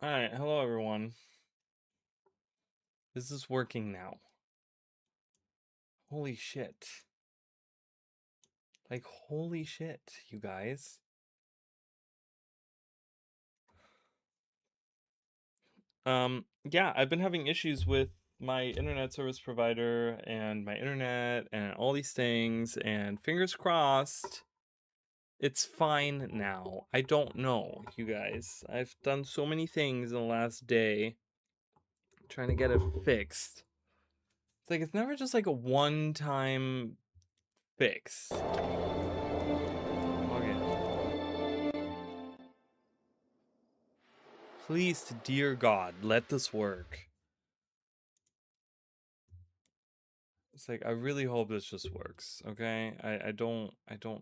All right, hello everyone. This is working now. Holy shit. Like, holy shit, you guys. Yeah, I've been having issues with my internet service provider and my internet and all these things, and fingers crossed, it's fine now. I don't know, you guys. I've done so many things in the last day trying to get it fixed. It's like, it's never just like a one-time fix. Please, to dear God, let this work. It's like, I really hope this just works, okay? I don't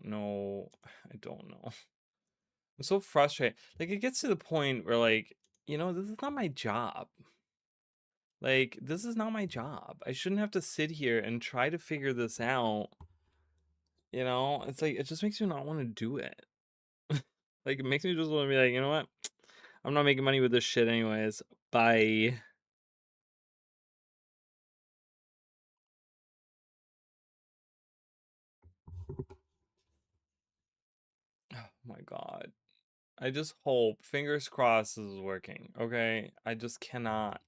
know. I don't know. I'm so frustrated. Like, it gets to the point where, like, this is not my job. Like, this is not my job. I shouldn't have to sit here and try to figure this out. It's like, it just makes me not want to do it. Like, it makes me just want to be like, you know what? I'm not making money with this shit anyways. Bye. Oh my God. I just hope, fingers crossed, this is working, okay? I just cannot.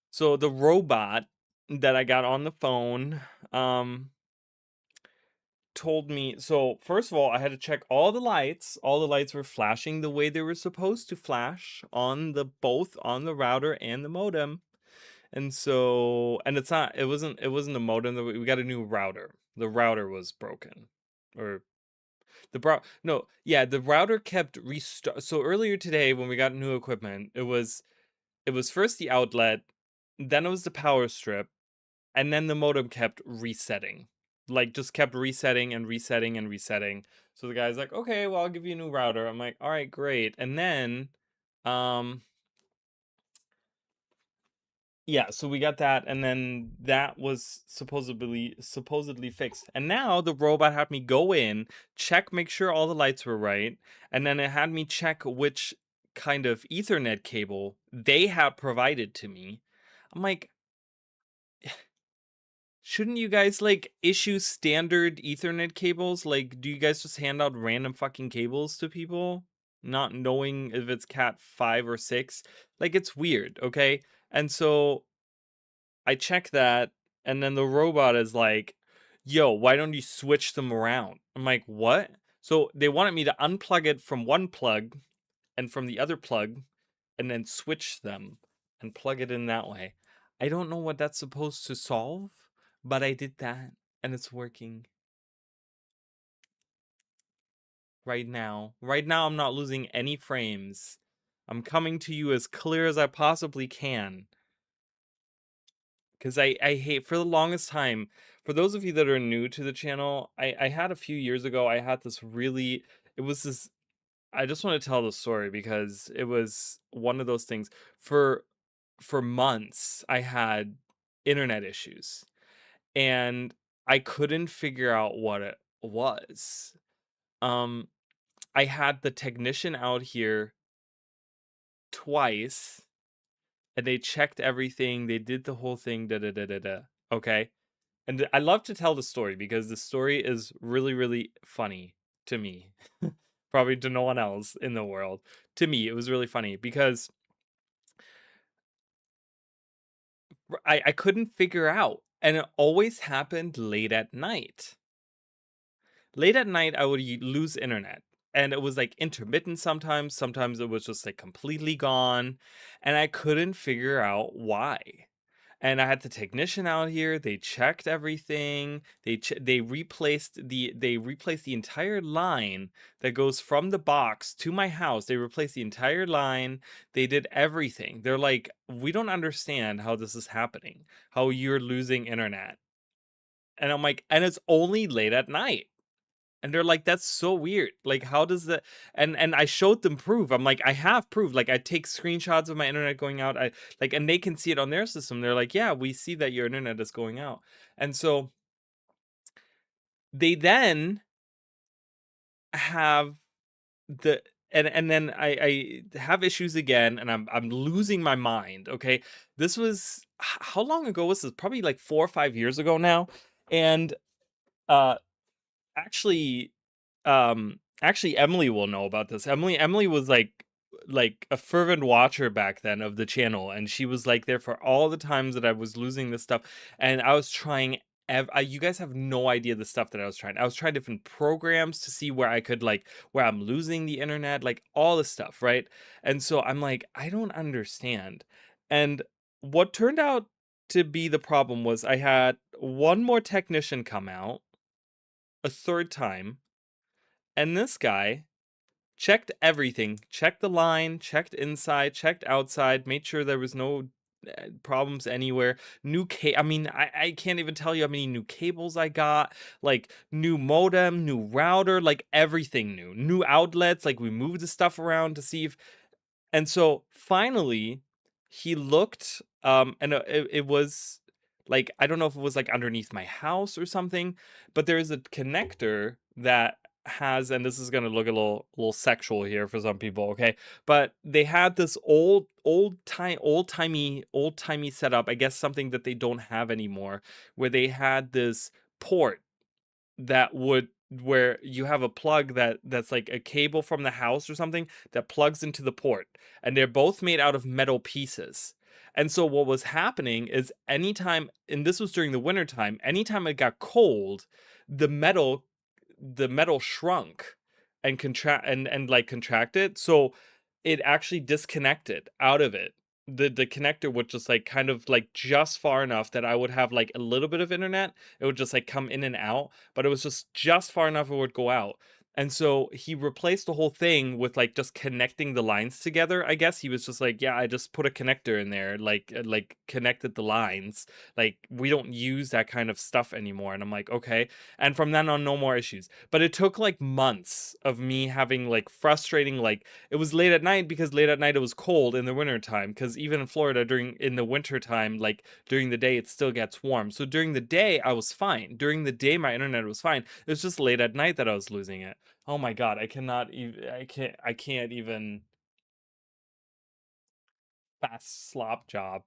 So the robot that I got on the phone, told me, so first of all, I had to check all the lights. All the lights were flashing the way they were supposed to flash on both on the router and the modem. And so, and it wasn't the modem, we got a new router. The router was broken. Or the router kept restart. So earlier today when we got new equipment, it was first the outlet, then it was the power strip, and then the modem kept resetting. Like, just kept resetting and resetting and resetting. So the guy's like, okay, well, I'll give you a new router. I'm like, all right, great. And then yeah, so we got that, and then that was supposedly fixed. And now the robot had me go in, check, make sure all the lights were right, and then it had me check which kind of Ethernet cable they had provided to me. I'm like, shouldn't you guys like issue standard Ethernet cables? Like, do you guys just hand out random fucking cables to people, not knowing if it's Cat 5 or 6? Like, it's weird, okay? And so I check that, and then the robot is like, yo, why don't you switch them around? I'm like, what? So they wanted me to unplug it from one plug and from the other plug, and then switch them and plug it in that way. I don't know what that's supposed to solve, but I did that, and it's working. Right now. Right now, I'm not losing any frames. I'm coming to you as clear as I possibly can. Because I hate, for the longest time, for those of you that are new to the channel, I had a few years ago, I had this really, it was this, I just want to tell the story because it was one of those things. For months, I had internet issues, and I couldn't figure out what it was. I had the technician out here twice, and they checked everything. They did the whole thing, da da da da da. Okay. And I love to tell the story because the story is really, really funny to me. Probably to no one else in the world. To me, it was really funny because I couldn't figure out. And it always happened late at night. Late at night, I would lose internet. And it was like intermittent sometimes. Sometimes it was just like completely gone. And I couldn't figure out why. And I had the technician out here. They checked everything. They replaced the entire line that goes from the box to my house. They replaced the entire line. They did everything. They're like, we don't understand how this is happening. How you're losing internet. And I'm like, and it's only late at night. And they're like, that's so weird. Like, how does that? And I showed them proof. I'm like, I have proof. Like, I take screenshots of my internet going out. And they can see it on their system. They're like, yeah, we see that your internet is going out. And so they then have and then I have issues again, and I'm losing my mind. Okay, this was how long ago was this? Probably like 4 or 5 years ago now, and uh, actually, actually Emily will know about this. Emily was like a fervent watcher back then of the channel, and she was like there for all the times that I was losing this stuff, and I was trying you guys have no idea the stuff that I was trying different programs to see where I could like where I'm losing the internet, like all this stuff, right? And so I'm like, I don't understand. And what turned out to be the problem was I had one more technician come out a third time, and this guy checked everything, checked the line, checked inside, checked outside, made sure there was no problems anywhere. I mean, I can't even tell you how many new cables I got, like new modem, new router, like everything new outlets. Like we moved the stuff around to see if, and so finally he looked, and it was like, I don't know if it was like underneath my house or something, but there is a connector that has, and this is going to look a little sexual here for some people, okay? But they had this old timey setup, I guess something that they don't have anymore, where they had this port that would, where you have a plug that's like a cable from the house or something that plugs into the port, and they're both made out of metal pieces. And so what was happening is anytime, and this was during the winter time, anytime it got cold, the metal the metal shrunk and like contracted, so it actually disconnected out of it. The connector would just like kind of like just far enough that I would have like a little bit of internet. It would just like come in and out, but it was just far enough it would go out. And so he replaced the whole thing with like just connecting the lines together. I guess he was just like, yeah, I just put a connector in there, like connected the lines. Like we don't use that kind of stuff anymore. And I'm like, okay. And from then on, no more issues. But it took like months of me having like frustrating, like it was late at night, because late at night it was cold in the winter time, because even in Florida in the winter time, like during the day it still gets warm. So during the day I was fine. During the day my internet was fine. It was just late at night that I was losing it. Oh my god, I can't even fast slop job.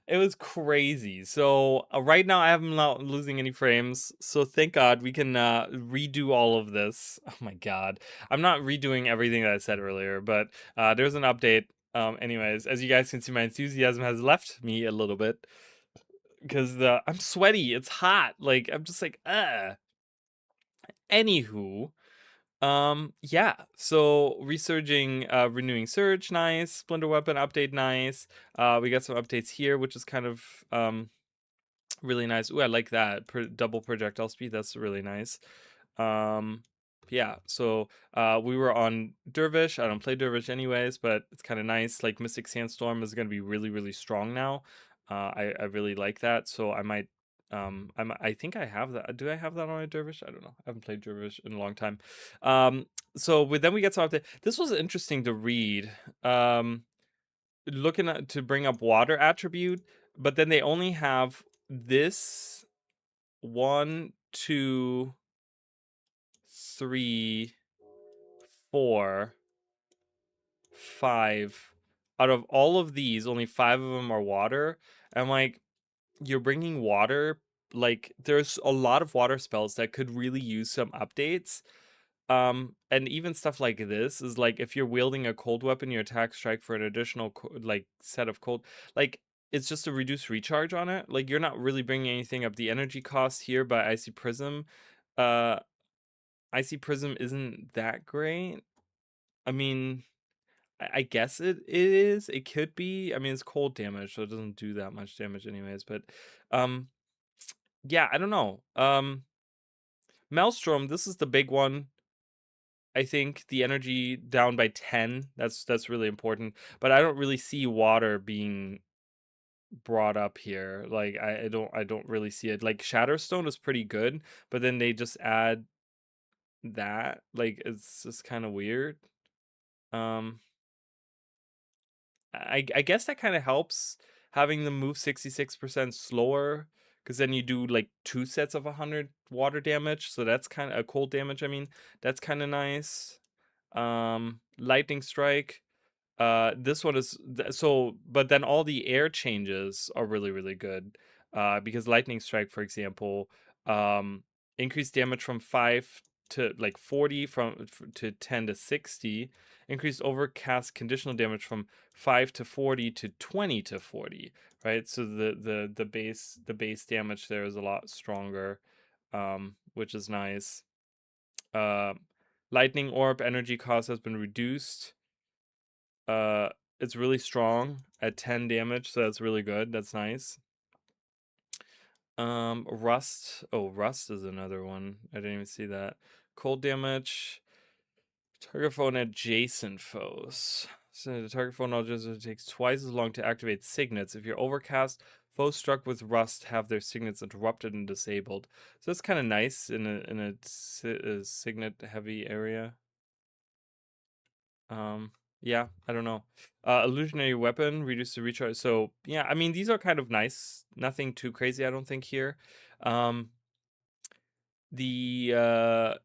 It was crazy. So right now I'm not losing any frames. So thank God we can redo all of this. Oh my god, I'm not redoing everything that I said earlier, but there's an update. Anyways, as you guys can see, my enthusiasm has left me a little bit because I'm sweaty. It's hot. Like I'm just like Anywho, yeah, so resurging, renewing surge, nice. Splinter weapon update, nice. We got some updates here, which is kind of really nice. Ooh, I like that. Double projectile speed, that's really nice. um yeah, so we were on Dervish. I don't play Dervish anyways, but it's kind of nice. Like Mystic Sandstorm is going to be really strong now. I really like that, so I might I think I have that. Do I have that on a Dervish? I don't know. I haven't played Dervish in a long time. So then we get some update. This was interesting to read. Looking at to bring up water attribute, but then they only have this 1, 2, 3, 4, 5. Out of all of these, only 5 of them are water. I'm like, you're bringing water, like there's a lot of water spells that could really use some updates. And even stuff like this is like, if you're wielding a cold weapon, you attack strike for an additional like set of cold, like it's just a reduced recharge on it. Like you're not really bringing anything up. The energy cost here by Icy Prism, uh Icy Prism isn't that great. I mean, I guess it is. It could be. I mean, it's cold damage, so it doesn't do that much damage anyways. But um yeah, I don't know. Maelstrom, this is the big one. I think the energy down by 10. That's really important. But I don't really see water being brought up here. Like I don't really see it. Like Shatterstone is pretty good, but then they just add that. Like it's just kind of weird. Um I guess that kind of helps having them move 66% slower, because then you do like 2 sets of 100 water damage. So that's kind of a cold damage. I mean, that's kind of nice. Lightning Strike. This one is but then all the air changes are really, really good. Because Lightning Strike, for example, increased damage from 5 to like 40 to 10 to 60, increased overcast conditional damage from 5 to 40 to 20 to 40, right? So the base damage there is a lot stronger, which is nice. Lightning Orb energy cost has been reduced. It's really strong at 10 damage, so that's really good. That's nice. Rust. Oh, Rust is another one. I didn't even see that. Cold damage. Target foe and adjacent foes. So the target foe adjacent takes twice as long to activate signets. If you're overcast, foes struck with rust have their signets interrupted and disabled. So that's kind of nice in a signet heavy area. Yeah, I don't know. Illusionary weapon, reduce the recharge. So yeah, I mean these are kind of nice. Nothing too crazy, I don't think here. The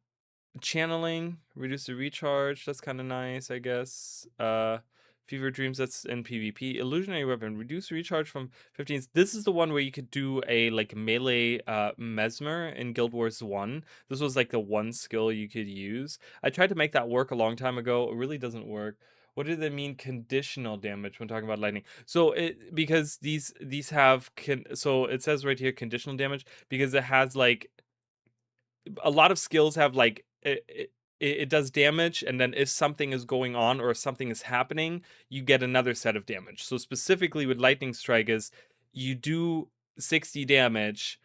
channeling, reduce the recharge, that's kind of nice, I guess. Fever Dreams, that's in PvP. Illusionary weapon, reduce recharge from 15. This is the one where you could do a like melee mesmer in Guild Wars 1. This was like the one skill you could use. I tried to make that work a long time ago. It really doesn't work. What do they mean conditional damage when talking about lightning? So because these have so it says right here conditional damage because it has like a lot of skills have like it does damage, and then if something is going on or if something is happening, you get another set of damage. So specifically with Lightning Strike is you do 60 damage.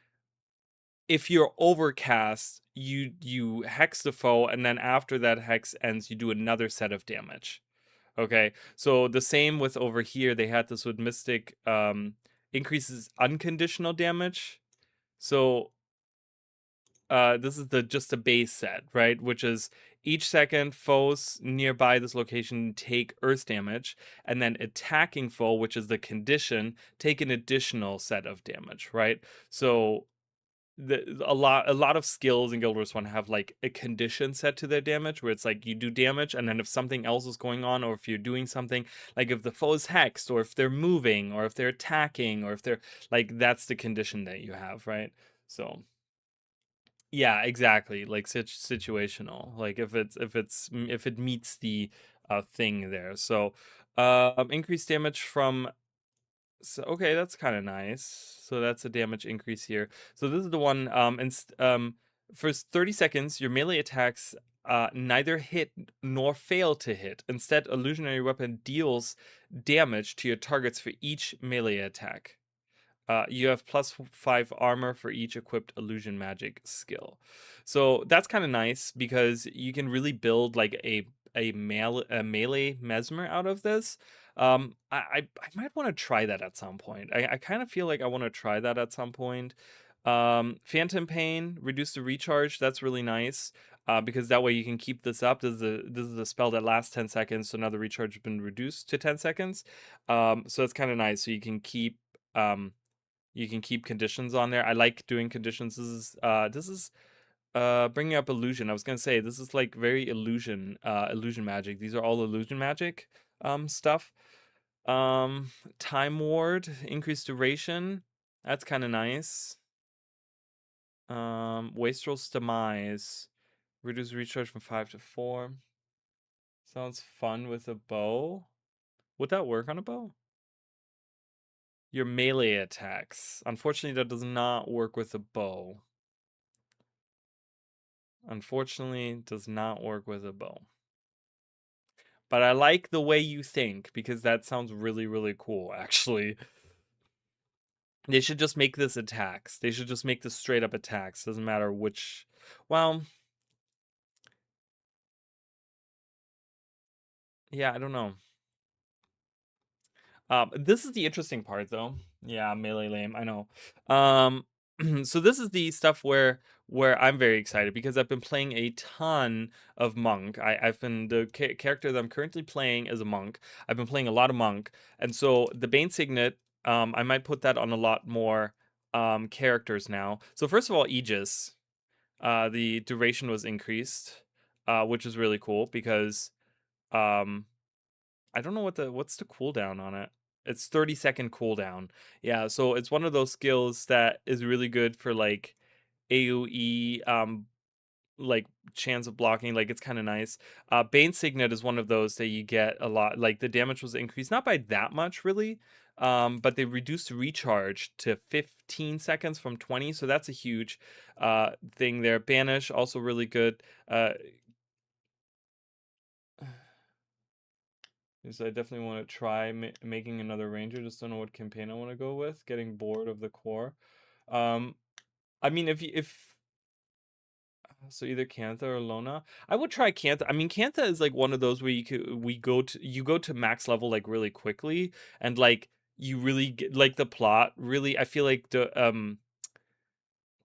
If you're overcast, you hex the foe, and then after that hex ends, you do another set of damage. Okay, so the same with over here. They had this with Mystic, increases unconditional damage. So this is just a base set, right? Which is each second foes nearby this location take earth damage, and then attacking foe, which is the condition, take an additional set of damage, right? So a lot of skills in Guild Wars 1 have like a condition set to their damage, where it's like you do damage, and then if something else is going on, or if you're doing something, like if the foe is hexed, or if they're moving, or if they're attacking, or if they're like, that's the condition that you have, right? So yeah, exactly. Like situational. Like if it meets the thing there. So increased damage from, so okay, that's kind of nice. So that's a damage increase here. So this is the one for 30 seconds your melee attacks neither hit nor fail to hit. Instead, illusionary weapon deals damage to your targets for each melee attack. You have +5 armor for each equipped illusion magic skill. So that's kind of nice because you can really build like a melee mesmer out of this. I might want to try that at some point. I kind of feel like I want to try that at some point. Phantom Pain, reduce the recharge. That's really nice. Because that way you can keep this up. This is a spell that lasts 10 seconds, so now the recharge has been reduced to 10 seconds. So it's kind of nice. So you can keep conditions on there. I like doing conditions. This is bringing up illusion. I was gonna say this is like very illusion magic. These are all illusion magic stuff. Time ward, increased duration. That's kind of nice. Wastrel's demise, reduce recharge from 5 to 4. Sounds fun with a bow. Would that work on a bow? Your melee attacks. Unfortunately, that does not work with a bow. Unfortunately, does not work with a bow. But I like the way you think, because that sounds really, really cool, actually. They should just make this attacks. They should just make this straight up attacks. Doesn't matter which. Well, yeah, I don't know. This is the interesting part, though. Yeah, melee lame. I know. So this is the stuff where I'm very excited because I've been playing a ton of monk. I've been the character that I'm currently playing is a monk. I've been playing a lot of monk, and so the Bane Signet. I might put that on a lot more characters now. So first of all, Aegis. The duration was increased, which is really cool because I don't know what's the cooldown on it. It's 30-second cooldown. Yeah, so it's one of those skills that is really good for like AoE, like chance of blocking. Like it's kind of nice. Bane Signet is one of those that you get a lot. Like the damage was increased not by that much really, but they reduced recharge to 15 seconds from 20, so that's a huge thing there. Banish also really good. So I definitely want to try making another ranger. Just don't know what campaign I want to go with. Getting bored of the core. Um, I mean, if so, either Cantha or Lona. I would try Cantha. I mean, Cantha is like one of those where you go to max level like really quickly, and like you really get like the plot. Really, I feel like the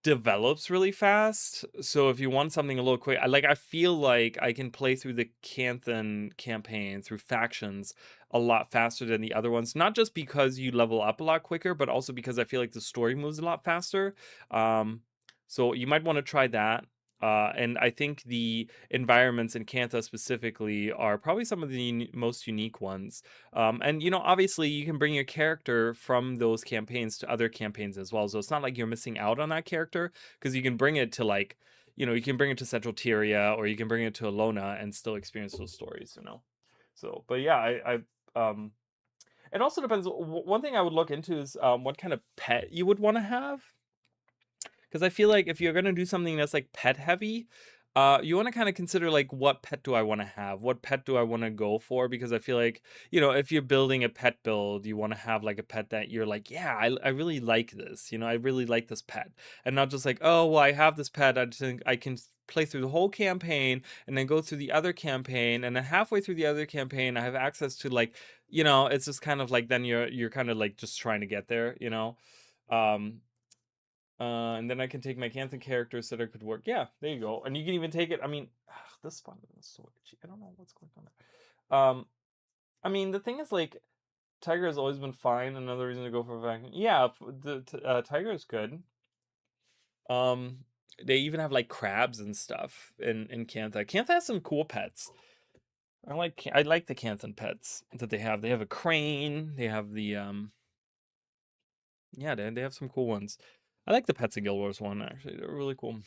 develops really fast. So if you want something a little quick, I feel like I can play through the Canthan campaign through factions a lot faster than the other ones. Not just because you level up a lot quicker, but also because I feel like the story moves a lot faster. So you might want to try that. And I think the environments in Cantha specifically are probably some of the most unique ones. And obviously you can bring your character from those campaigns to other campaigns as well. So it's not like you're missing out on that character, because you can bring it to like, you can bring it to Central Tyria, or you can bring it to Alona and still experience those stories. So, but yeah, it also depends. One thing I would look into is what kind of pet you would want to have. Because I feel like if you're gonna do something that's like pet heavy, you want to kind of consider like, what pet do I want to have? What pet do I want to go for? Because I feel like, if you're building a pet build, you want to have like a pet that you're like, yeah, I really like this. I really like this pet, and not just like, oh, well, I have this pet. I think I can play through the whole campaign and then go through the other campaign, and then halfway through the other campaign I have access to like, it's just kind of like, then you're kind of like just trying to get there. um and then I can take my Canthan characters that could work. Yeah, there you go. And you can even take it. I mean, this spawn is so itchy. I don't know what's going on there. I mean, the thing is, like, Tiger has always been fine. Another reason to go for a vacuum. Yeah, the Tiger is good. Um, they even have like crabs and stuff in Cantha. Cantha has some cool pets. I like the Canthan pets that they have. They have a crane. They have the yeah, they have some cool ones. I like the Pets of Guild Wars one, actually. They're really cool.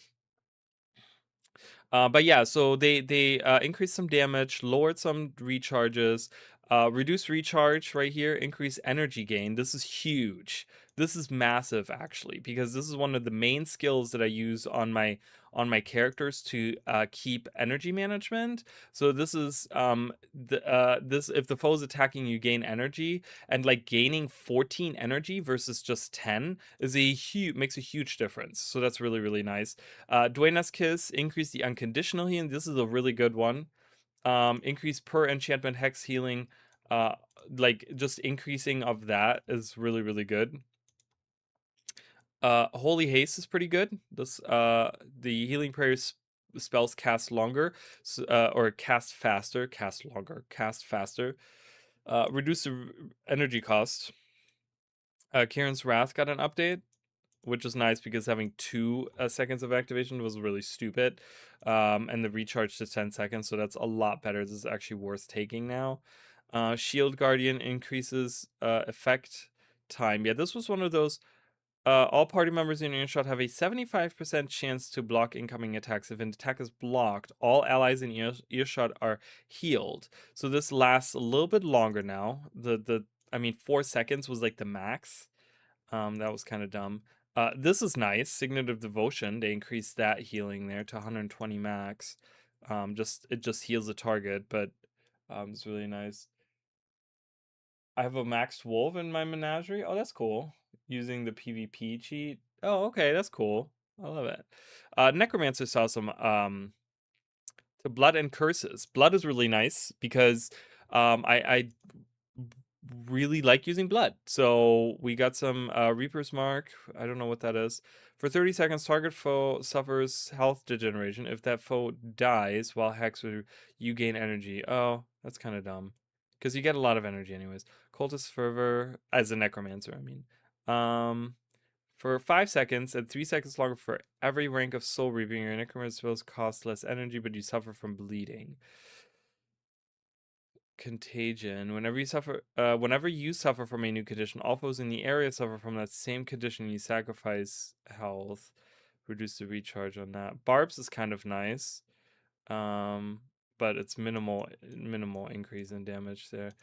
But yeah, so they increased some damage, lowered some recharges, reduced recharge right here, increased energy gain. This is huge. This is massive, actually, because this is one of the main skills that I use on my characters to keep energy management. So this is this if the foe's attacking you, gain energy, and like gaining 14 energy versus just 10 is makes a huge difference. So that's really, really nice. Duenas Kiss, increase the unconditional healing. This is a really good one. Increase per enchantment hex healing. Uh, like just increasing of that is really, really good. Holy Haste is pretty good. The healing prayers spells cast longer, or cast faster, cast longer, cast faster. Reduce the energy cost. Kieran's Wrath got an update, which is nice because having 2 seconds of activation was really stupid. And the recharge to 10 seconds, so that's a lot better. This is actually worth taking now. Shield Guardian increases effect time. Yeah, this was one of those. All party members in earshot have a 75% chance to block incoming attacks. If an attack is blocked, all allies in earshot are healed. So this lasts a little bit longer now. I mean, 4 seconds was like the max. That was kind of dumb. This is nice. Signet of Devotion. They increased that healing there to 120 max. It just heals the target, but it's really nice. I have a maxed wolf in my menagerie. Oh, that's cool. Using the PvP cheat. Oh, okay, that's cool. I love it. Necromancer saw some to Blood and Curses. Blood is really nice because I really like using blood. So we got some Reaper's Mark. I don't know what that is. For 30 seconds, target foe suffers health degeneration. If that foe dies while hexed, you gain energy. Oh, that's kind of dumb. Because you get a lot of energy anyways. Cultist Fervor, as a Necromancer, I mean. For 5 seconds and 3 seconds longer for every rank of Soul Reaping, your Necromancer spells cost less energy, but you suffer from bleeding. contagion. Whenever you suffer from a new condition, all foes in the area suffer from that same condition. You sacrifice health, reduce the recharge on that. Barbs is kind of nice, but it's minimal increase in damage there.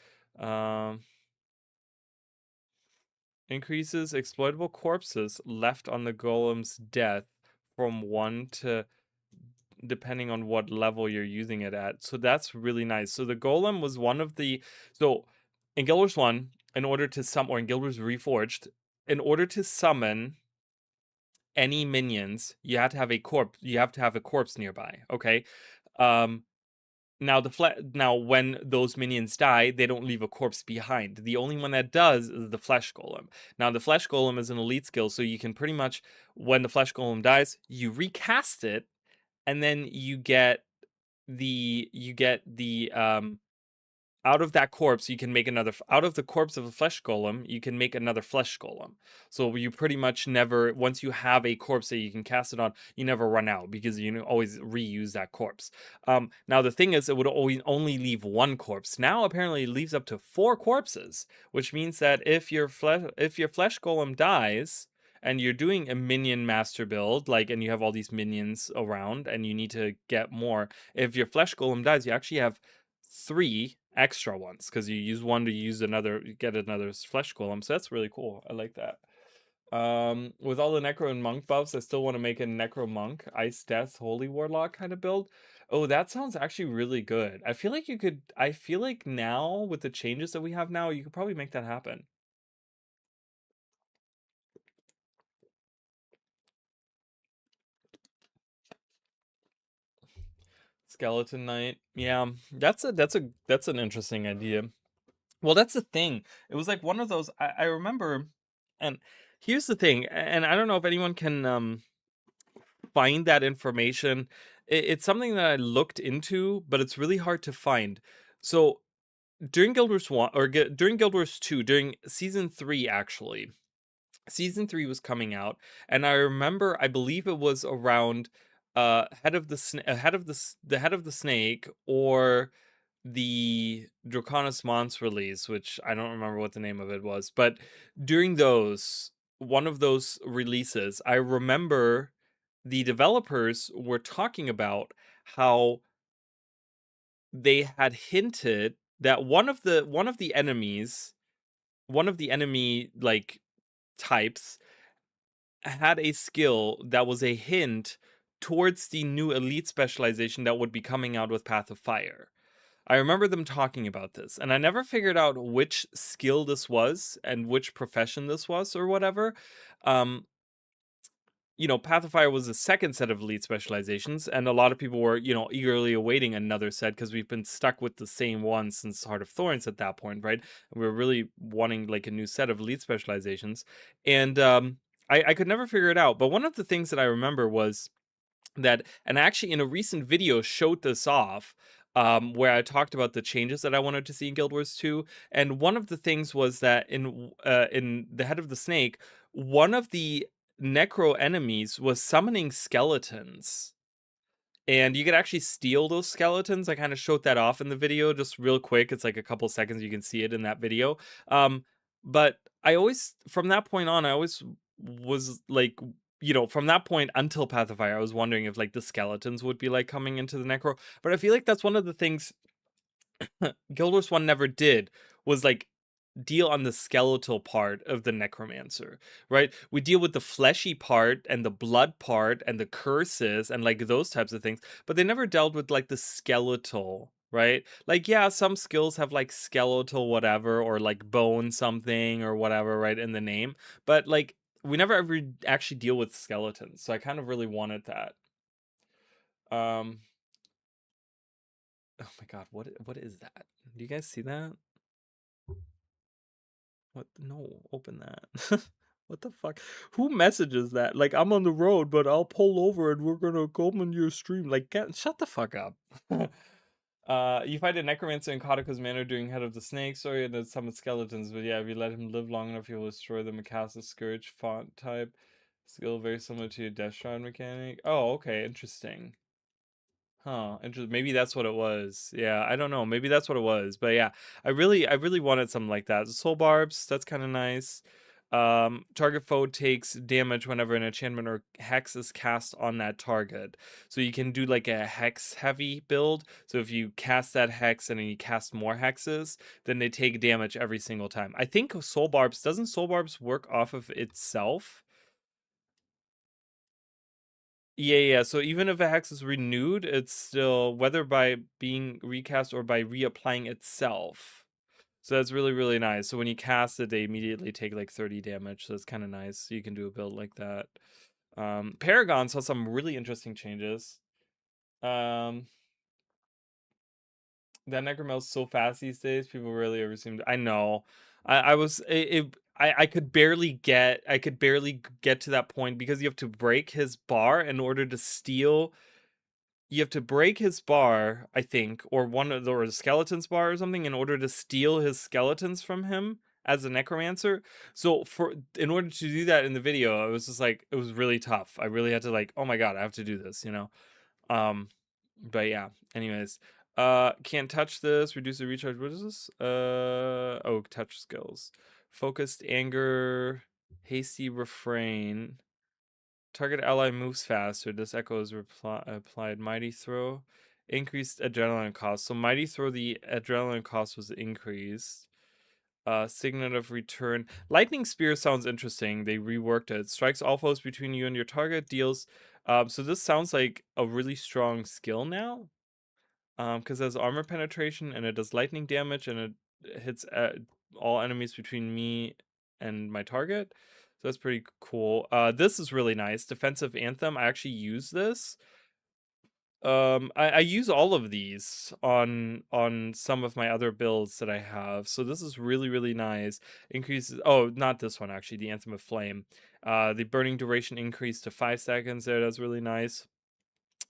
Increases exploitable corpses left on the golem's death from 1 to, depending on what level you're using it at. So that's really nice. So the golem was one of the, so in Guild Wars 1, in order to summon, or in Guild Wars Reforged, in order to summon any minions, you have to have a corpse nearby, okay? Now when those minions die, they don't leave a corpse behind. The only one that does is the flesh golem. Now the flesh golem is an elite skill, so you can pretty much, when the flesh golem dies, you recast it, and then you get the out of that corpse, you can make another, out of the corpse of a flesh golem, you can make another flesh golem. So you pretty much never, once you have a corpse that you can cast it on, you never run out, because you always reuse that corpse. Now the thing is, it would always only leave one corpse. Now apparently it leaves up to 4 corpses, which means that if your flesh golem dies, and you're doing a minion master build, like, and you have all these minions around, and you need to get more, if your flesh golem dies, you actually have 3 extra ones, because you use one to use another, get another flesh golem. So that's really cool. I like that. With all the necro and monk buffs, I still want to make a necro monk, ice death, holy warlock kind of build. Oh, that sounds actually really good. I feel like now, with the changes that we have now, you could probably make that happen. Skeleton Knight. Yeah, that's an interesting idea. Well, that's the thing. It was like one of those, I remember, and here's the thing, and I don't know if anyone can find that information. It's something that I looked into, but it's really hard to find. So during Guild Wars 1, or during Guild Wars 2, during Season 3 actually, Season 3 was coming out, and I remember, I believe it was around head of the snake, or the Draconis Mons release, which I don't remember what the name of it was, but during one of those releases, I remember the developers were talking about how they had hinted that one of the enemy like types had a skill that was a hint towards the new elite specialization that would be coming out with Path of Fire. I remember them talking about this, and I never figured out which skill this was and which profession this was, or whatever. Path of Fire was the second set of elite specializations, and a lot of people were, eagerly awaiting another set, because we've been stuck with the same one since Heart of Thorns at that point, right? And we were really wanting like a new set of elite specializations, and I could never figure it out. But one of the things that I remember was that, and actually in a recent video showed this off, where I talked about the changes that I wanted to see in Guild Wars 2, and one of the things was that in the Head of the Snake, one of the necro enemies was summoning skeletons, and you could actually steal those skeletons. I kind of showed that off in the video just real quick. It's like a couple seconds, you can see it in that video. But I always, from that point on, I always was like, from that point until Path of Fire, I was wondering if like the skeletons would be like coming into the necro. But I feel like that's one of the things Guild Wars 1 never did, was like deal on the skeletal part of the necromancer, right? We deal with the fleshy part and the blood part and the curses and like those types of things, but they never dealt with like the skeletal, right? Like, yeah, some skills have like skeletal whatever, or like bone something or whatever, right, in the name, but like we never ever actually deal with skeletons, so I kind of really wanted that. Oh my god, what is that? Do you guys see that? What? No, open that. What the fuck? Who messages that? Like, I'm on the road, but I'll pull over and we're gonna go on your stream. Like, shut the fuck up. You fight a necromancer in Kotako's manor during Head of the Snake. Sorry, and then summon skeletons, but yeah, if you let him live long enough, he will destroy them and cast a Scourge font type. Skill very similar to your Death Shroud mechanic. Oh, okay, interesting. Huh, maybe that's what it was. Yeah, I don't know. Maybe that's what it was. But yeah, I really wanted something like that. Soul barbs, that's kind of nice. Target foe takes damage whenever an enchantment or hex is cast on that target. So you can do like a hex heavy build. So if you cast that hex and then you cast more hexes, then they take damage every single time. I think doesn't soul barbs work off of itself? Yeah, yeah. So even if a hex is renewed, it's still whether by being recast or by reapplying itself. So that's really, really nice. So when you cast it, they immediately take like 30 damage. So it's kind of nice. So you can do a build like that. Paragon saw some really interesting changes. Um, that Necromel's so fast these days. People really ever seem to. I know. I was it. I could barely get to that point because you have to break his bar in order to steal. You have to break his bar, I think, or or the skeleton's bar or something, in order to steal his skeletons from him as a necromancer. So in order to do that in the video, it was just like it was really tough. I really had to like, oh my god, I have to do this, you know. But yeah. Anyways, can't touch this. Reduce the recharge. What is this? Oh, touch skills. Focused anger, hasty refrain. Target ally moves faster. This echo is applied. Mighty throw. Increased adrenaline cost. So mighty throw, the adrenaline cost was increased. Signet of return. Lightning spear sounds interesting. They reworked it. Strikes all foes between you and your target. Deals. So this sounds like a really strong skill now. Because it has armor penetration and it does lightning damage and it hits all enemies between me and my target. So that's pretty cool. This is really nice. Defensive Anthem. I actually use this. I use all of these on some of my other builds that I have. So this is really, really nice. Increases. Oh, not this one actually. The Anthem of Flame. The burning duration increased to 5 seconds there. That's really nice.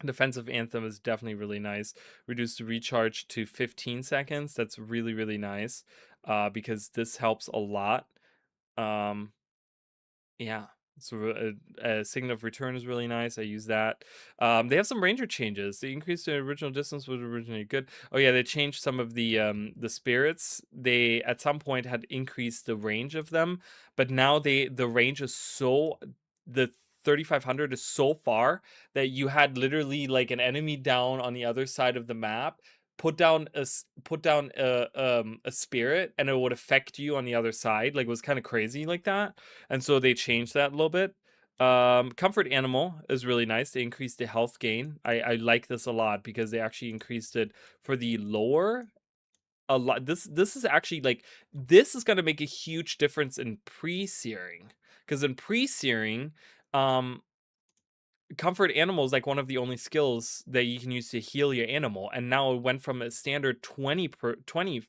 Defensive Anthem is definitely really nice. Reduced the recharge to 15 seconds. That's really, really nice. Because this helps a lot. Yeah. So Signet of Return is really nice. I use that. They have some ranger changes. They increased the original distance was originally good. Oh yeah, they changed some of the spirits. They at some point had increased the range of them, but now the range is so the 3500 is so far that you had literally like an enemy down on the other side of the map. Put down a spirit and it would affect you on the other side. Like it was kind of crazy like that. And so they changed that a little bit. Comfort Animal is really nice. They increased the health gain. I like this a lot because they actually increased it for the lower a lot. This is actually like this is gonna make a huge difference in pre-searing. Because in pre-searing, Comfort Animal is like one of the only skills that you can use to heal your animal, and now it went from a standard 20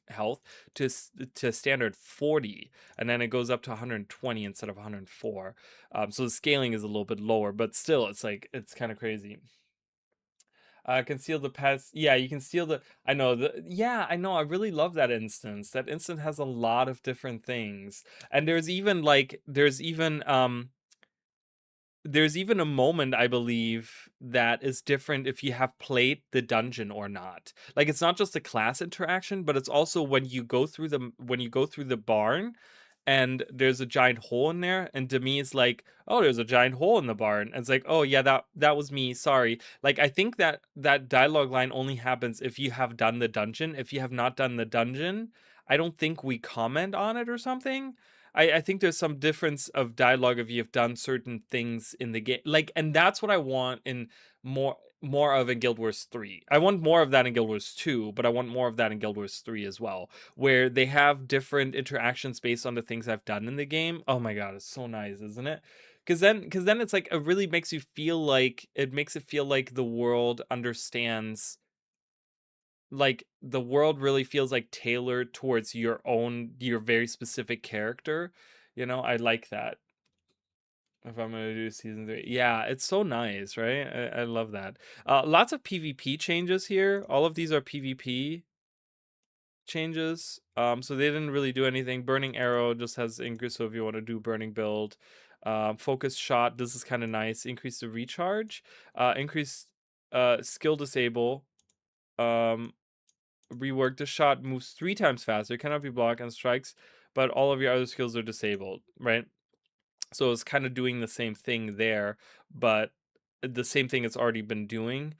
health to standard 40, and then it goes up to 120 instead of 104. So the scaling is a little bit lower, but still, it's like it's kind of crazy. Conceal the pets. Yeah, you can steal the. I know Yeah, I know. I really love that instance. That instance has a lot of different things, and there's even a moment, I believe, that is different if you have played the dungeon or not. Like it's not just a class interaction, but it's also when you go through the barn and there's a giant hole in there, and to me it's like, oh, there's a giant hole in the barn. And it's like, oh yeah, that was me. Sorry. Like I think that dialogue line only happens if you have done the dungeon. If you have not done the dungeon, I don't think we comment on it or something. I think there's some difference of dialogue if you've done certain things in the game. Like, and that's what I want in more of in Guild Wars 3. I want more of that in Guild Wars 2, but I want more of that in Guild Wars 3 as well, where they have different interactions based on the things I've done in the game. Oh my god, it's so nice, isn't it? Because then it's like it really makes you feel like it makes it feel like the world understands, like the world really feels like tailored towards your very specific character. I like that. If I'm gonna do season 3, yeah, it's so nice, right? I love that. Lots of PvP changes here. All of these are PvP changes. So they didn't really do anything. Burning Arrow just has increase, so if you want to do burning build. Focus shot, this is kind of nice. Increase the recharge. Increase skill disable. Rework the shot moves 3 times faster, cannot be blocked and strikes, but all of your other skills are disabled, right? So it's kind of doing the same thing there, but the same thing it's already been doing.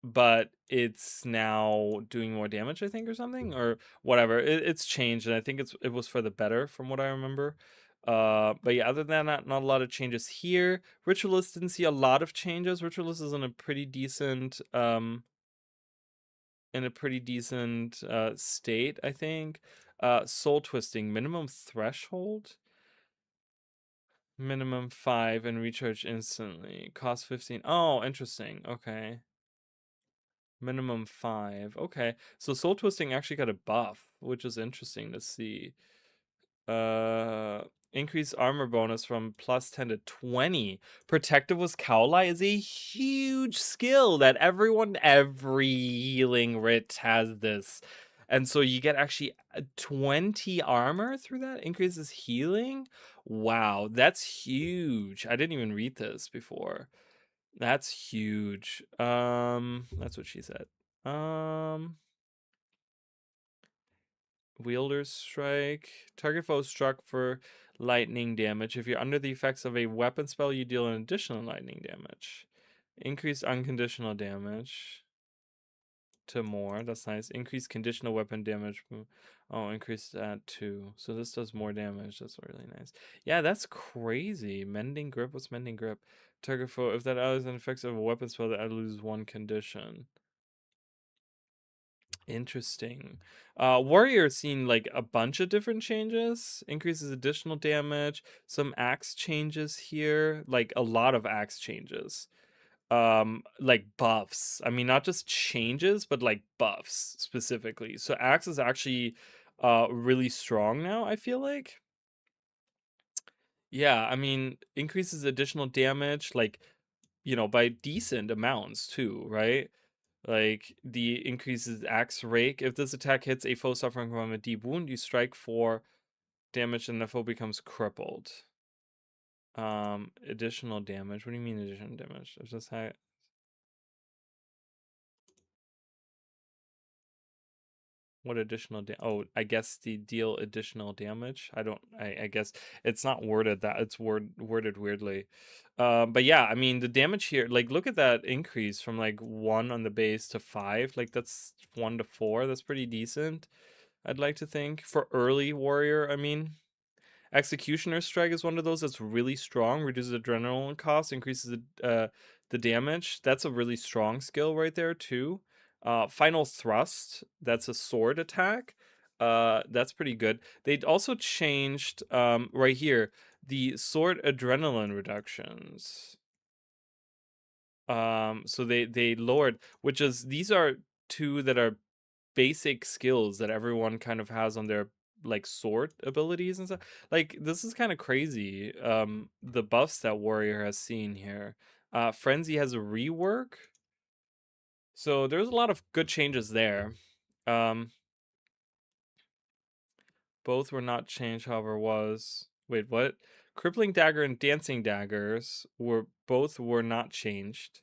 But it's now doing more damage, I think, or something, or whatever. It's changed, and I think it was for the better from what I remember. But yeah, other than that, not a lot of changes here. Ritualist didn't see a lot of changes. Ritualist is in a pretty decent state, I think. Soul twisting, minimum threshold, minimum 5 and recharge instantly, cost 15. Oh, interesting. Okay. Minimum 5. Okay. So soul twisting actually got a buff, which is interesting to see. Increased armor bonus from plus 10 to 20. Protective with Cowlight is a huge skill that every healing writ has this. And so you get actually 20 armor through that. Increases healing. Wow, that's huge. I didn't even read this before. That's huge. That's what she said. Wielder's Strike. Target foe struck for lightning damage. If you're under the effects of a weapon spell, you deal an additional lightning damage. Increased unconditional damage to more. That's nice. Increased conditional weapon damage. Oh, increased that too. So this does more damage. That's really nice. Yeah, that's crazy. Mending Grip. What's Mending Grip? Target foe. If that ally is an effects of a weapon spell, that I lose 1 condition. Interesting. Warrior seen like a bunch of different changes. Increases additional damage. Some axe changes here. Like a lot of axe changes. Like buffs. I mean, not just changes, but like buffs specifically. So axe is actually really strong now, I feel like. Yeah, I mean, increases additional damage, like, by decent amounts too, right? Like, the increases axe rake. If this attack hits a foe suffering from a deep wound, you strike 4 damage and the foe becomes crippled. Additional damage. What do you mean additional damage? If this what additional oh, I guess the deal additional damage. I guess it's not worded that, it's worded weirdly. But yeah, I mean the damage here, like look at that increase from like 1 on the base to 5. Like that's 1 to 4. That's pretty decent, I'd like to think, for early warrior. I mean, Executioner's Strike is one of those that's really strong, reduces adrenaline cost, increases the damage. That's a really strong skill right there too. Final Thrust, that's a sword attack. That's pretty good. They also changed right here the sword adrenaline reductions. So they lowered, which is, these are 2 that are basic skills that everyone kind of has on their like sword abilities and stuff. Like this is kind of crazy. The buffs that warrior has seen here. Frenzy has a rework, so there's a lot of good changes there. Both were not changed, however, wait, what? Crippling Dagger and Dancing Daggers were not changed.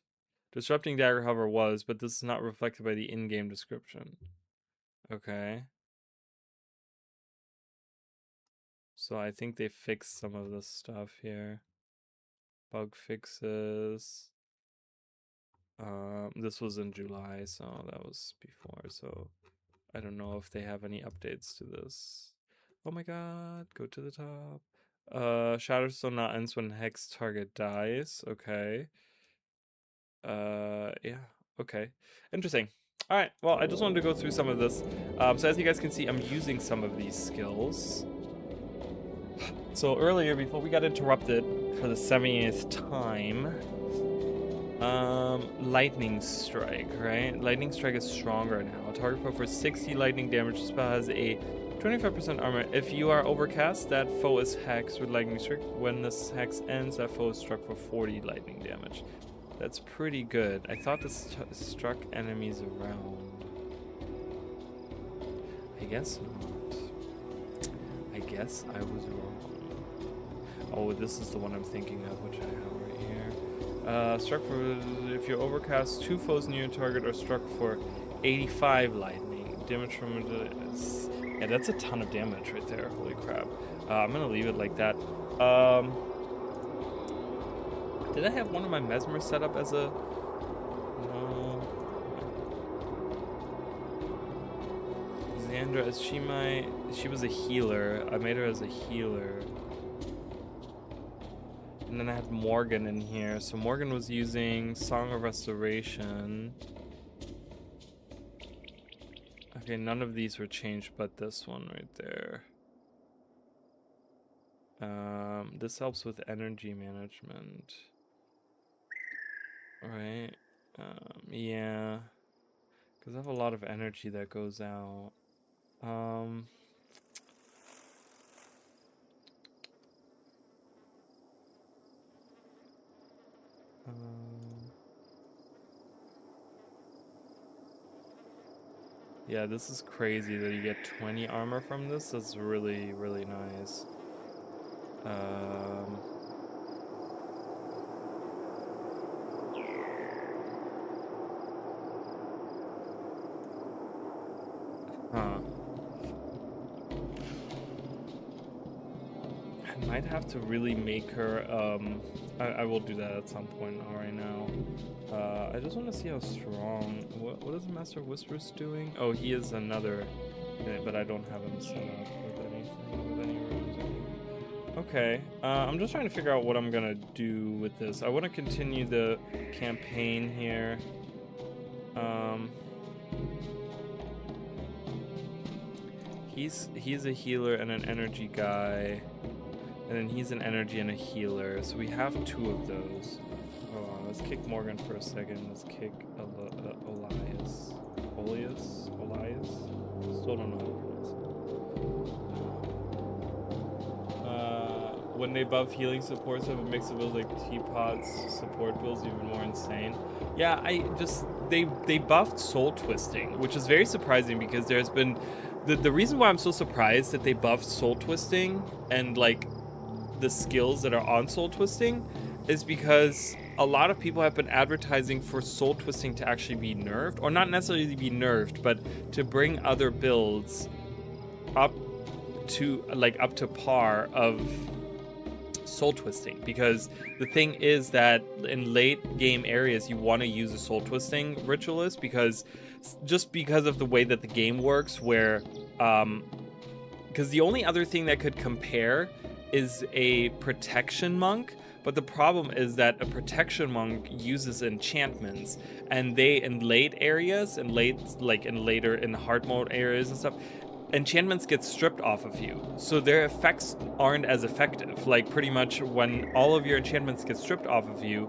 Disrupting Dagger, however, was, but this is not reflected by the in-game description. Okay. So I think they fixed some of this stuff here. Bug fixes. This was in July, so that was before. So I don't know if they have any updates to this. Oh my god, go to the top. Shatterstone not ends when hex target dies. Okay. Yeah. Okay. Interesting. All right. Well, I just wanted to go through some of this. So as you guys can see, I'm using some of these skills. So earlier, before we got interrupted for the 70th time, Lightning Strike, right? Lightning Strike is stronger now. Target foe for 60 lightning damage. The spell has a 25% armor. If you are overcast, that foe is hexed with Lightning Strike. When this hex ends, that foe is struck for 40 lightning damage. That's pretty good. I thought this struck enemies around. I guess not. I guess I was wrong. Oh, this is the one I'm thinking of, which I have right here. Struck for if you overcast 2 foes near your target, or struck for 85 lightning damage from yeah, that's a ton of damage right there. Holy crap! I'm gonna leave it like that. Did I have one of my mesmer set up as a? No. Xandra, is she my? She was a healer. I made her as a healer. And then I had Morgan in here. So Morgan was using Song of Restoration. Okay, none of these were changed but this one right there. This helps with energy management. Right? Yeah. Because I have a lot of energy that goes out. Yeah, this is crazy that you get 20 armor from this. That's really, really nice. Huh. I might have to really make her, I will do that at some point, not right now. I just want to see how strong, what is the Master of Whispers doing? Oh, he is another, but I don't have him set up with anything, with any runes. Okay, I'm just trying to figure out what I'm gonna do with this. I want to continue the campaign here. He's a healer and an energy guy. And then he's an energy and a healer. So we have 2 of those. Hold on, let's kick Morgan for a second. Let's kick Elias. Elias? Still don't know how to pronounce it. When they buff healing supports, have a mix of builds like teapots, support builds even more insane. Yeah, they buffed soul twisting, which is very surprising because there's been the reason why I'm so surprised that they buffed soul twisting and like the skills that are on soul twisting is because a lot of people have been advertising for soul twisting to actually be nerfed, or not necessarily be nerfed, but to bring other builds up to par of soul twisting. Because the thing is that in late game areas you want to use a soul twisting ritualist because of the way that the game works, where because the only other thing that could compare is a protection monk, but the problem is that a protection monk uses enchantments, and they in late areas and later in hard mode areas and stuff, enchantments get stripped off of you, so their effects aren't as effective. Like pretty much when all of your enchantments get stripped off of you,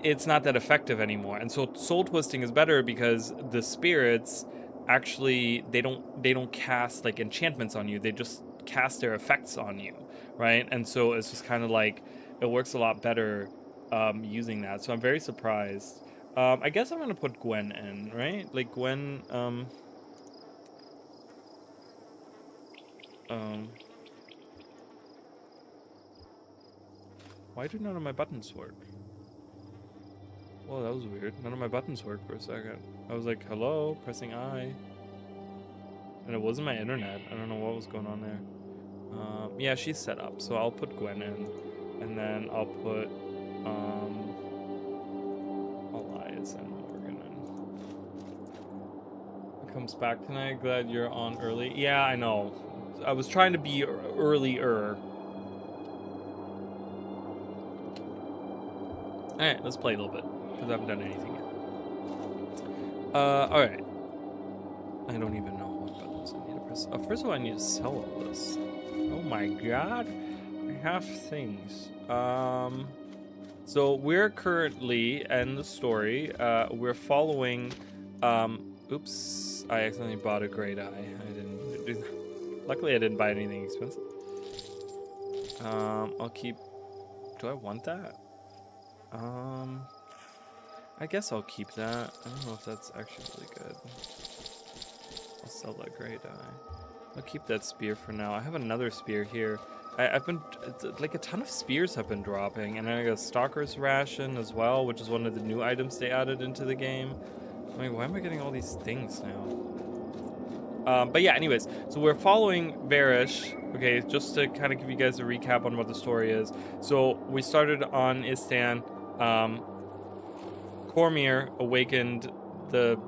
it's not that effective anymore. And so soul twisting is better because the spirits actually they don't cast like enchantments on you, they just cast their effects on you, right? And so it's just kind of like it works a lot better using that. So I'm very surprised. I guess I'm gonna put Gwen in, right? Like Gwen why do none of my buttons work? Well, that was weird. None of my buttons worked for a second. I was like, hello, pressing I. And it wasn't my internet. I don't know what was going on there. Yeah, she's set up. So I'll put Gwen in. And then I'll put Elias and Morgan in. Comes back tonight. Glad you're on early. Yeah, I know. I was trying to be earlier. Alright, let's play a little bit. Because I haven't done anything yet. Alright. I don't even know what buttons I need to press. First of all, I need to sell all this. Oh my god. I have things. So we're currently in the story. We're following... oops. I accidentally bought a great eye. I didn't do that. Luckily, I didn't buy anything expensive. I'll keep... Do I want that? I guess I'll keep that. I don't know if that's actually really good. I'll sell that great eye. I'll keep that spear for now. I have another spear here. I've been like a ton of spears have been dropping, and then I got a Stalker's Ration as well, which is one of the new items they added into the game. I mean, why am I getting all these things now? But yeah, anyways, so we're following Varish. Okay, just to kind of give you guys a recap on what the story is. So we started on Istan. CORSAIR awakened the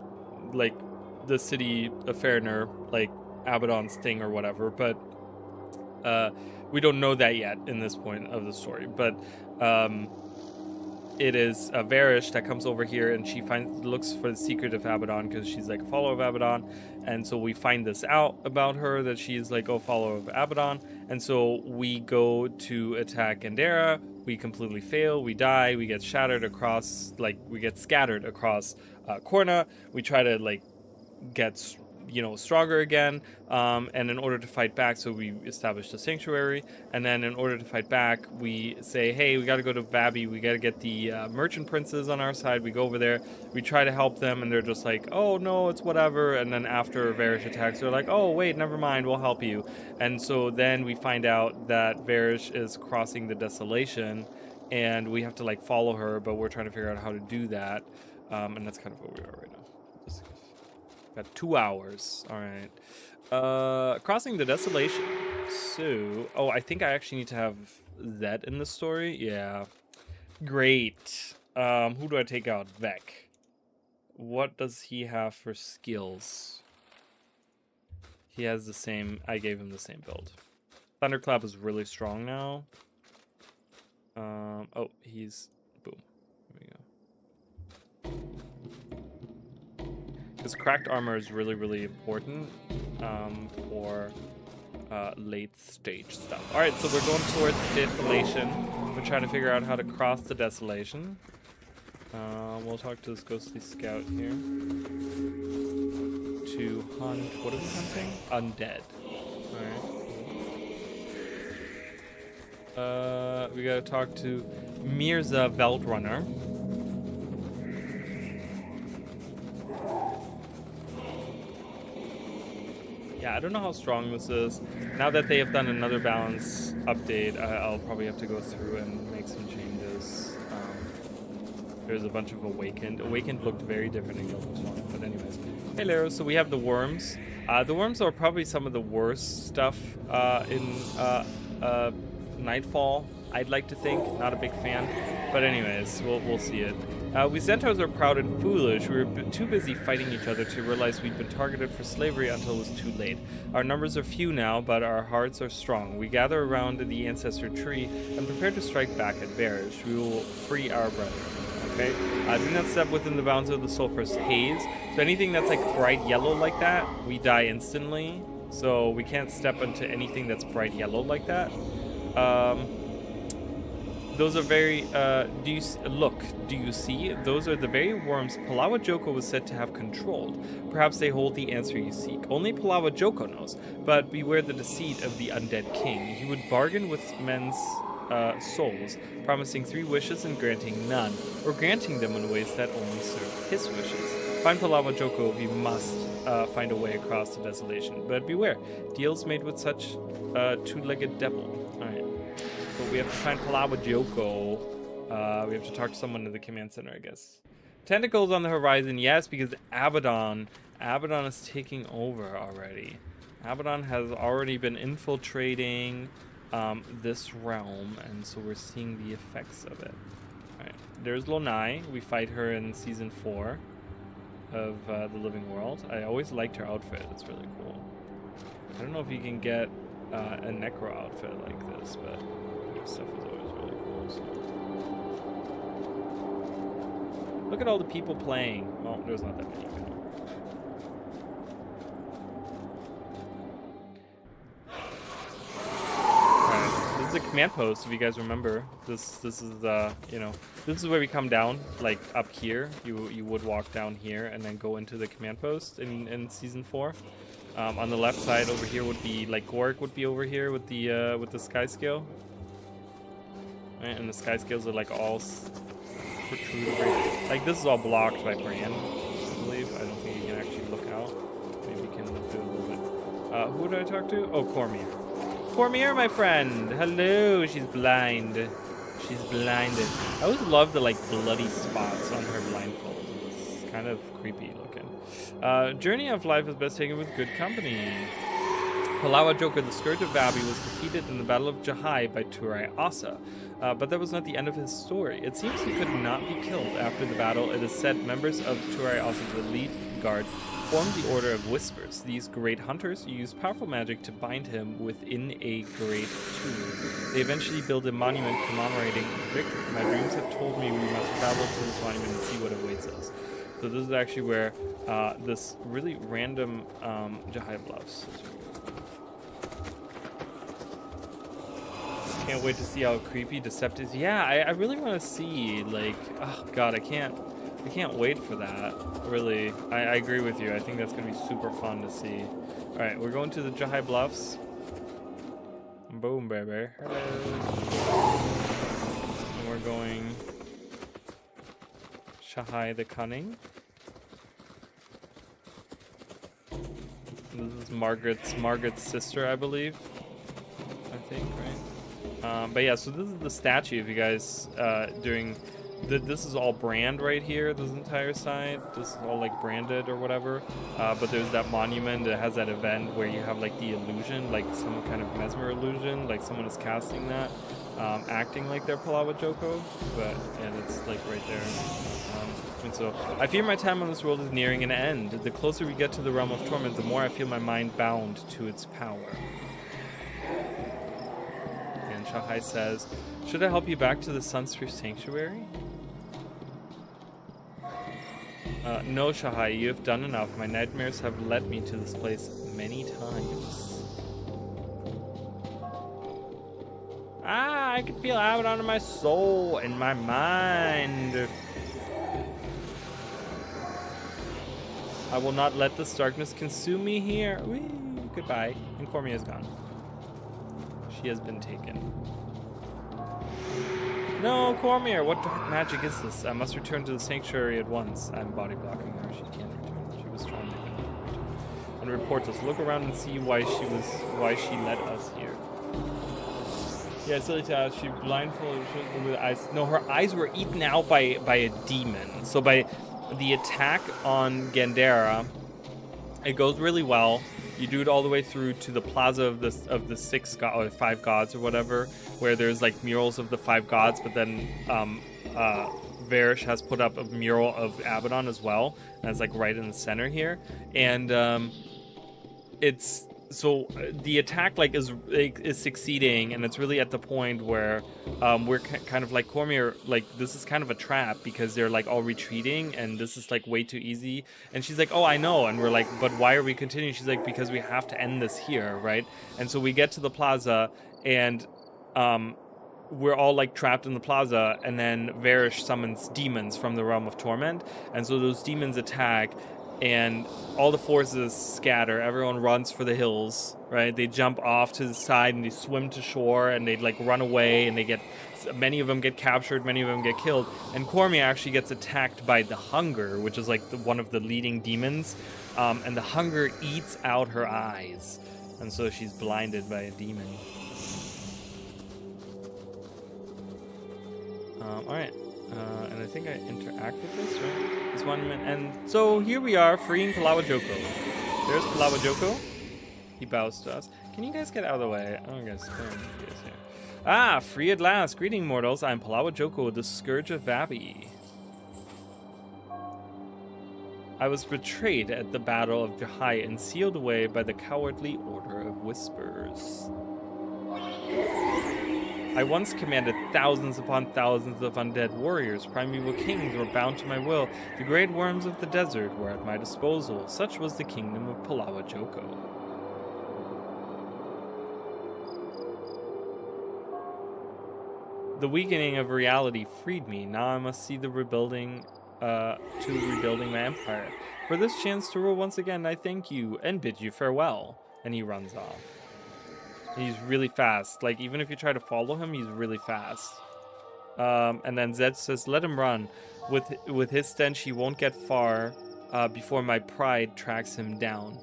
city of Fairner, like Abaddon's thing or whatever, but we don't know that yet in this point of the story. But it is Varish that comes over here, and she looks for the secret of Abaddon because she's like a follower of Abaddon. And so we find this out about her, that she's like a follower of Abaddon. And so we go to attack Gandera. We completely fail. We die. We get shattered across, like we get scattered across Korna. We try to like get stronger again, and in order to fight back, so we established a sanctuary, and then in order to fight back, we say, hey, we got to go to Vabi, we got to get the merchant princes on our side. We go over there, we try to help them, and they're just like, oh no, it's whatever. And then after Varish attacks, they're like, oh wait, never mind, we'll help you. And so then we find out that Varish is crossing the Desolation, and we have to like follow her, but we're trying to figure out how to do that, and that's kind of where we are right now. Got 2 hours. All right. Crossing the Desolation. So, I think I actually need to have Zed in the story. Yeah. Great. Who do I take out? Vec. What does he have for skills? He has the same. I gave him the same build. Thunderclap is really strong now. He's boom. There we go. Because cracked armor is really, really important for late stage stuff. All right, so we're going towards Desolation. We're trying to figure out how to cross the Desolation. We'll talk to this ghostly scout here. To hunt, what are we hunting? Undead. All right. We gotta talk to Mirza Veldrunner. Yeah, I don't know how strong this is. Now that they have done another balance update, I'll probably have to go through and make some changes. There's a bunch of Awakened. Awakened looked very different in Guild Wars 1, but anyways. Hey, Lero, so we have the Worms. The Worms are probably some of the worst stuff in Nightfall, I'd like to think. Not a big fan, but anyways, we'll see it. We Centaurs are proud and foolish. We were too busy fighting each other to realize we'd been targeted for slavery until it was too late. Our numbers are few now, but our hearts are strong. We gather around the ancestor tree and prepare to strike back at Varish. We will free our brethren. Okay? Do not step within the bounds of the sulphurous haze. So anything that's like bright yellow like that, we die instantly. So we can't step into anything that's bright yellow like that. Those are very, do you see? Those are the very worms Palawa Joko was said to have controlled. Perhaps they hold the answer you seek. Only Palawa Joko knows, but beware the deceit of the undead king. He would bargain with men's souls, promising 3 wishes and granting none, or granting them in ways that only served his wishes. Find Palawa Joko if you must find a way across the Desolation, but beware, deals made with such two-legged devil. Alright. But we have to find Palawa Joko. We have to talk to someone in the command center, I guess. Tentacles on the horizon, yes, because Abaddon is taking over already. Abaddon has already been infiltrating this realm, and so we're seeing the effects of it. Alright, there's Lonai. We fight her in season 4 of The Living World. I always liked her outfit. It's really cool. I don't know if you can get a Necro outfit like this, but stuff is always really cool. So. Look at all the people playing. Well, there's not that many. Alright, this is the command post, if you guys remember. This is this is where we come down, like up here. You would walk down here and then go into the command post in season 4. On the left side over here would be like Gorik would be over here with the sky scale. Right, and the sky scales are like all protrude over here. Like this is all blocked by brand, I believe. I don't think you can actually look out. Maybe you can do a little bit. Who did I talk to? Oh, CORSAIR. Cormier, my friend. Hello. She's blind. She's blinded. I always love the like bloody spots on her blindfold. It's kind of creepy looking. Journey of life is best taken with good company. Palawa Joker, the Scourge of Vabi, was defeated in the Battle of Jahai by Turai Asa. But that was not the end of his story. It seems he could not be killed after the battle. It is said members of Turai Asa's elite guard formed the Order of Whispers. These great hunters used powerful magic to bind him within a great tomb. They eventually built a monument commemorating victory. My dreams have told me we must travel to this monument and see what awaits us. So this is actually where this really random Jahai Bluffs. Can't wait to see how creepy Deceptive. Yeah, I really want to see, like, oh god, I can't wait for that. Really, I agree with you. I think that's gonna be super fun to see. All right, we're going to the Jahai Bluffs. Boom, baby. Hello. And we're going Jahai the Cunning. This is Margaret's sister, I believe. I think, right? But yeah, so this is the statue. If you guys this is all brand right here. This entire side, this is all like branded or whatever. But there's that monument that has that event where you have like the illusion, like some kind of mesmer illusion, like someone is casting that, acting like they're Palawa Joko. But yeah, it's like right there. And so I fear my time on this world is nearing an end. The closer we get to the realm of torment, the more I feel my mind bound to its power. Jahai says, should I help you back to the Sunsphere Sanctuary? No, Jahai, you have done enough. My nightmares have led me to this place many times. I can feel Abaddon in my soul and my mind. I will not let this darkness consume me here. Whee! Goodbye. And Cormier is gone. She has been taken. No, Cormier, what dark magic is this? I must return to the sanctuary at once. I'm body blocking her. She can't return. She was trying to return. And report us. Look around and see why she led us here. Yeah, silly child. She blindfolded with eyes. No, her eyes were eaten out by a demon. So by the attack on Gandera, it goes really well. You do it all the way through to the plaza of the five gods or whatever, where there's like murals of the five gods, but then Varish has put up a mural of Abaddon as well, and it's like right in the center here, and it's so the attack like is succeeding, and it's really at the point where we're kind of like Cormier, like this is kind of a trap because they're like all retreating and this is like way too easy, and she's like, oh, I know, and we're like, but why are we continuing? She's like, because we have to end this here, right? And so we get to the plaza and we're all like trapped in the plaza, and then Varish summons demons from the realm of torment, and so those demons attack. And all the forces scatter. Everyone runs for the hills, right? They jump off to the side and they swim to shore and they like run away, and many of them get captured, many of them get killed. And Cormier actually gets attacked by the Hunger, which is like one of the leading demons. And the Hunger eats out her eyes. And so she's blinded by a demon. All right. And I think I interact with this, right? This monument. And so here we are, freeing Palawa Joko. There's Palawa Joko. He bows to us. Can you guys get out of the way? Oh, guys, here. Ah, free at last. Greeting, mortals. I'm Palawa Joko, the Scourge of Vabi. I was betrayed at the Battle of Jahai and sealed away by the cowardly Order of Whispers. I once commanded thousands upon thousands of undead warriors. Primeval kings were bound to my will. The great worms of the desert were at my disposal. Such was the kingdom of Palawa Joko. The weakening of reality freed me. Now I must see the rebuilding my empire. For this chance to rule once again, I thank you and bid you farewell. And he runs off. He's really fast. Like, even if you try to follow him, he's really fast. And then Zed says, let him run. With his stench, he won't get far before my pride tracks him down.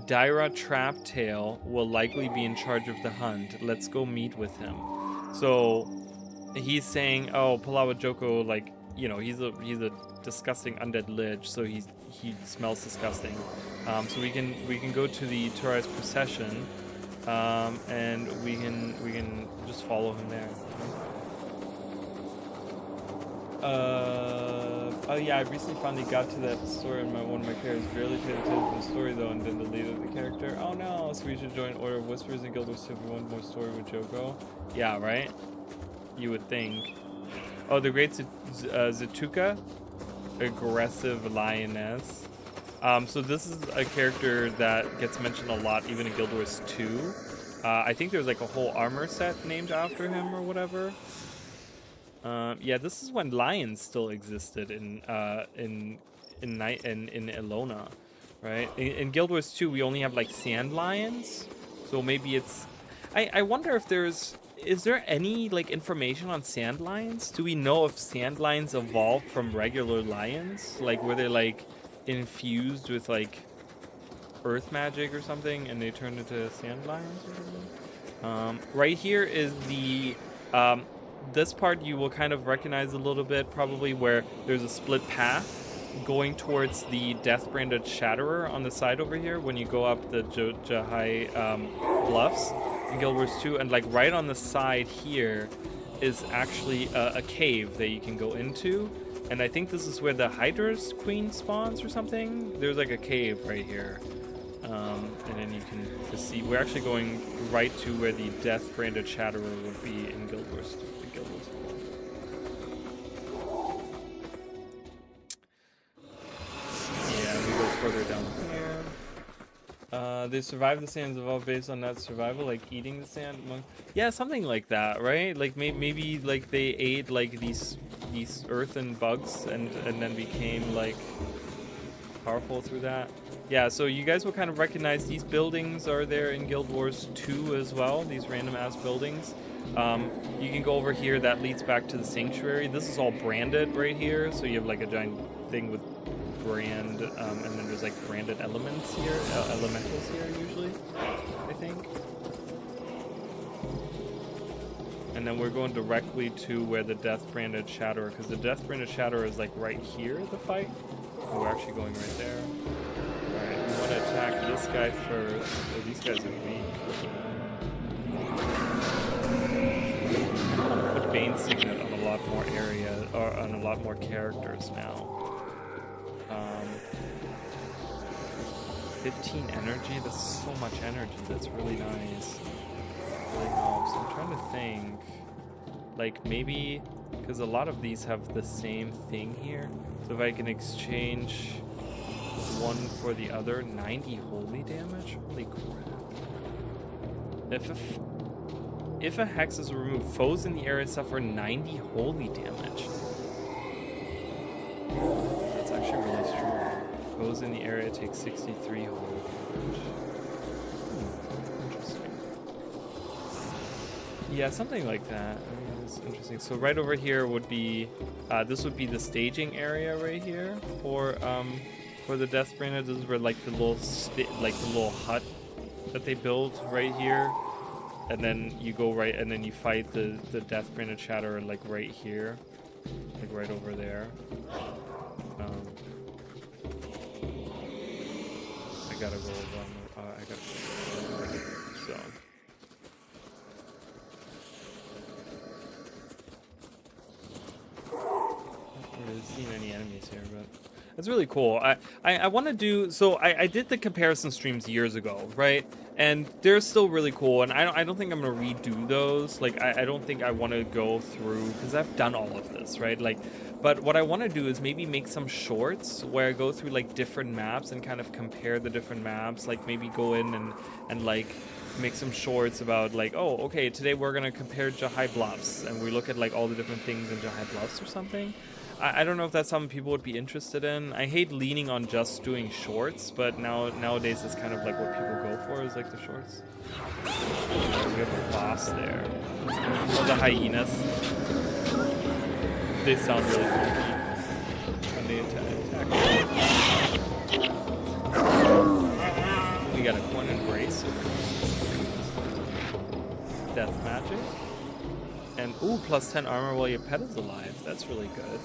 Daira Traptail will likely be in charge of the hunt. Let's go meet with him. So he's saying, oh, Palawa Joko, like, you know, he's a disgusting undead lich, so he smells disgusting. So we can go to the Turais procession, and we can just follow him there. Oh yeah, I recently finally got to that story and one of my characters barely paid attention to the story though and then deleted the character. Oh no, so we should join Order of Whispers and Guild Wars 2 if we want more story with Joko. Yeah, right? You would think. Oh, the great Zatuka, aggressive lioness. So this is a character that gets mentioned a lot even in Guild Wars 2. I think there's like a whole armor set named after him or whatever. Yeah, this is when lions still existed in Elona, right? In Guild Wars 2, we only have like sand lions, so maybe it's. I wonder if is there any like information on sand lions? Do we know if sand lions evolved from regular lions? Like were they like infused with like earth magic or something, and they turned into sand lions or something? Right here is the. This part you will kind of recognize a little bit, probably, where there's a split path going towards the Death-branded Shatterer on the side over here when you go up the Jahai bluffs in Guild Wars 2. And like right on the side here is actually a cave that you can go into. And I think this is where the Hydra's Queen spawns or something. There's like a cave right here. And then you can just see, we're actually going right to where the Death-branded Shatterer would be in Guild Wars 2. Yeah, we go further down here. They survive the sands evolved based on that survival, like eating the sand. Yeah, something like that, right? Like maybe like they ate like these earthen bugs and then became like powerful through that. Yeah, so you guys will kind of recognize these buildings are there in Guild Wars 2 as well, these random ass buildings. You can go over here, that leads back to the sanctuary. This is all branded right here, so you have like a giant thing with brand, and then there's like branded elements here, elementals here usually, I think. And then we're going directly to where the Death-branded Shatterer, because the Death-branded Shatterer is like right here, the fight. And we're actually going right there. Alright, we want to attack this guy first. Oh, these guys are weak. Put Bane Signet on a lot more area, or on a lot more characters now. 15 energy? That's so much energy. That's really nice. Really helps. I'm trying to think. Like maybe, because a lot of these have the same thing here. So if I can exchange one for the other, 90 holy damage? Holy crap. If a hex is removed, foes in the area suffer 90 holy damage. That's actually really strong. Foes in the area take 63 holy damage. Interesting. Yeah, something like that. I mean, that's interesting. So right over here would be, this would be the staging area right here for the Death-branded. This is where like the little hut that they build right here. And then you go right, and then you fight the Death-branded Shatterer like right here, like right over there. I gotta go over. I gotta. So. I haven't really seen any enemies here, but it's really cool. I want to do. So I did the comparison streams years ago, right? And they're still really cool, and I don't think I'm gonna redo those. Like I don't think I want to go through, because I've done all of this, right? Like, but what I want to do is maybe make some shorts where I go through like different maps and kind of compare the different maps. Like maybe go in and like make some shorts about like, oh, okay, today we're gonna compare Jahai Bluffs, and we look at like all the different things in Jahai Bluffs or something. I don't know if that's something people would be interested in. I hate leaning on just doing shorts, but nowadays it's kind of like what people go for is like the shorts. We have a boss there. Oh, the hyenas. They sound really funky when they attack. We you got a coin and brace. Death magic. And, ooh, plus 10 armor while your pet is alive. That's really good.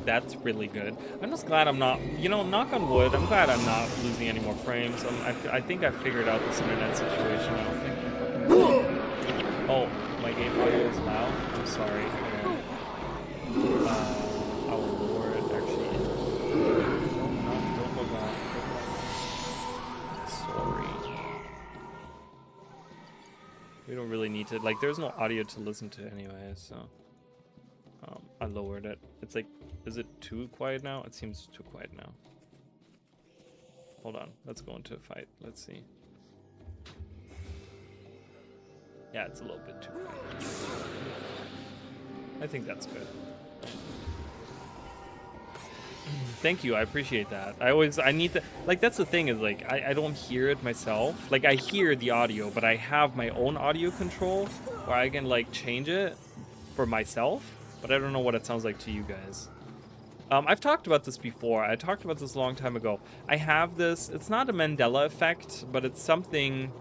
That's really good. I'm just glad I'm not, you know, knock on wood, I'm glad I'm not losing any more frames. I think I figured out this internet situation. I don't think I fucking... Oh, my game audio is loud. I'm sorry. Our Lord, actually. Don't go back. Sorry. We don't really need to, like, there's no audio to listen to anyway, so. I lowered it. It's like, is it too quiet now? It seems too quiet now. Hold on, let's go into a fight. Let's see. Yeah, it's a little bit too quiet. I think that's good. Thank you, I appreciate that. I need to, like, that's the thing is, like, I don't hear it myself. Like, I hear the audio, but I have my own audio control where I can, like, change it for myself, but I don't know what it sounds like to you guys. I've talked about this before. I talked about this a long time ago. I have this, it's not a Mandela effect, but it's something...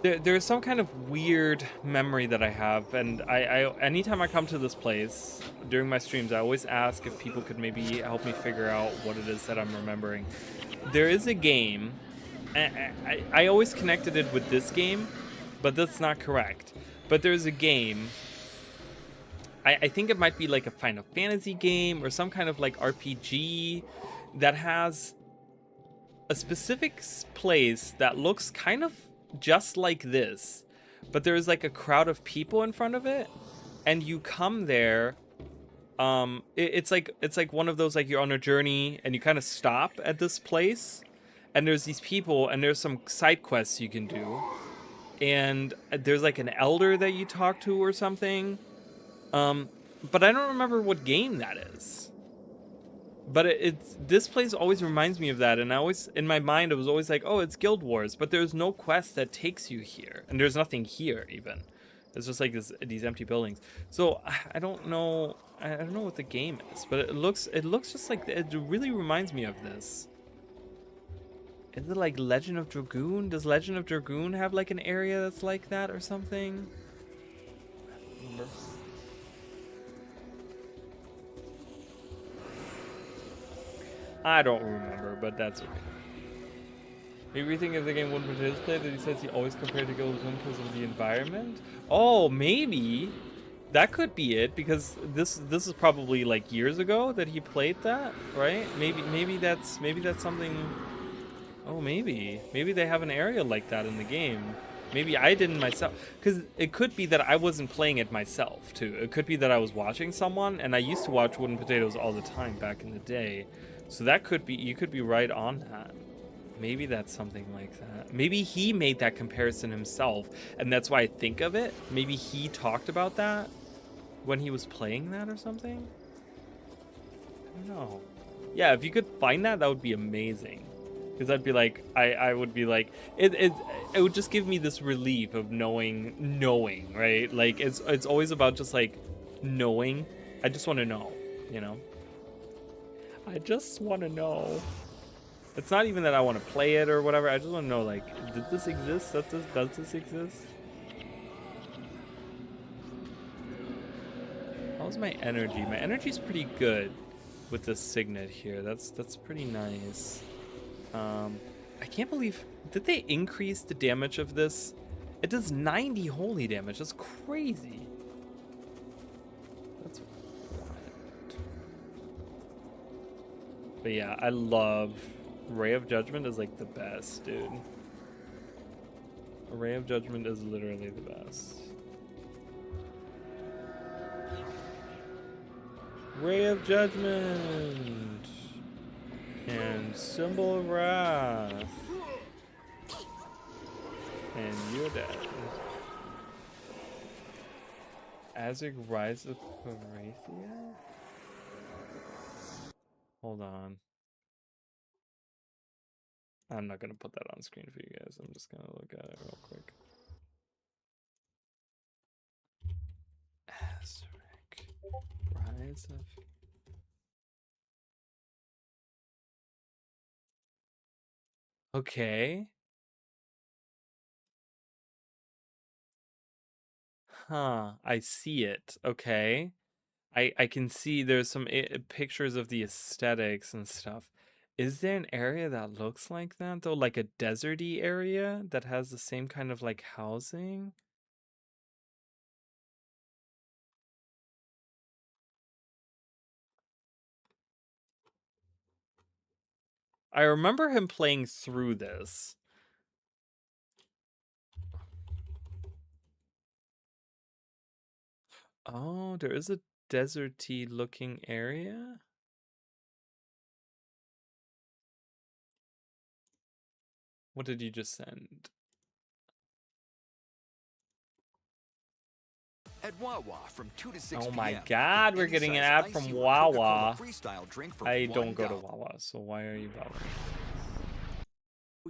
There's some kind of weird memory that I have, and anytime I come to this place, during my streams, I always ask if people could maybe help me figure out what it is that I'm remembering. There is a game, I always connected it with this game, but that's not correct. But there's a game... I think it might be like a Final Fantasy game or some kind of like RPG that has a specific place that looks kind of just like this, but there's like a crowd of people in front of it, and you come there. It's like one of those, like, you're on a journey and you kind of stop at this place, and there's these people and there's some side quests you can do, and there's like an elder that you talk to or something. But I don't remember what game that is. But this place always reminds me of that, and I always, in my mind, it was always like, oh, it's Guild Wars, but there's no quest that takes you here, and there's nothing here even. It's just like these empty buildings. So I don't know what the game is, but it looks just like, it really reminds me of this. Is it like Legend of Dragoon? Does Legend of Dragoon have like an area that's like that or something? I don't remember. I don't remember, but that's okay. Maybe you think if the game wouldn't participate, that he says he always compared to Guild Wars because of the environment? Oh, maybe. That could be it, because this is probably like years ago that he played that, right? Maybe that's something. Oh, maybe they have an area like that in the game. Maybe I didn't myself, because it could be that I wasn't playing it myself too. It could be that I was watching someone, and I used to watch Wooden Potatoes all the time back in the day. So that could be, you could be right on that. Maybe that's something like that. Maybe he made that comparison himself, and that's why I think of it. Maybe he talked about that when he was playing that or something. I don't know. Yeah, if you could find that, that would be amazing. Because I'd be like, I would be like, it would just give me this relief of knowing, right? Like, it's always about just like knowing. I just want to know, you know? I just want to know. It's not even that I want to play it or whatever. I just want to know, like, did this exist? Does this exist? How's my energy? My energy's pretty good with this signet here. That's pretty nice. I can't believe, did they increase the damage of this? It does 90 holy damage. That's crazy. That's wild. But yeah, I love Ray of Judgment is like the best, dude. Ray of Judgment is literally the best. Ray of Judgment and Symbol of Wrath, and you're dead. Azig Rise of Parathia? Hold on. I'm not gonna put that on screen for you guys. I'm just gonna look at it real quick. Azig Rise of Okay. Huh. I see it. Okay. I can see there's some pictures of the aesthetics and stuff. Is there an area that looks like that though? Like a deserty area that has the same kind of like housing? I remember him playing through this. Oh, there is a deserty looking area? What did you just send? At Wawa from 2 to 6 Oh p.m. my god, we're getting an ad from Wawa. I don't go to $1. Wawa, so why are you bothering?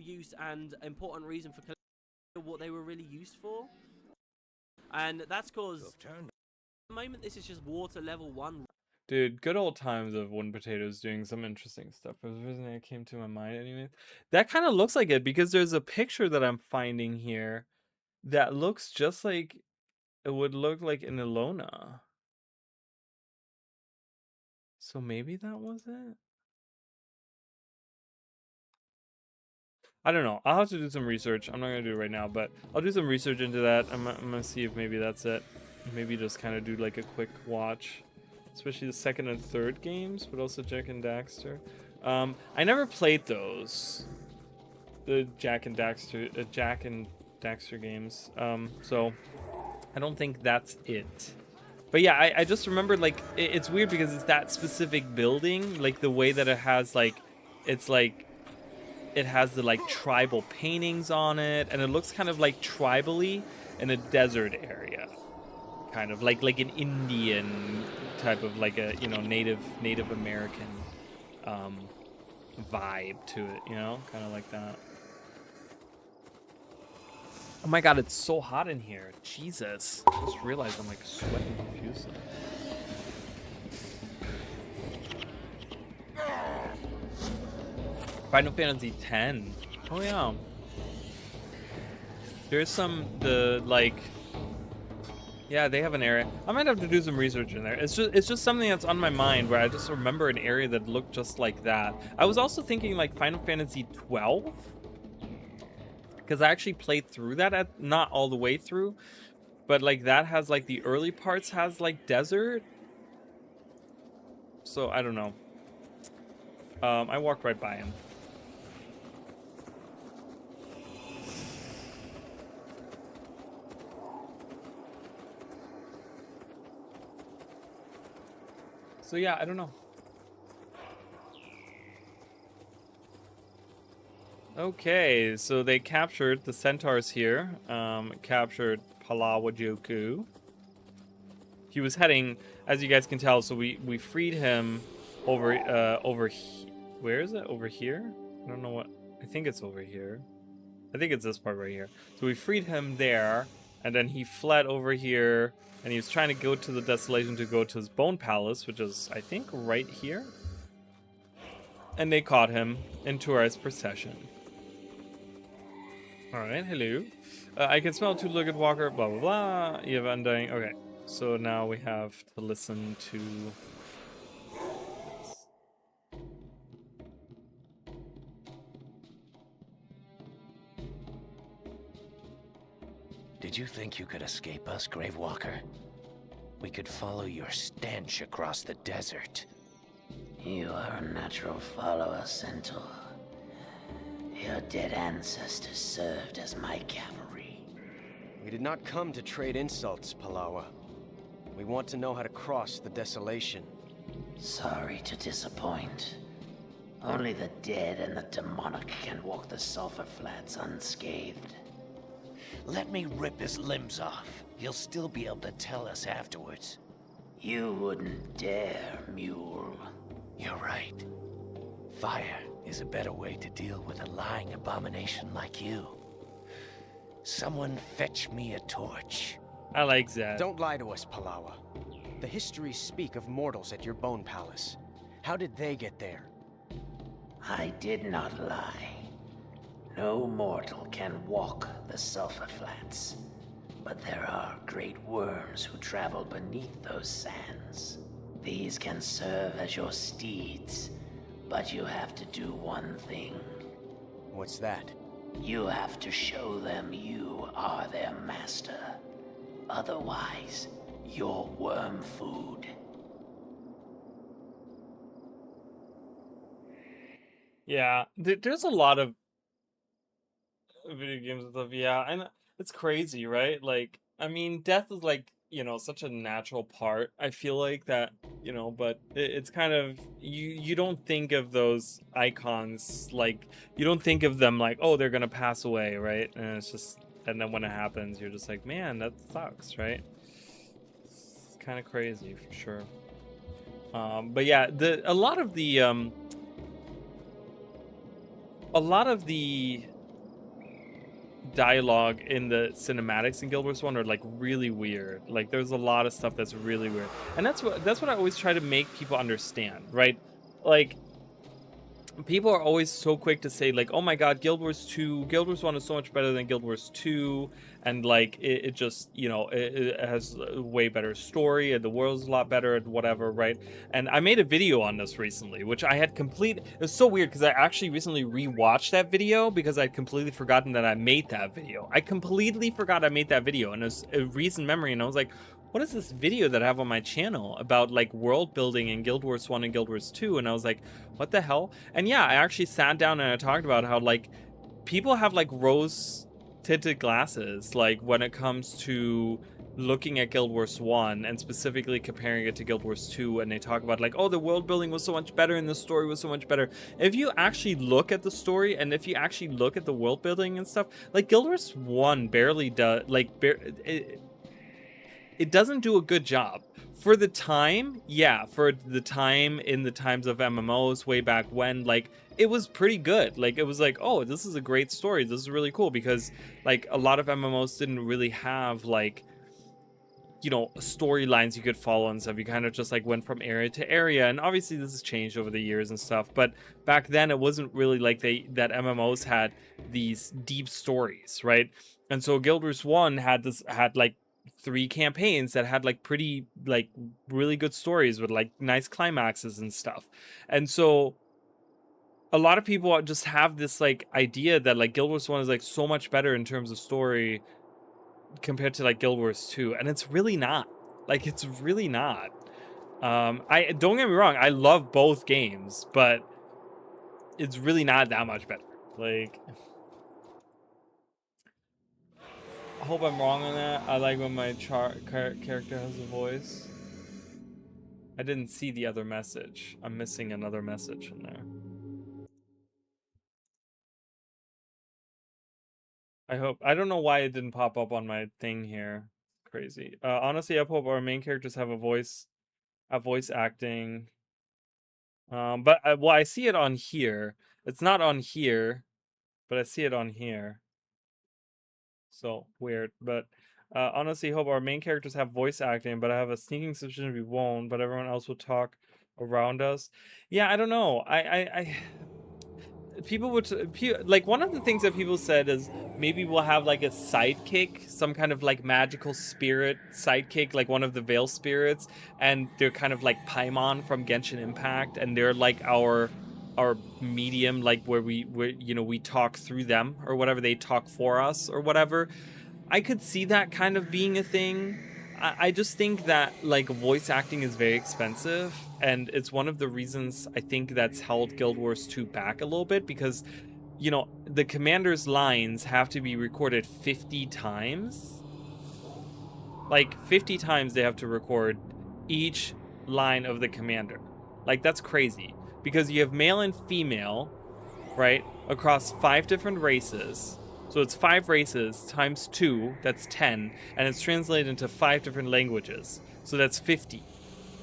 Use and important reason for what they were really used for, and that's because at the moment this is just water level 1. Dude, good old times of Wooden Potatoes doing some interesting stuff. It was the reason that came to my mind anyways. That kind of looks like it because there's a picture that I'm finding here that looks just like it would look like in Ilona. So maybe that was it? I don't know. I'll have to do some research. I'm not going to do it right now, but I'll do some research into that. I'm going to see if maybe that's it. Maybe just kind of do like a quick watch. Especially the second and third games, but also Jack and Daxter. I never played those. The Jack and Daxter games. So I don't think that's it. But yeah, I just remember like it's weird because it's that specific building, like the way that it has like it's like it has the like tribal paintings on it, and it looks kind of like tribally in a desert area. Kind of like an Indian type of like a, you know, Native American vibe to it, you know, kind of like that. Oh my god, it's so hot in here. Jesus. I just realized I'm like sweating profusely. Final Fantasy X. Oh yeah. There's some yeah, they have an area. I might have to do some research in there. It's just something that's on my mind where I just remember an area that looked just like that. I was also thinking like Final Fantasy 12, because I actually played through that not all the way through, but like that has like the early parts has like desert. So I don't know. I walked right by him. So yeah, I don't know. Okay, so they captured the centaurs here. Captured Palawa Joku. He was heading, as you guys can tell, so we freed him over where is it? Over here? I don't know what. I think it's over here. I think it's this part right here. So we freed him there, and then he fled over here, and he was trying to go to the Desolation to go to his Bone Palace, which is, I think, right here. And they caught him in tourist procession. Alright, hello. I can smell two-legged walker, blah, blah, blah. You have undying. Okay, so now we have to listen to... Did you think you could escape us, Gravewalker? We could follow your stench across the desert. You are a natural follower, Centaur. Your dead ancestors served as my cavalry. We did not come to trade insults, Palawa. We want to know how to cross the Desolation. Sorry to disappoint. Only the dead and the demonic can walk the Sulphur Flats unscathed. Let me rip his limbs off. He'll still be able to tell us afterwards. You wouldn't dare, mule. You're right. Fire is a better way to deal with a lying abomination like you. Someone fetch me a torch. I like that. Don't lie to us, Palawa. The histories speak of mortals at your Bone Palace. How did they get there? I did not lie. No mortal can walk the sulfur flats, but there are great worms who travel beneath those sands. These can serve as your steeds, but you have to do one thing. What's that? You have to show them you are their master. Otherwise, you're worm food. Yeah, there's a lot of video games and stuff. Yeah, and it's crazy, right? Like, I mean, death is like, such a natural part. I feel like that, but it's kind of you don't think of those icons like you don't think of them like, oh, they're gonna pass away, right? And it's just, and then when it happens, you're just like, man, that sucks, right? It's kind of crazy for sure. But yeah, a lot of the dialogue in the cinematics in Guild Wars 1 are like really weird. Like there's a lot of stuff that's really weird. And that's what I always try to make people understand, right? Like people are always so quick to say like, oh my god, Guild Wars 1 is so much better than Guild Wars 2, and like it just, it has a way better story and the world's a lot better and whatever, right? And I made a video on this recently, which I had it was so weird because I actually recently rewatched that video because I'd completely forgotten that I made that video. I completely forgot I made that video, and it was a recent memory, and I was like, what is this video that I have on my channel about like world building in Guild Wars 1 and Guild Wars 2? And I was like, what the hell? And yeah, I actually sat down and I talked about how like people have like rose tinted glasses like when it comes to looking at Guild Wars 1 and specifically comparing it to Guild Wars 2, and they talk about like, oh, the world building was so much better and the story was so much better. If you actually look at the story and if you actually look at the world building and stuff, like Guild Wars 1 barely does, like it doesn't do a good job. For the time, yeah, for the time in the times of MMOs way back when, like, it was pretty good. Like, it was like, oh, this is a great story. This is really cool because, like, a lot of MMOs didn't really have, like, storylines you could follow and stuff. You kind of just, like, went from area to area. And obviously this has changed over the years and stuff. But back then, it wasn't really like that MMOs had these deep stories, right? And so Guild Wars 1 had like, 3 campaigns that had like pretty like really good stories with like nice climaxes and stuff. And so a lot of people just have this like idea that like Guild Wars 1 is like so much better in terms of story compared to like Guild Wars 2, and it's really not. Like it's really not. I don't get me wrong, I love both games, but it's really not that much better. Like, I hope I'm wrong on that. I like when my character has a voice. I didn't see the other message. I'm missing another message in there. I don't know why it didn't pop up on my thing here. Crazy. Honestly, I hope our main characters have a voice acting. But well, I see it on here. It's not on here, but I see it on here. So weird, but honestly hope our main characters have voice acting, but I have a sneaking suspicion we won't, but everyone else will talk around us. Yeah, I don't know. People would like, one of the things that people said is maybe we'll have like a sidekick, some kind of like magical spirit sidekick, like one of the Veil spirits, and they're kind of like Paimon from Genshin Impact, and they're like our medium, like where we talk through them or whatever, they talk for us or whatever. I could see that kind of being a thing. I just think that like voice acting is very expensive, and it's one of the reasons I think that's held Guild Wars 2 back a little bit, because the commander's lines have to be recorded 50 times. Like 50 times they have to record each line of the commander. Like that's crazy. Because you have male and female, right, across 5 different races. So it's 5 races times 2, that's 10, and it's translated into 5 different languages. So that's 50.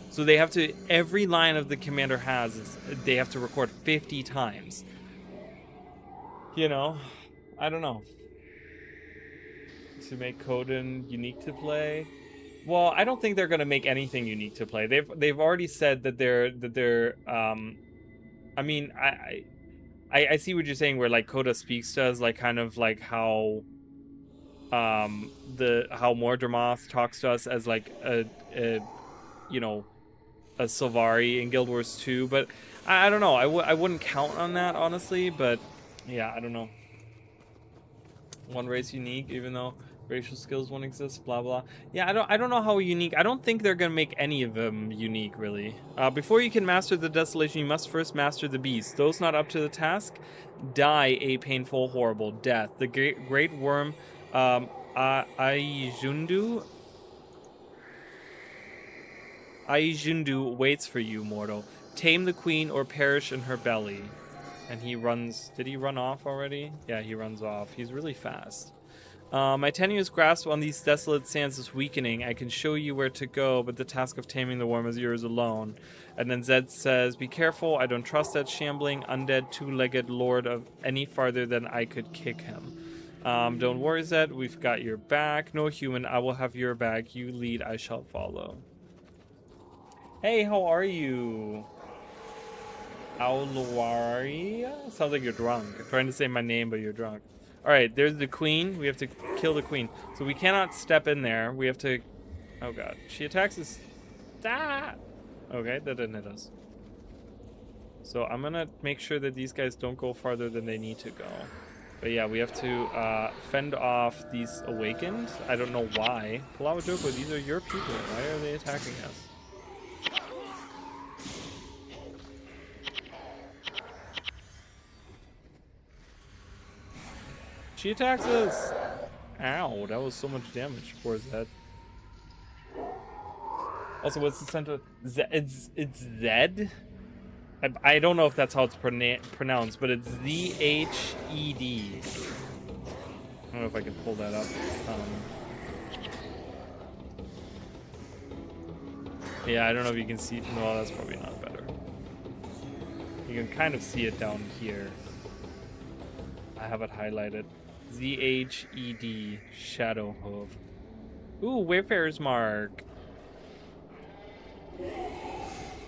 So they have to, every line of the commander they have to record 50 times. I don't know. To make Coden unique to play. Well, I don't think they're gonna make anything unique to play. They've already said that they're I mean, I see what you're saying, where like Coda speaks to us, like kind of like how how Mordramoth talks to us as like a you know, a Sylvari in Guild Wars 2, but I don't know. I wouldn't count on that, honestly, but yeah, I don't know. One race unique, even though racial skills won't exist, blah blah. Yeah, I don't know how unique. I don't think they're gonna make any of them unique, really. Before you can master the desolation, you must first master the beast. Those not up to the task die a painful, horrible death. The great worm, Aijundu waits for you, mortal. Tame the queen or perish in her belly. And he runs. Did he run off already? Yeah, he runs off. He's really fast. My tenuous grasp on these desolate sands is weakening. I can show you where to go, but the task of taming the worm is yours alone. And then Zed says, be careful. I don't trust that shambling, undead, two-legged lord of any farther than I could kick him. Don't worry, Zed. We've got your back. No human, I will have your back. You lead, I shall follow. Hey, how are you? Auluaria? Sounds like you're drunk. I'm trying to say my name, but you're drunk. Alright, there's the queen. We have to kill the queen. So we cannot step in there. We have to... Oh god. She attacks us. Ah! Okay, that didn't hit us. So I'm gonna make sure that these guys don't go farther than they need to go. But yeah, we have to fend off these awakened. I don't know why. Palawa Joko, these are your people. Why are they attacking us? She attacks us! Ow, that was so much damage. Poor Zed. Also, what's the center? It's Zed? I don't know if that's how it's pronounced, but it's Z-H-E-D. I don't know if I can pull that up. Yeah, I don't know if you can see. No, that's probably not better. You can kind of see it down here. I have it highlighted. Z-H-E-D, Shadow Hoof. Ooh, Wayfarer's Mark.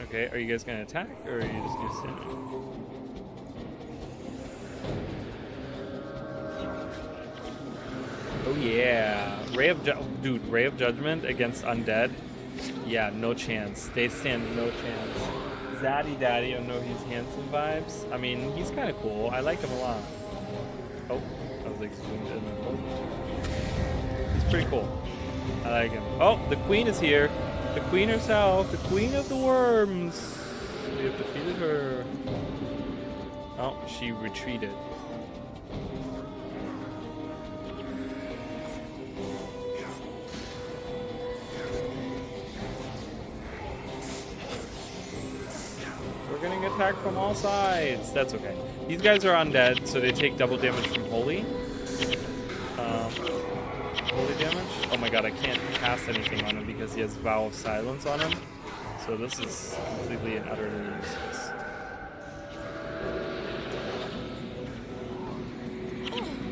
Okay, are you guys gonna attack, or are you just gonna stand there? Oh yeah, Ray of Judgment against Undead. Yeah, no chance. They stand no chance. Zaddy Daddy, I know he's handsome vibes. I mean, he's kind of cool. I like him a lot. Oh. I was like zoomed in and close. He's pretty cool. I like him. Oh, the queen is here. The queen herself. The queen of the worms. We have defeated her. Oh, she retreated. We're getting attacked from all sides. That's okay. These guys are undead, so they take double damage from holy. Holy damage. Oh my god, I can't cast anything on him because he has Vow of Silence on him. So this is completely and utterly useless.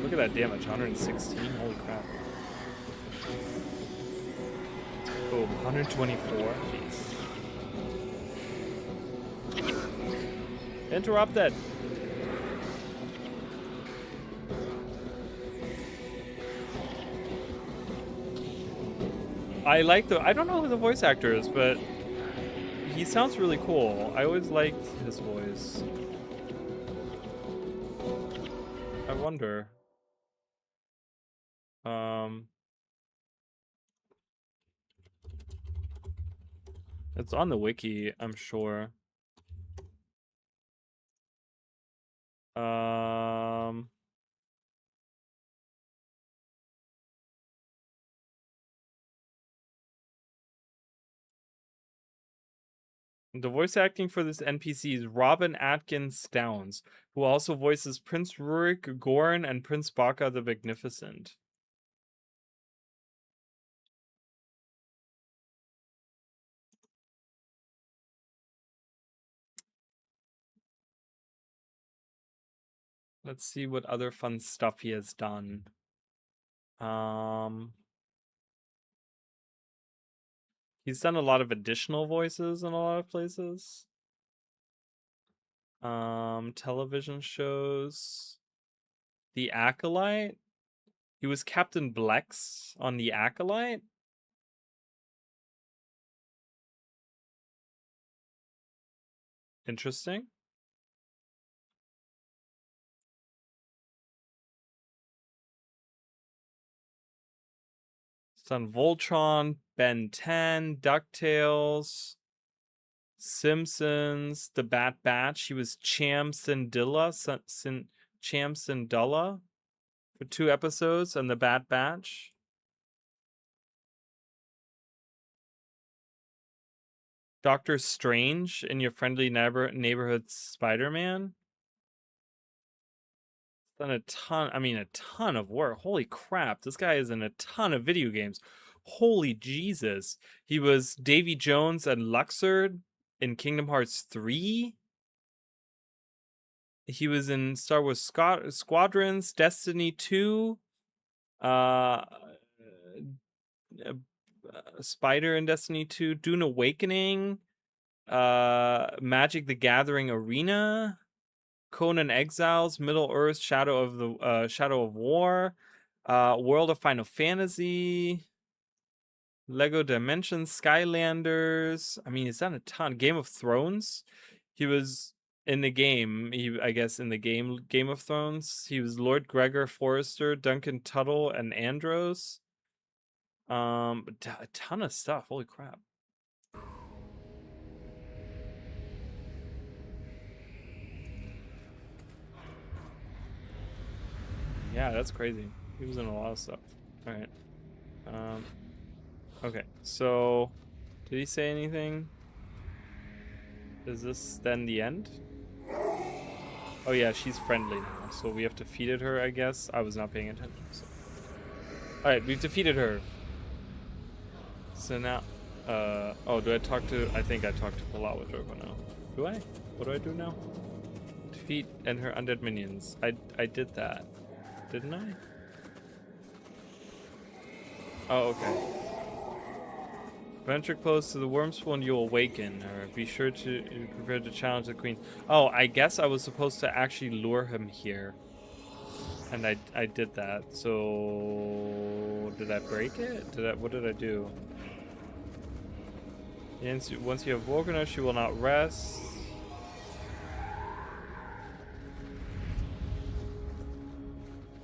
Look at that damage, 116. Holy crap. Boom, 124. Jeez. Interrupted. I like I don't know who the voice actor is, but he sounds really cool. I always liked his voice. I wonder. It's on the wiki, I'm sure. The voice acting for this NPC is Robin Atkins Downs, who also voices Prince Rurik Gorin and Prince Baka the Magnificent. Let's see what other fun stuff he has done. He's done a lot of additional voices in a lot of places. Television shows. The Acolyte. He was Captain Blex on The Acolyte. Interesting. It's on Voltron, Ben 10, DuckTales, Simpsons, The Bat Batch. He was Cham Syndulla for 2 episodes on The Bat Batch. Doctor Strange in Your Friendly Neighborhood Spider-Man. Done a ton of work. Holy crap, this guy is in a ton of video games. Holy Jesus. He was Davy Jones and Luxord in Kingdom Hearts 3. He was in Star Wars Squadrons, Destiny 2, Spider in Destiny 2, Dune Awakening, Magic the Gathering Arena, Conan Exiles, Middle Earth, Shadow of War, World of Final Fantasy, Lego Dimensions, Skylanders. I mean, he's done a ton. Game of Thrones. He was in the game. I guess in the Game of Thrones. He was Lord Gregor Forrester, Duncan Tuttle, and Andros. A ton of stuff. Holy crap. Yeah, that's crazy. He was in a lot of stuff. All right. Okay, so did he say anything? Is this then the end? Oh yeah, she's friendly now, so we have defeated her, I guess. I was not paying attention. So. All right, we've defeated her. So now, oh, do I talk to? I think I talked to Palawa Drogo now. Do I? What do I do now? Defeat and her undead minions. I did that. Didn't I? Oh, okay. Venture close to the worm spawn, you'll awaken. Or be sure to prepare to challenge the queen. Oh, I guess I was supposed to actually lure him here. And I did that. So did I break it? What did I do? Once you have woken her, she will not rest.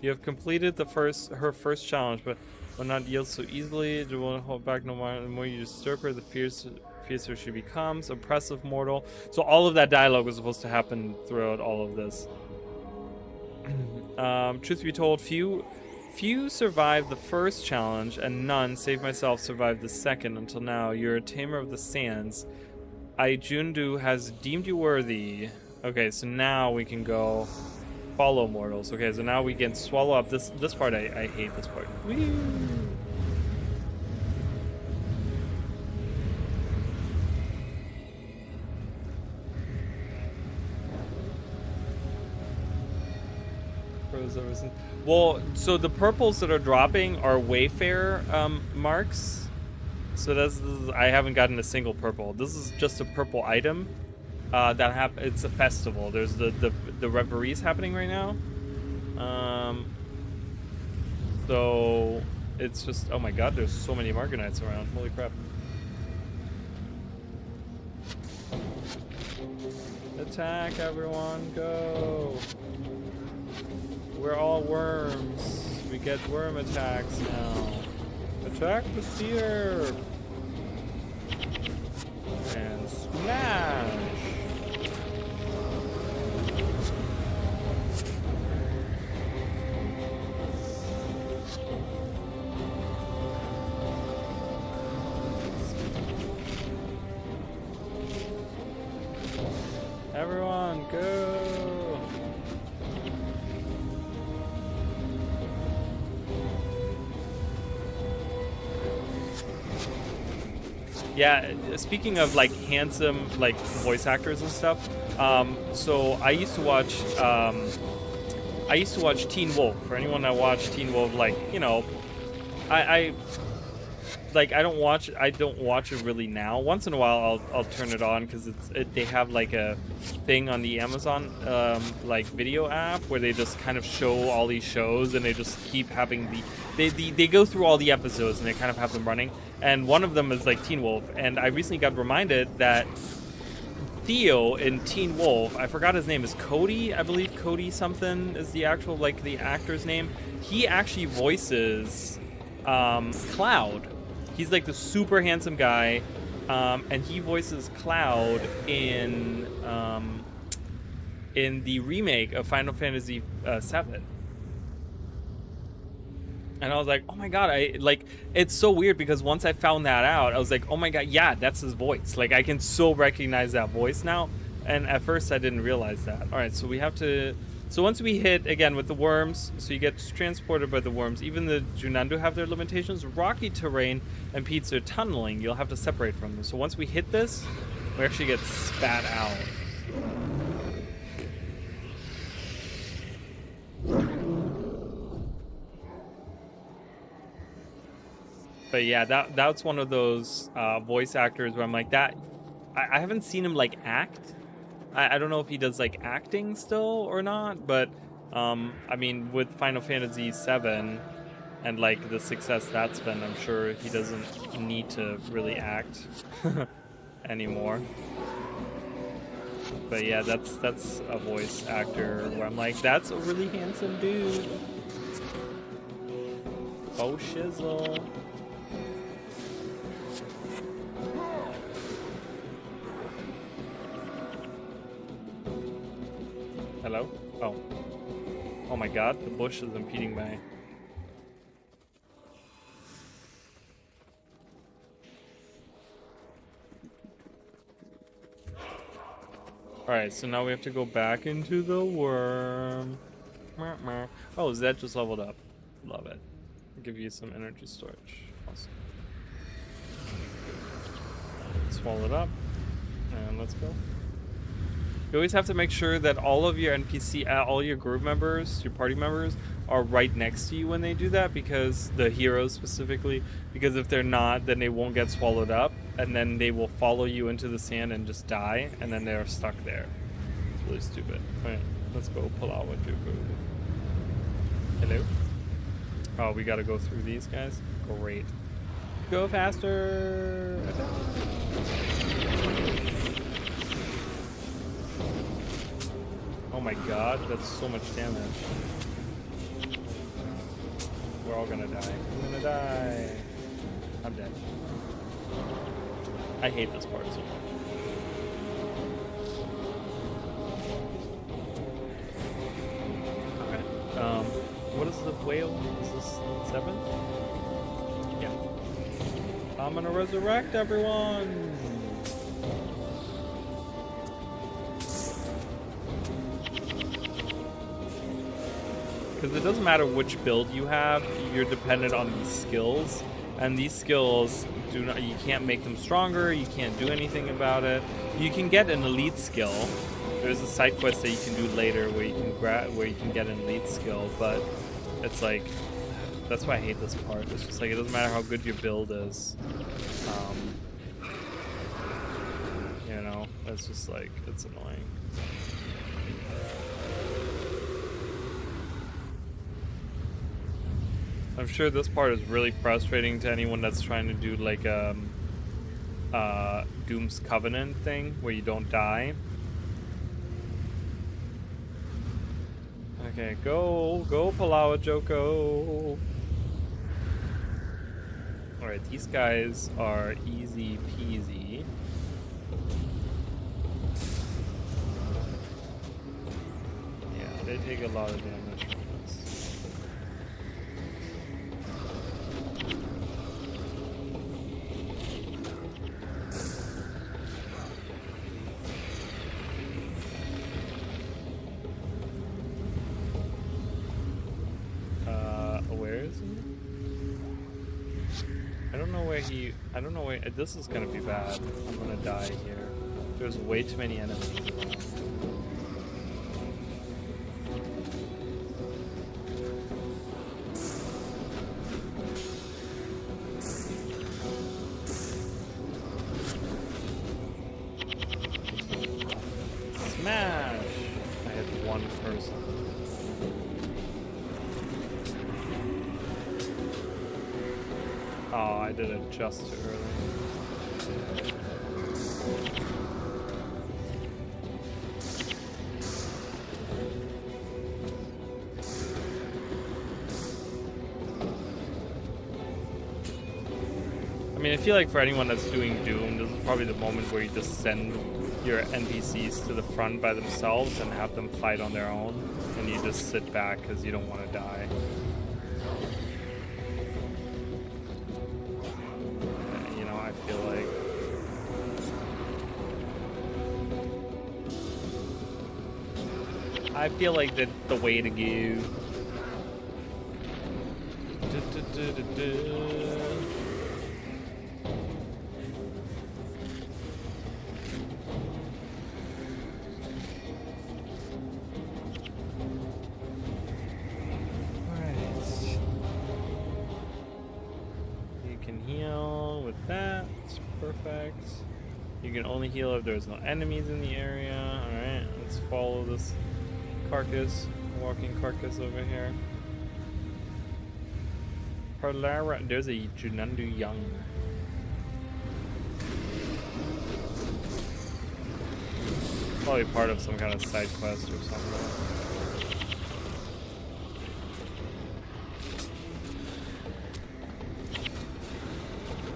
You have completed her first challenge, but will not yield so easily. It won't hold back no more. The more you disturb her, the fiercer she becomes. Oppressive mortal. So all of that dialogue was supposed to happen throughout all of this. Truth be told, few survived the first challenge, and none, save myself, survived the second until now. You're a tamer of the sands. Aijundu has deemed you worthy. Okay, so now we can go follow mortals. Okay, so now we can swallow up this part. I hate this part. Whee! Well, so the purples that are dropping are Wayfarer marks. So I haven't gotten a single purple. This is just a purple item. It's a festival. There's the revelries happening right now. So it's just, oh my god, there's so many Margonites around. Holy crap. Attack, everyone, go. We're all worms. We get worm attacks now. Attack the seer. And smash. Everyone, go! Yeah, speaking of like handsome like voice actors and stuff, so I used to watch Teen Wolf. For anyone that watched Teen Wolf, like, you know, I like I don't watch it really now. Once in a while I'll turn it on because they have like a thing on the Amazon like video app where they just kind of show all these shows, and they just keep having they go through all the episodes and they kind of have them running, and one of them is like Teen Wolf, and I recently got reminded that Theo in Teen Wolf, I forgot his name, is Cody, I believe. Cody something is the actual, like, the actor's name. He actually voices Cloud. He's like the super handsome guy, and he voices Cloud in the remake of Final Fantasy VII. And I was like, oh my god, it's so weird because once I found that out, I was like, oh my god, yeah, that's his voice. Like, I can so recognize that voice now. And at first I didn't realize that. All right, so we have to, so once we hit, again, with the worms, so you get transported by the worms. Even the Junandu have their limitations. Rocky terrain impedes their tunneling. You'll have to separate from them. So once we hit this, we actually get spat out. But yeah, that's one of those voice actors where I'm like, that I haven't seen him like act. I don't know if he does like acting still or not, but I mean, with Final Fantasy VII and like the success that's been, I'm sure he doesn't need to really act anymore. But yeah, that's a voice actor where I'm like, that's a really handsome dude. Oh shizzle. Hello? Oh. Oh my god, the bush is impeding my... Alright, so now we have to go back into the worm. Oh, Zed just leveled up. Love it. I'll give you some energy storage. Awesome. Swallow it up. And let's go. You always have to make sure that all of your NPC, all your group members, your party members, are right next to you when they do that, because the heroes specifically, because if they're not, then they won't get swallowed up, and then they will follow you into the sand and just die, and then they're stuck there. It's really stupid. Alright, let's go pull out what you go. Hello? Oh, we gotta go through these guys? Great. Go faster! Oh my god, that's so much damage. We're all gonna die. I'm gonna die. I'm dead. I hate this part so much. Okay. What is the whale? Is this 7? Yeah. I'm gonna resurrect everyone! Because it doesn't matter which build you have, you're dependent on these skills, and these skills do not, you can't make them stronger, you can't do anything about it. You can get an elite skill. There's a side quest that you can do later where you can get an elite skill, but it's like, that's why I hate this part. It's just like, it doesn't matter how good your build is. You know, it's just like, it's annoying. I'm sure this part is really frustrating to anyone that's trying to do like Doom's Covenant thing where you don't die. Okay, go Palawa Joko. Alright, these guys are easy peasy. Yeah, they take a lot of damage from this. I don't know where, this is gonna be bad. I'm gonna die here. There's way too many enemies around. Oh, I did it just too early. I mean, I feel like for anyone that's doing Doom, this is probably the moment where you just send your NPCs to the front by themselves and have them fight on their own, and you just sit back because you don't want to die. You know, I feel like that's the way to go. You can only heal if there's no enemies in the area. Alright, let's follow this carcass, walking carcass over here. Parlara, there's a Junandu Young. Probably part of some kind of side quest or something.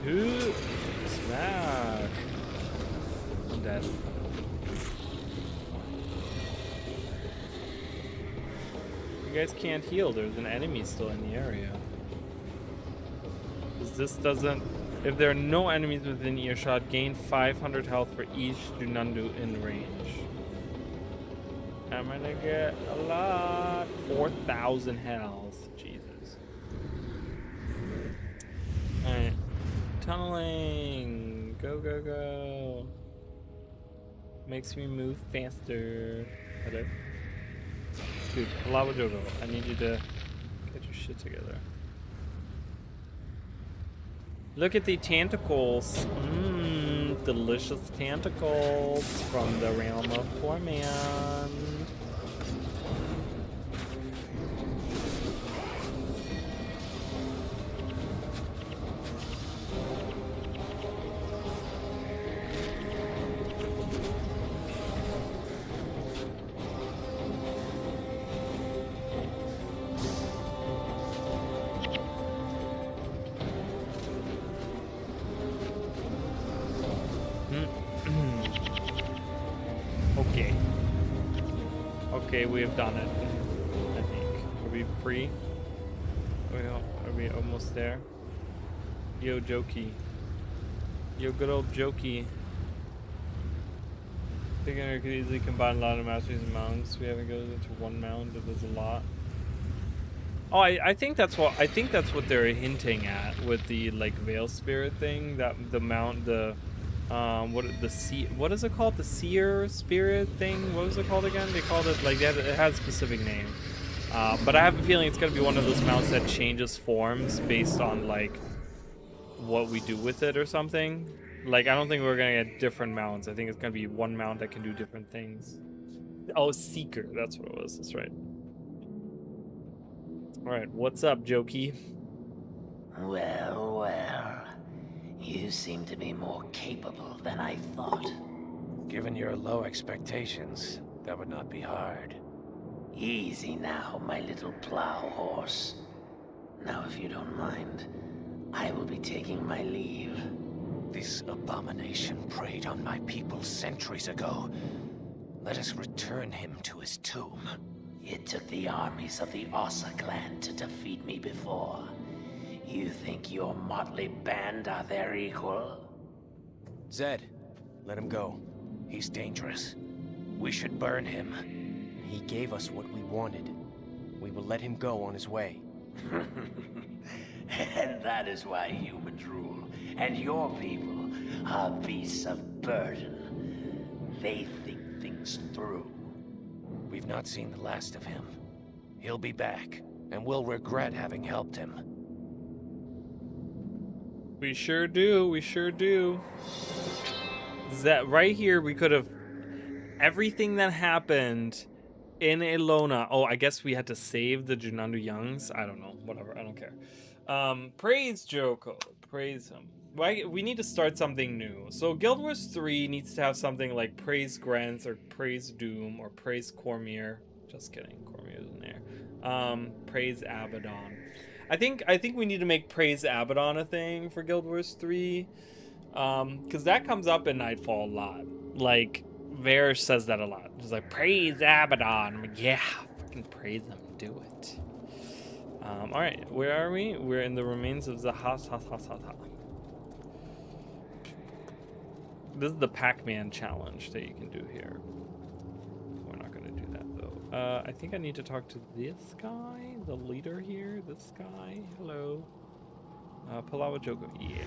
Ooh, smash! I'm dead. You guys can't heal. There's an enemy still in the area. This doesn't. If there are no enemies within earshot, gain 500 health for each Junandu in range. I'm gonna get a lot. 4,000 health. Jesus. Alright. Tunneling. Go, go, go. Makes me move faster. Hello? Dude, Lava Jojo, I need you to get your shit together. Look at the tentacles. Mmm, delicious tentacles from the realm of torment. Okay, we have done it, I think. Are we free? Are we almost there? Yo, Jokey. Yo, good old Jokey. I think I could easily combine a lot of masteries and mounts. We haven't goes into one mount, that does a lot. Oh, I think that's what they're hinting at with the like Veil Spirit thing. That the mount, what is it called? The Seer Spirit thing? What was it called again? They called it like that. It has a specific name. But I have a feeling it's gonna be one of those mounts that changes forms based on like what we do with it or something. Like I don't think we're gonna get different mounts. I think it's gonna be one mount that can do different things. Oh, Seeker. That's what it was. That's right. All right. What's up, Jokey? Well, well. You seem to be more capable than I thought. Given your low expectations, that would not be hard. Easy now, my little plow horse. Now, if you don't mind, I will be taking my leave. This abomination preyed on my people centuries ago. Let us return him to his tomb. It took the armies of the Ossa clan to defeat me before. You think your motley band are their equal? Zed, let him go. He's dangerous. We should burn him. He gave us what we wanted. We will let him go on his way. And that is why humans rule, and your people are beasts of burden. They think things through. We've not seen the last of him. He'll be back, and we'll regret having helped him. We sure do. We sure do. That right here, we could have everything that happened in Elona. Oh, I guess we had to save the Junandu Youngs. I don't know. Whatever. I don't care. Praise Joko. Praise him. Why we need to start something new. So Guild Wars 3 needs to have something like Praise Grants or Praise Doom or Praise Cormier. Just kidding, Cormier isn't there. Praise Abaddon. I think we need to make Praise Abaddon a thing for Guild Wars 3. Because that comes up in Nightfall a lot. Like, Varish says that a lot. Just like, praise Abaddon. I'm like, yeah, fucking praise him. Do it. Alright, where are we? We're in the remains of the ha. This is the Pac-Man challenge that you can do here. We're not going to do that, though. I think I need to talk to this guy, the leader here. This guy. Hello. Palawa Joko. Yeah.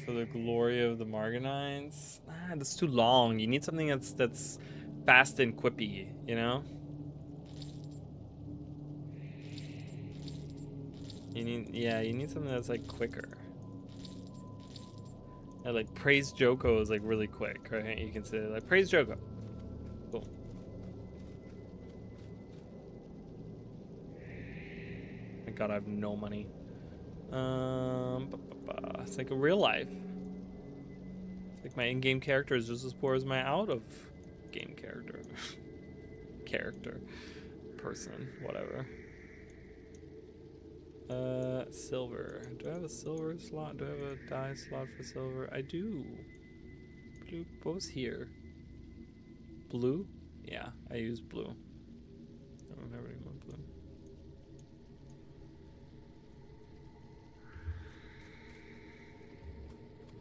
For the glory of the Marganines. That's too long. You need something that's fast and quippy, you know? You need something that's like quicker. Yeah, like praise Joko is like really quick, right? You can say like praise Joko. Cool. My God, I have no money. It's like a real life. It's like my in-game character is just as poor as my out-of-game character. Person, whatever. Silver. Do I have a silver slot? Do I have a dye slot for silver? I do. Blue. What was here? Blue? Yeah, I use blue. I don't have any more blue.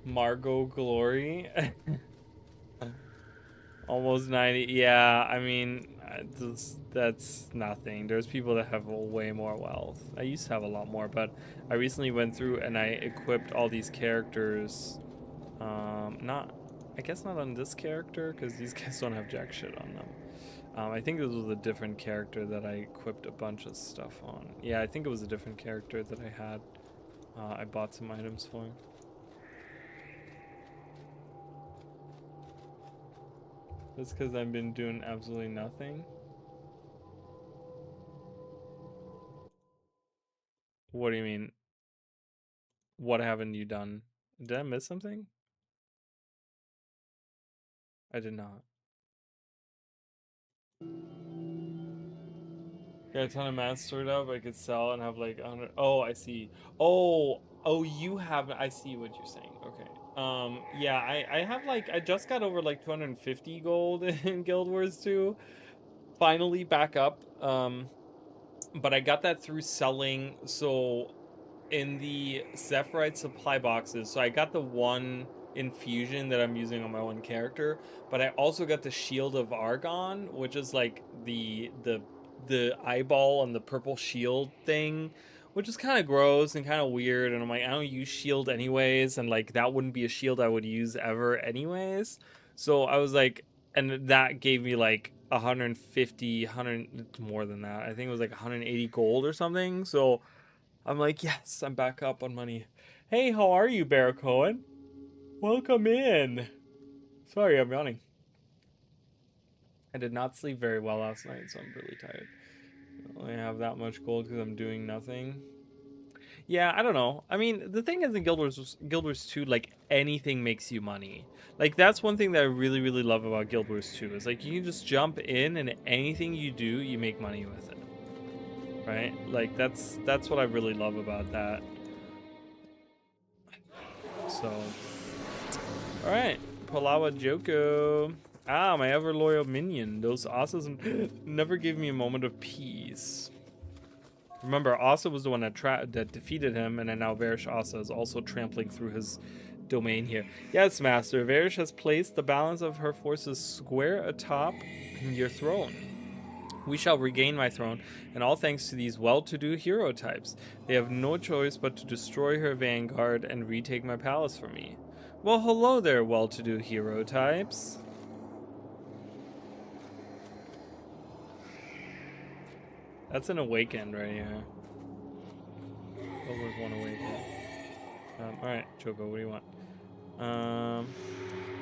Margot Glory. Almost 90. Yeah, I mean, that's nothing. There's people that have way more wealth. I used to have a lot more, but I recently went through and I equipped all these characters. I guess not on this character, because these guys don't have jack shit on them. I think this was a different character that I equipped a bunch of stuff on. Yeah, I think it was a different character that I had. I bought some items for him. That's because I've been doing absolutely nothing. What do you mean? What haven't you done? Did I miss something? I did not. Got a ton of mats stored up I could sell and have like 100. Oh, I see. Oh, you have. I see what you're saying. Okay. Yeah, I have like, I just got over like 250 gold in Guild Wars 2. Finally back up. But I got that through selling. So in the Zephyrite supply boxes, so I got the one infusion that I'm using on my one character, but I also got the Shield of Argon, which is like the eyeball and the purple shield thing, which is kind of gross and kind of weird. And I'm like, I don't use shield anyways, and like that wouldn't be a shield I would use ever anyways. So I was like, and that gave me like 150, 100, more than that. I think it was like 180 gold or something. So I'm like, yes, I'm back up on money. Hey, how are you, Bear Cohen? Welcome in. Sorry, I'm yawning. I did not sleep very well last night, so I'm really tired. I only have that much gold because I'm doing nothing. Yeah, I don't know. I mean, the thing is in Guild Wars 2, like, anything makes you money. Like, that's one thing that I really, really love about Guild Wars 2, is, like, you can just jump in and anything you do, you make money with it. Right? Like, that's what I really love about that. So, alright. Palawa Joko. Ah, my ever loyal minion. Those Asas never gave me a moment of peace. Remember, Asa was the one that defeated him, and then now Varish Asa is also trampling through his domain here. Yes, Master. Varish has placed the balance of her forces square atop your throne. We shall regain my throne, and all thanks to these well-to-do hero types. They have no choice but to destroy her vanguard and retake my palace for me. Well, hello there, well-to-do hero types. That's an awakened right here. Always one away. All right, Choco, what do you want?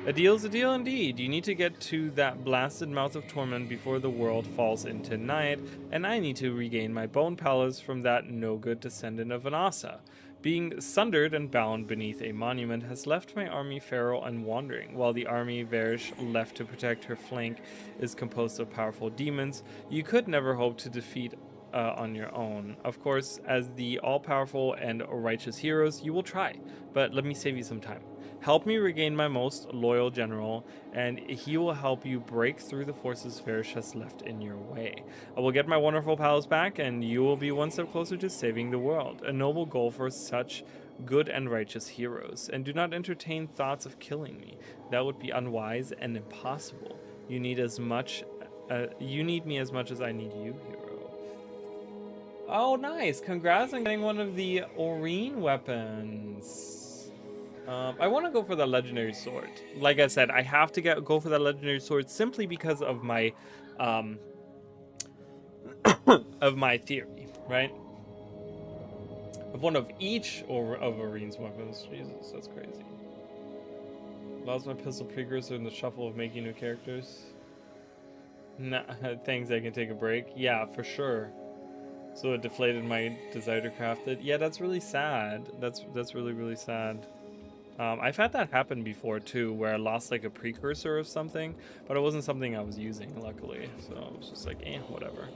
A deal's a deal indeed. You need to get to that blasted mouth of torment before the world falls into night, and I need to regain my bone palace from that no-good descendant of Anasa. Being sundered and bound beneath a monument has left my army feral and wandering, while the army Varish left to protect her flank is composed of powerful demons you could never hope to defeat on your own. Of course, as the all-powerful and righteous heroes, you will try, but let me save you some time. Help me regain my most loyal general, and he will help you break through the forces Varish has left in your way. I will get my wonderful palace back, and you will be one step closer to saving the world. A noble goal for such good and righteous heroes. And do not entertain thoughts of killing me. That would be unwise and impossible. You need me as much as I need you, hero. Oh, nice! Congrats on getting one of the Orine weapons. I want to go for the legendary sword. Like I said, I have to go for the legendary sword simply because of my of my theory, right? Of one of each of Orine's weapons. Jesus, that's crazy. Allows my pistol precursor in the shuffle of making new characters. Nah, thanks, I can take a break. Yeah, for sure. So it deflated my desire to craft it. Yeah, that's really sad. That's really, really sad. I've had that happen before too, where I lost like a precursor of something, but it wasn't something I was using, luckily. So it was just like, whatever.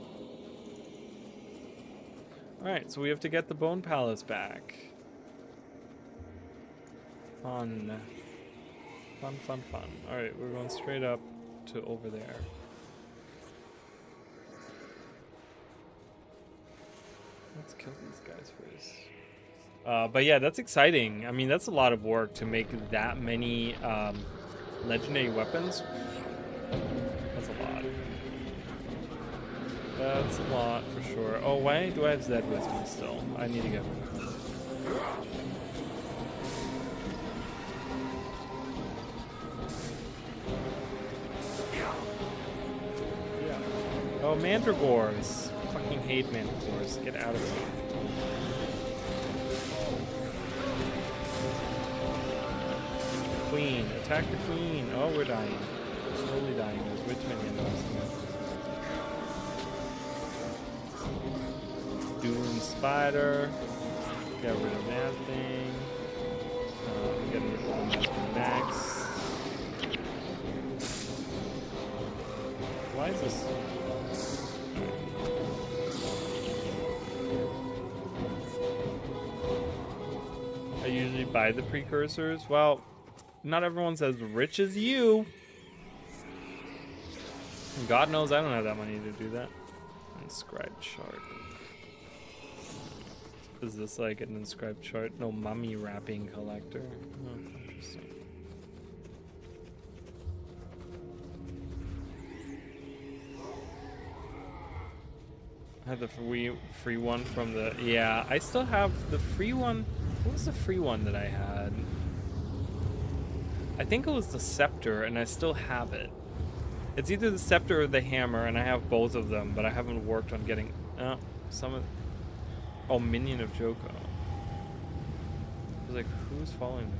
Alright, so we have to get the Bone Palace back. Fun. Fun, fun, fun. Alright, we're going straight up to over there. Let's kill these guys first. But yeah, that's exciting. I mean, that's a lot of work to make that many legendary weapons. That's a lot. That's a lot for sure. Oh, why do I have Zed with me still? I need to get rid of him. Yeah. Oh, Mandragores. Fucking hate Mandragores. Get out of here. Queen. Attack the queen. Oh, we're dying. We're slowly dying. There's way too many enemies. Doom Spider. Get rid of that thing. Get rid of the Master Max. Why is this? I usually buy the precursors. Well, not everyone's as rich as you. God knows I don't have that money to do that. Inscribed chart. Is this like an inscribed chart? No, mummy wrapping collector. Oh, interesting. I had the free one from the... Yeah, I still have the free one. What was the free one that I had? I think it was the scepter, and I still have it. It's either the scepter or the hammer, and I have both of them, but I haven't worked on getting... some of... Oh, Minion of Joko. I was like, who's following me?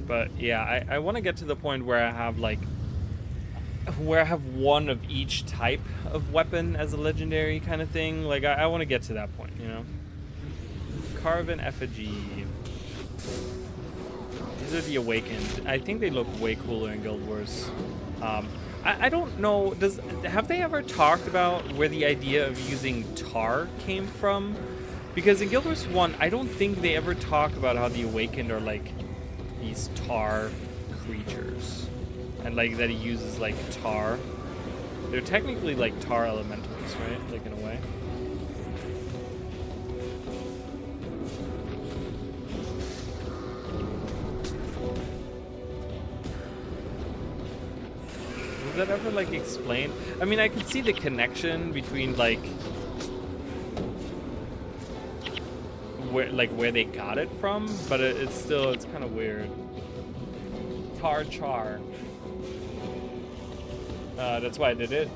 But yeah, I want to get to the point where I have like... where I have one of each type of weapon as a legendary kind of thing. Like, I want to get to that point, you know? Carven Effigy. These are the Awakened. I think they look way cooler in Guild Wars. I don't know, have they ever talked about where the idea of using tar came from? Because in Guild Wars 1, I don't think they ever talk about how the Awakened are like these tar creatures. And like that he uses like tar. They're technically like tar elementals, right? Like in a way. Was that ever like explained? I mean, I can see the connection between like where they got it from, but it's kind of weird. Tar char. That's why I did it.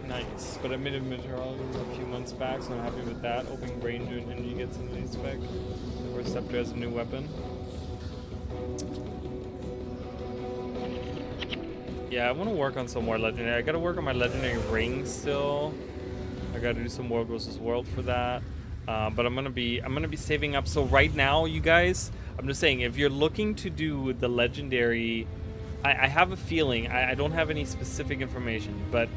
Nice. But I made a meteorology a few months back, so I'm happy with that. Hoping Ranger and Energy gets into the spec. The Receptor has a new weapon. Yeah, I want to work on some more legendary. I gotta work on my legendary ring still. I gotta do some World versus World for that. But I'm gonna be saving up. So right now, you guys, I'm just saying, if you're looking to do the legendary, I have a feeling. I don't have any specific information, but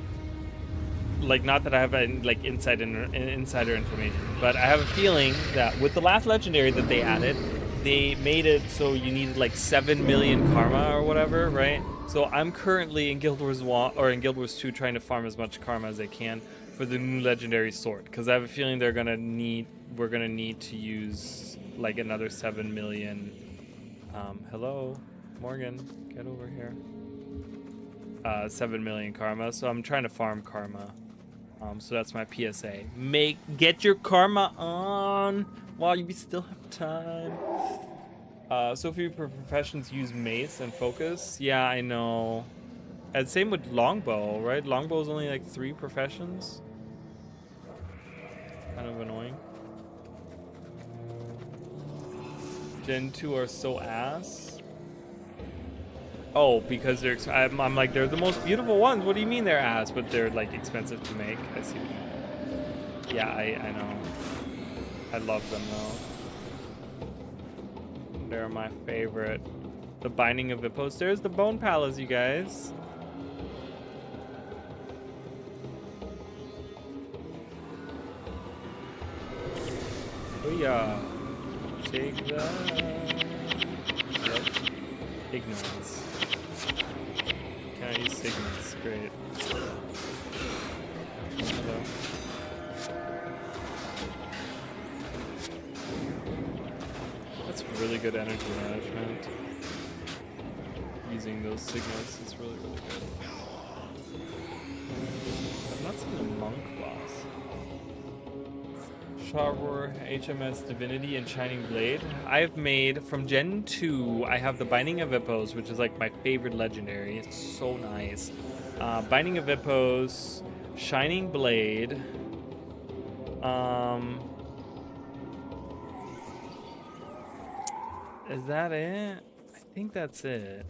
like, not that I have like insider information, but I have a feeling that with the last legendary that they added, they made it so you needed like 7 million karma or whatever, right? So I'm currently in Guild Wars 1 or in Guild Wars 2 trying to farm as much karma as I can for the new legendary sword, because I have a feeling we're gonna need to use like another 7 million. Hello, Morgan, get over here. 7 million karma. So I'm trying to farm karma. So that's my PSA. Get your karma on while you still have time. So few professions use mace and focus. Yeah, I know. And same with longbow, right? Longbow is only like 3 professions. Kind of annoying. Gen 2 are so ass. Oh, because they're. I'm like, they're the most beautiful ones. What do you mean they're ass? But they're like expensive to make. I see. Yeah, I know. I love them though. They're my favorite. The Binding of Hippos. There's the Bone Palace, you guys. Booyah. Take that. Yep. Ignorance. Can't use signals. Great. Hello. That's really good energy management. Using those signals is really, really good. I've not seen a monk boss. Shower, HMS Divinity, and Shining Blade. I've made from Gen 2. I have the Binding of Hippos, which is like my favorite legendary. It's so nice. Binding of Hippos, Shining Blade. Is that it? I think that's it.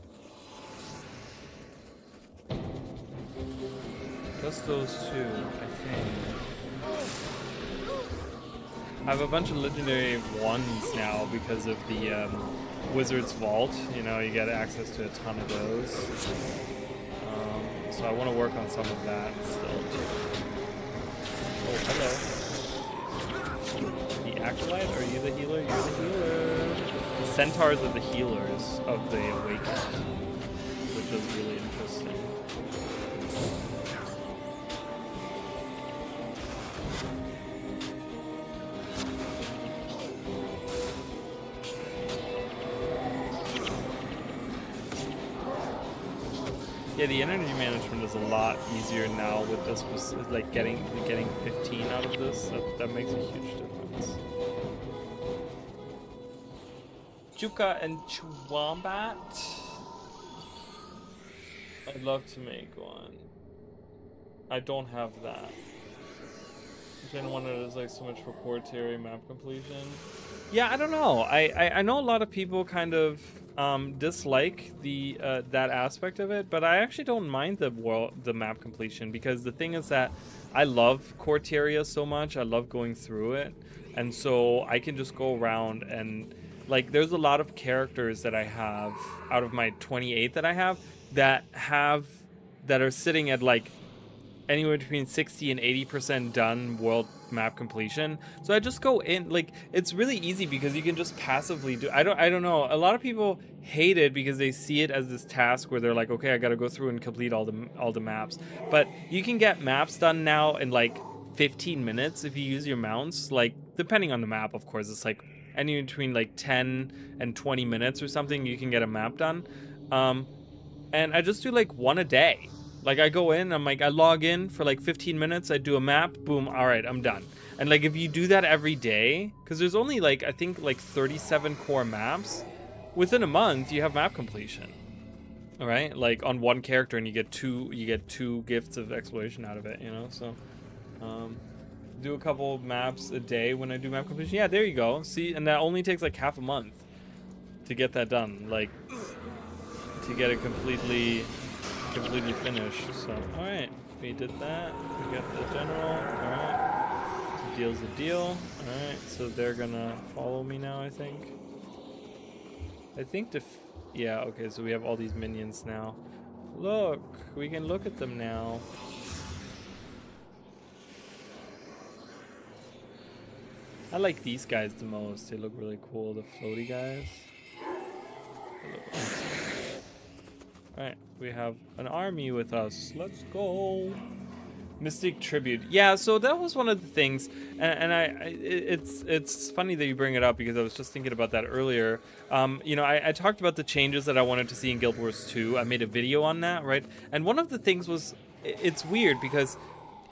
Just those two, I think. I have a bunch of legendary ones now because of the Wizard's Vault. You know, you get access to a ton of those. So I want to work on some of that still too. Oh, hello. The Acolyte? Are you the healer? You're the healer. The Centaurs are the healers of the Awakened, which is really interesting. Yeah, the energy management is a lot easier now with this, like getting 15 out of this. That makes a huge difference. Juka and Chwombat. I'd love to make one. I don't have that. Gen 1 is like so much for CORSAIR map completion. Yeah, I don't know. I know a lot of people kind of dislike the that aspect of it, but I actually don't mind the map completion, because the thing is that I love CORSAIR so much. I love going through it, and so I can just go around and like there's a lot of characters that I have out of my 28 that I have that are sitting at like anywhere between 60 and 80% done world map completion. So I just go in, like it's really easy because you can just passively do. I don't know. A lot of people hate it because they see it as this task where they're like, okay, I got to go through and complete all the maps. But you can get maps done now in like 15 minutes if you use your mounts. Like depending on the map, of course, it's like anywhere between like 10 and 20 minutes or something. You can get a map done. And I just do like one a day. Like I go in, I'm like, I log in for like 15 minutes, I do a map, boom, all right, I'm done. And like if you do that every day, because there's only like, I think like 37 core maps, within a month you have map completion. All right, like on one character, and you get two gifts of exploration out of it, you know. So do a couple maps a day when I do map completion. Yeah, there you go. See, and that only takes like half a month to get that done, like to get it completely finished. So all right, we did that. We got the general. All right, so deal's a deal. All right, so they're gonna follow me now, I think. Yeah, okay, so we have all these minions now. Look, we can look at them now. I like these guys the most. They look really cool, the floaty guys. They look awesome. Alright, we have an army with us. Let's go. Mystic Tribute. Yeah, so that was one of the things, and it's funny that you bring it up because I was just thinking about that earlier. You know, I talked about the changes that I wanted to see in Guild Wars 2. I made a video on that, right? And one of the things was, it's weird because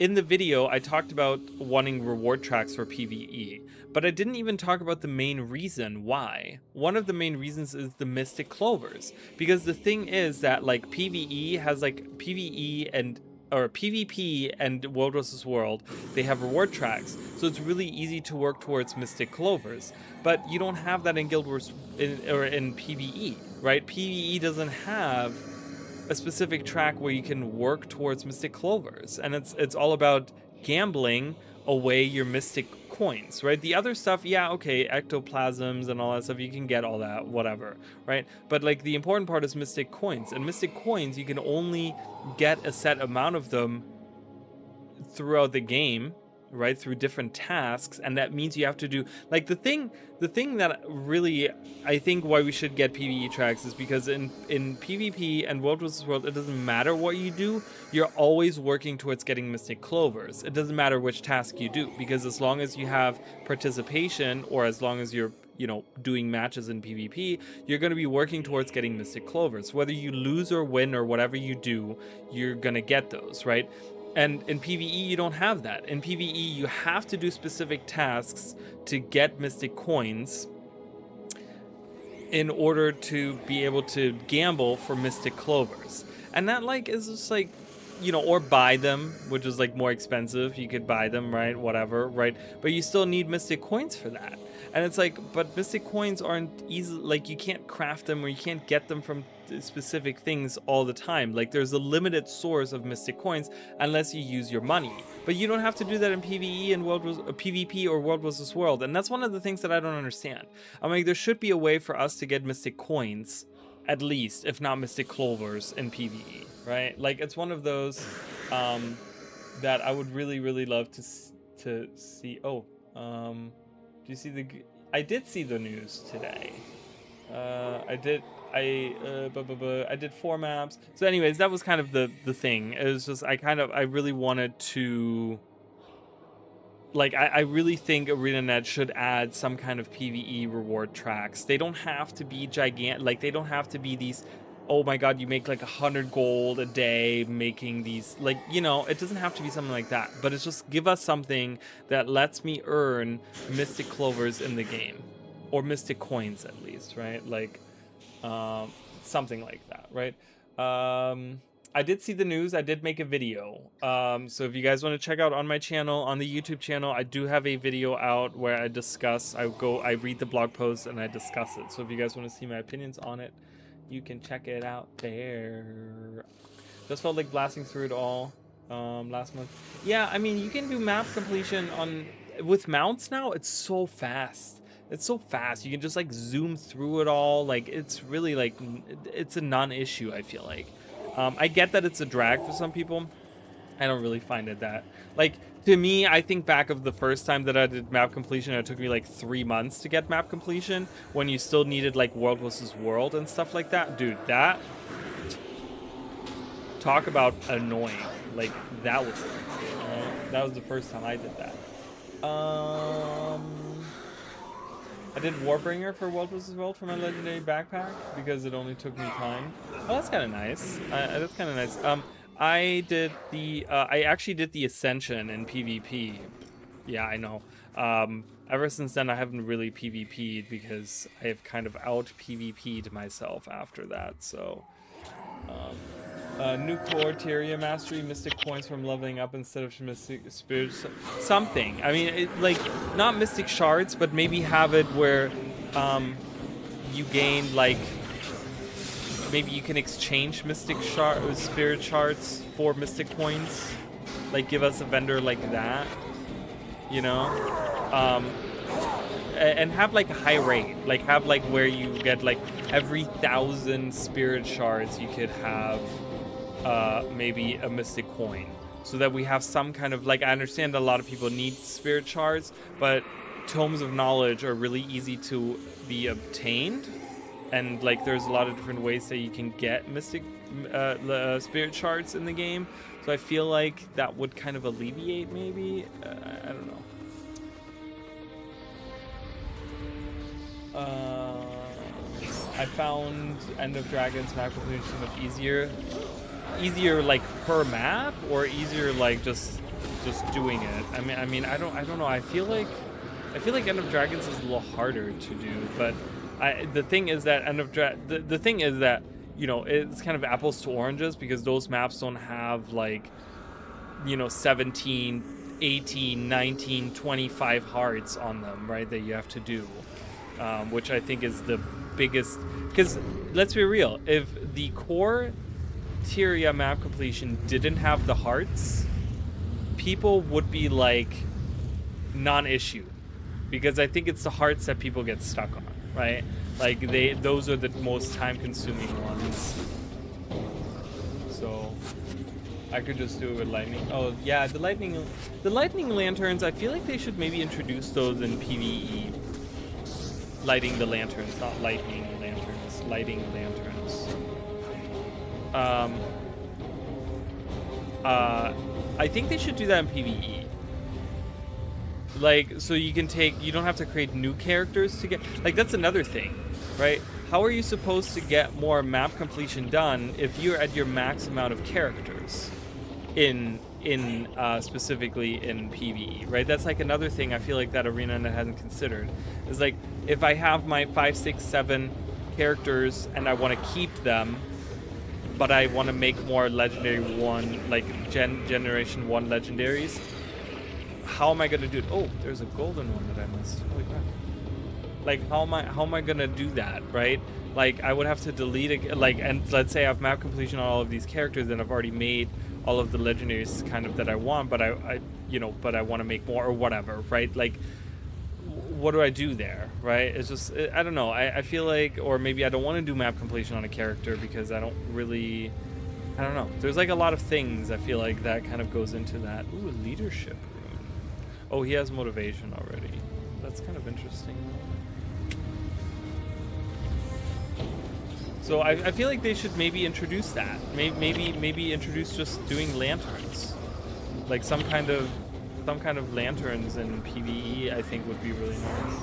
in the video I talked about wanting reward tracks for PvE, but I didn't even talk about the main reason why. One of the main reasons is the Mystic Clovers, because the thing is that like PvE has like PvP and World vs. World, they have reward tracks, so it's really easy to work towards Mystic Clovers. But you don't have that in Guild Wars or in PvE, right? PvE doesn't have a specific track where you can work towards Mystic Clovers, and it's all about gambling away your Mystic coins, right? The other stuff, yeah, okay, ectoplasms and all that stuff, you can get all that, whatever, right? But like the important part is Mystic coins, and Mystic coins, you can only get a set amount of them throughout the game, right, through different tasks, and that means you have to do like the thing that really I think why we should get PvE tracks is because in PvP and World vs. World, it doesn't matter what you do, you're always working towards getting Mystic Clovers. It doesn't matter which task you do, because as long as you have participation, or as long as you're, you know, doing matches in PvP, you're going to be working towards getting Mystic Clovers. Whether you lose or win or whatever you do, you're going to get those, right? And in PvE, you don't have that. In PvE, you have to do specific tasks to get Mystic coins in order to be able to gamble for Mystic Clovers. And that, like, is just like, you know, or buy them, which is like more expensive. You could buy them, right? Whatever, right? But you still need Mystic coins for that. And it's like, but Mystic coins aren't easy, like you can't craft them or you can't get them from specific things all the time. Like there's a limited source of Mystic coins unless you use your money. But you don't have to do that in PvE and PvP or World vs. World. And that's one of the things that I don't understand. I'm like, there should be a way for us to get Mystic coins, at least, if not Mystic Clovers in PvE, right? Like it's one of those that I would really, really love to see. Oh, do you see I did see the news today. I did 4 maps. So anyways, that was kind of the thing. It was just, I really wanted to, like, I really think ArenaNet should add some kind of PvE reward tracks. They don't have to be gigantic, like they don't have to be these, oh my god, you make like 100 gold a day making these, like, you know, it doesn't have to be something like that, but it's just give us something that lets me earn Mystic Clovers in the game, or Mystic coins at least, right? Like something like that, right? I did see the news. I did make a video. So if you guys want to check out on my channel, on the YouTube channel, I do have a video out where I discuss, I read the blog post and I discuss it. So if you guys want to see my opinions on it, you can check it out there. Just felt like blasting through it all last month. Yeah, I mean, you can do map completion with mounts now. It's so fast. It's so fast. You can just like zoom through it all. Like it's really like, it's a non-issue, I feel like. I get that it's a drag for some people. I don't really find it that. Like, to me, I think back of the first time that I did map completion, it took me like 3 months to get map completion, when you still needed like World vs. World and stuff like that. Dude, that, talk about annoying. Like, that was the first time I did that. I did Warbringer for World vs. World for my legendary backpack because it only took me time. Oh, that's kind of nice. That's kind of nice. I did the I actually did the Ascension in PvP. Yeah, I know. Ever since then, I haven't really PvP'd because I have kind of out PvP'd myself after that. So New core Tyria mastery, mystic points from leveling up instead of mystic spirits. Something. I mean, like, not mystic shards, but maybe have it where you gain, like, maybe you can exchange mystic spirit shards for mystic points. Like, give us a vendor like that, you know? And have like a high rate, like have like where you get like every 1,000 spirit shards you could have maybe a mystic coin, so that we have some kind of, like, I understand a lot of people need spirit shards, but tomes of knowledge are really easy to be obtained, and like there's a lot of different ways that you can get mystic spirit shards in the game, so I feel like that would kind of alleviate maybe, I don't know. I found End of Dragons map completion much easier like per map, or easier like just doing it. I mean I don't know. I feel like End of Dragons is a little harder to do, but the thing is that the thing is that, you know, it's kind of apples to oranges, because those maps don't have, like, you know, 17, 18, 19, 25 hearts on them, right, that you have to do. Which I think is the biggest, because let's be real, if the core Tyria map completion didn't have the hearts, people would be like non-issue, because I think it's the hearts that people get stuck on, right? Like those are the most time-consuming ones. So I could just do it with lightning. Oh yeah, the lightning lanterns, I feel like they should maybe introduce those in PvE. Lighting the lanterns, not lightning lanterns, lighting lanterns. I think they should do that in PvE. Like, so you don't have to create new characters to get, like, that's another thing, right? How are you supposed to get more map completion done if you're at your max amount of characters in specifically in PvE, right? That's like another thing I feel like that ArenaNet hasn't considered. Is like, if I have my 5, 6, 7 characters and I want to keep them, but I want to make more legendary 1, like generation 1 legendaries, how am I gonna do it? Oh, there's a golden one that I missed. Holy crap. Like, how am I gonna do that, right? Like, I would have to delete it, like, and let's say I have map completion on all of these characters and I've already made all of the legendaries kind of that I want, but I you know, but I want to make more or whatever, right? Like, what do I do there, right? It's just, I don't know. I feel like, or maybe I don't want to do map completion on a character because I don't know. There's like a lot of things I feel like that kind of goes into that. Ooh, leadership rune. Oh, he has motivation already. That's kind of interesting. So I feel like they should maybe introduce that. Maybe introduce just doing lanterns, like some kind of lanterns in PvE. I think would be really nice.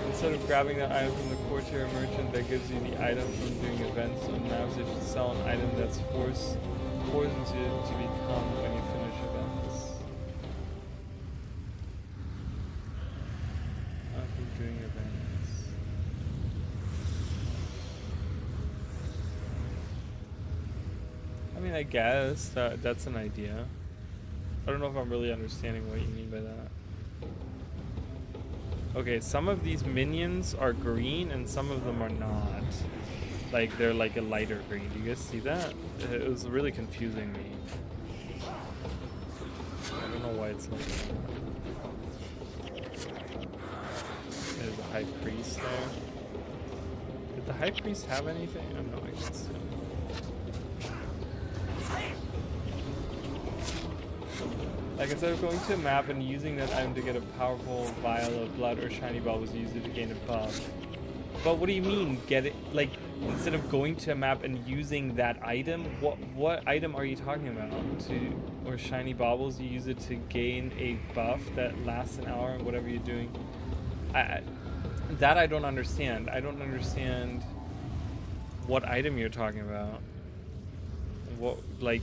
Instead of grabbing that item from the core tier merchant that gives you the item from doing events on maps, they should sell an item that's forced into to become when you finish events. Doing events. I mean, I guess that's an idea. I don't know if I'm really understanding what you mean by that. Okay, some of these minions are green and some of them are not. Like, they're like a lighter green. Do you guys see that? It was really confusing me. I don't know why it's like that. There's a high priest there. Did the high priest have anything? I don't know, I can see. Like, instead of going to a map and using that item to get a powerful vial of blood or shiny baubles, use it to gain a buff. But what do you mean, get it? Like, instead of going to a map and using that item, what item are you talking about? Or shiny baubles, you use it to gain a buff that lasts an hour and whatever you're doing. That I don't understand. I don't understand what item you're talking about. What, like,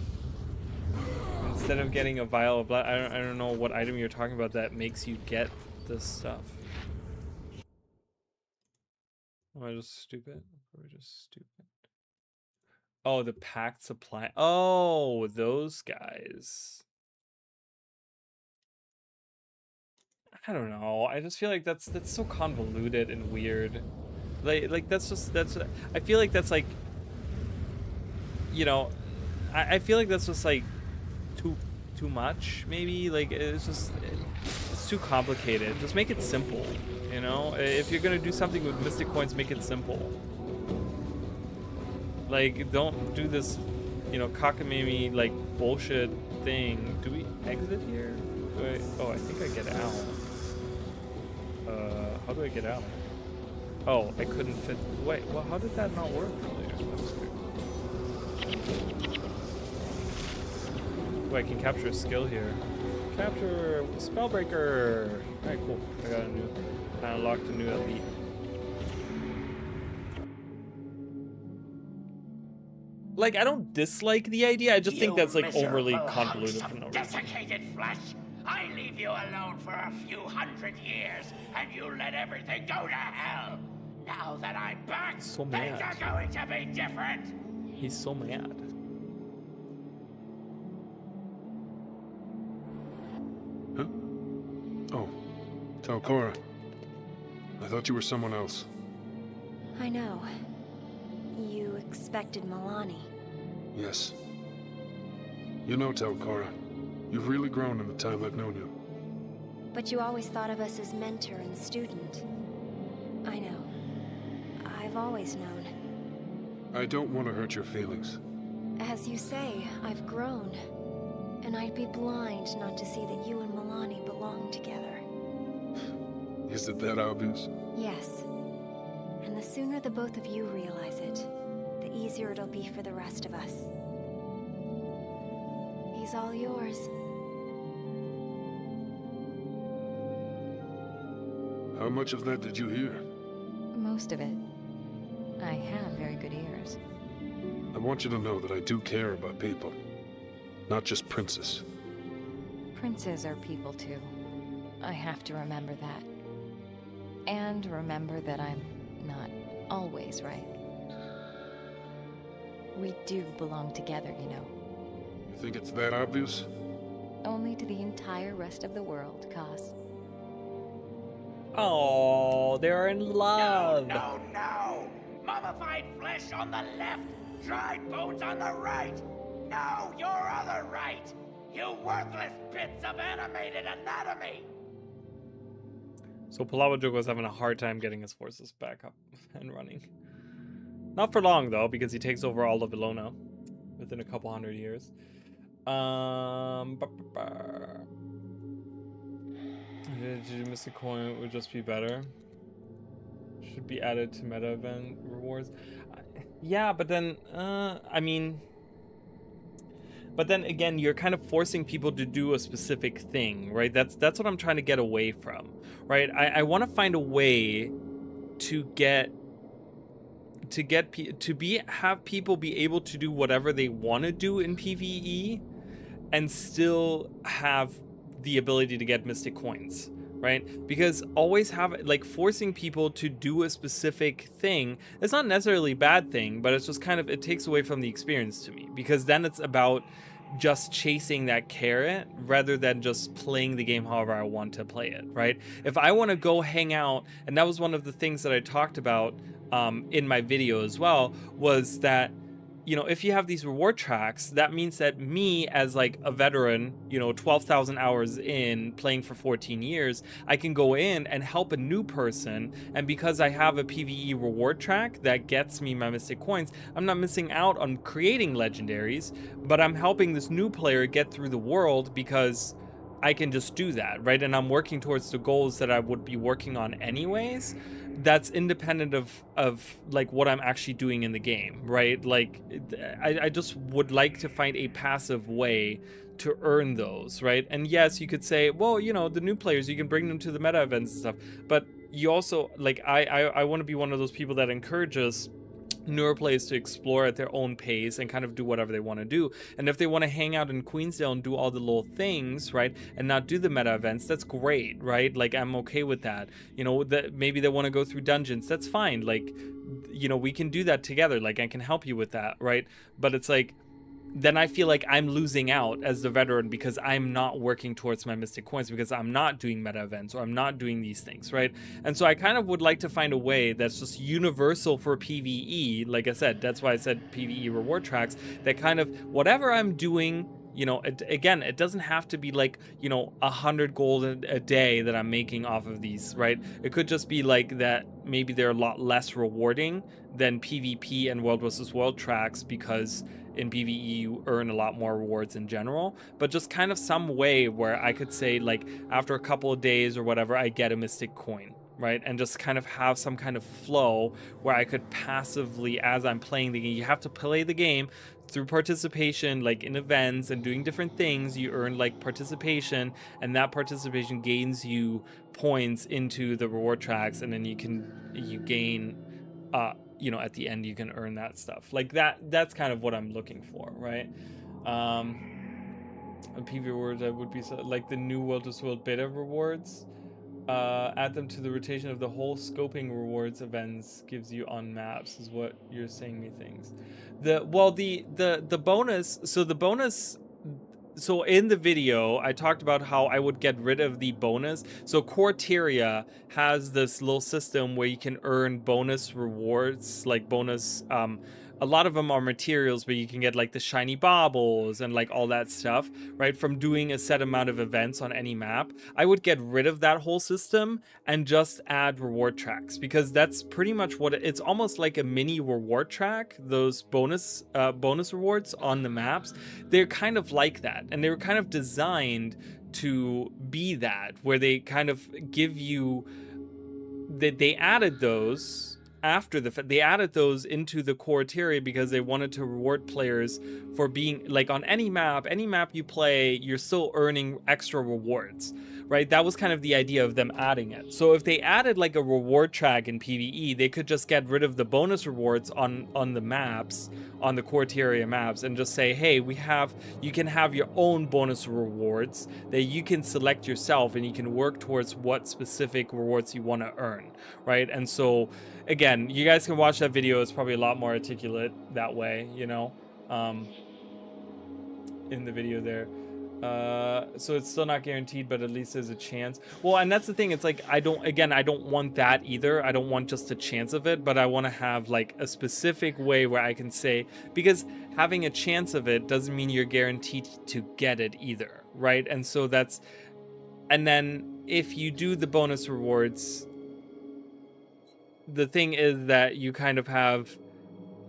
instead of getting a vial of blood, I don't know what item you're talking about that makes you get this stuff. Am I just stupid? Or just stupid? Oh, the packed supply. Oh, those guys. I don't know. I just feel like that's so convoluted and weird. Like that's I feel like that's like, you know, I feel like that's just like too much maybe. Like it's too complicated. Just make it simple, you know? If you're gonna do something with Mystic Coins, make it simple. Like, don't do this, you know, cockamamie like bullshit thing. Do we exit here? Oh, I think I get out. How do I get out? Oh, I couldn't fit. Wait, well, how did that not work earlier? That was weird. Oh, I can capture a skill here. Capture Spellbreaker. Alright, cool. I unlocked a new elite. Like, I don't dislike the idea. I just think that's like overly convoluted for no reason. Desiccated flesh. I leave you alone for a few hundred years, and you let everything go to hell. Now that I'm back, So things mad. are going to be different. He's so mad. Huh? Oh, Talcora. I thought you were someone else. I know. You expected Milani. Yes. You know, Talcora, you've really grown in the time I've known you. But you always thought of us as mentor and student. I know. I've always known. I don't want to hurt your feelings. As you say, I've grown. And I'd be blind not to see that you and Milani belong together. Is it that obvious? Yes. And the sooner the both of you realize it, the easier it'll be for the rest of us. He's all yours. How much of that did you hear? Most of it. I have very good ears. I want you to know that I do care about people. Not just Princess. Princes are people too. I have to remember that. And remember that I'm not always right. We do belong together, you know. You think it's that obvious? Only to the entire rest of the world, Cos. Oh, they're in love. No, no, no! Mummified flesh on the left, dried bones on the right! No, your other right! You worthless bits of animated anatomy! So Palawa was having a hard time getting his forces back up and running. Not for long though, because he takes over all of Ilona within a couple hundred years. Did Mystic Coin would just be better? Should be added to meta event rewards. Yeah, but then I mean, but then again, you're kind of forcing people to do a specific thing, right? That's what I'm trying to get away from, right? I want to find a way to have people be able to do whatever they want to do in PvE and still have the ability to get Mystic Coins, right? Because always forcing people to do a specific thing, it's not necessarily a bad thing, but it's just kind of, it takes away from the experience to me, because then it's about just chasing that carrot rather than just playing the game however I want to play it, right? If I want to go hang out, and that was one of the things that I talked about in my video as well, was that, you know, if you have these reward tracks, that means that me as like a veteran, you know, 12,000 hours in playing for 14 years, I can go in and help a new person. And because I have a PvE reward track that gets me my Mystic Coins, I'm not missing out on creating legendaries, but I'm helping this new player get through the world because I can just do that, right? And I'm working towards the goals that I would be working on anyways. That's independent of like what I'm actually doing in the game, right? Like I just would like to find a passive way to earn those, right? And yes, you could say, well, you know, the new players, you can bring them to the meta events and stuff, but you also, like, I want to be one of those people that encourages newer players to explore at their own pace and kind of do whatever they want to do. And if they want to hang out in Queensdale and do all the little things, right, and not do the meta events, that's great, right? Like, I'm okay with that. You know, that maybe they want to go through dungeons, that's fine. Like, you know, we can do that together. Like, I can help you with that, right? But it's like, then I feel like I'm losing out as the veteran because I'm not working towards my Mystic Coins, because I'm not doing meta events or I'm not doing these things, right? And so I kind of would like to find a way that's just universal for PvE. Like I said, that's why I said PvE reward tracks, that kind of whatever I'm doing, you know, again, it doesn't have to be like, you know, 100 gold a day that I'm making off of these, right? It could just be like that maybe they're a lot less rewarding than PvP and World vs. World tracks, because in PvE you earn a lot more rewards in general, but just kind of some way where I could say, like, after a couple of days or whatever, I get a Mystic Coin, right? And just kind of have some kind of flow where I could passively, as I'm playing the game, you have to play the game through participation, like in events and doing different things, you earn like participation, and that participation gains you points into the reward tracks, and then you gain you know, at the end you can earn that stuff like that. That's kind of what I'm looking for, right? A PV rewards, I would be like the new World vs. World beta rewards, add them to the rotation of the whole scoping rewards events gives you on maps, is what you're saying, me things. The bonus, so in the video, I talked about how I would get rid of the bonus. So CORSAIR has this little system where you can earn bonus rewards, like bonus, a lot of them are materials, but you can get like the shiny baubles and like all that stuff, right, from doing a set amount of events on any map. I would get rid of that whole system and just add reward tracks, because that's pretty much what it's almost like a mini reward track. Those bonus rewards on the maps, they're kind of like that, and they were kind of designed to be that, where they kind of give you that they added those after the fact. They added those into the CORSAIR because they wanted to reward players for being like, on any map you play, you're still earning extra rewards, right? That was kind of the idea of them adding it. So if they added like a reward track in PvE, they could just get rid of the bonus rewards on the maps, on the CORSAIR maps, and just say, hey, you can have your own bonus rewards that you can select yourself, and you can work towards what specific rewards you want to earn, right? And so again, you guys can watch that video. It's probably a lot more articulate that way, you know, in the video there. So it's still not guaranteed, but at least there's a chance. Well, and that's the thing. It's like, I don't want that either. I don't want just a chance of it, but I want to have like a specific way where I can say, because having a chance of it doesn't mean you're guaranteed to get it either, right? And so that's, and then if you do the bonus rewards, the thing is that you kind of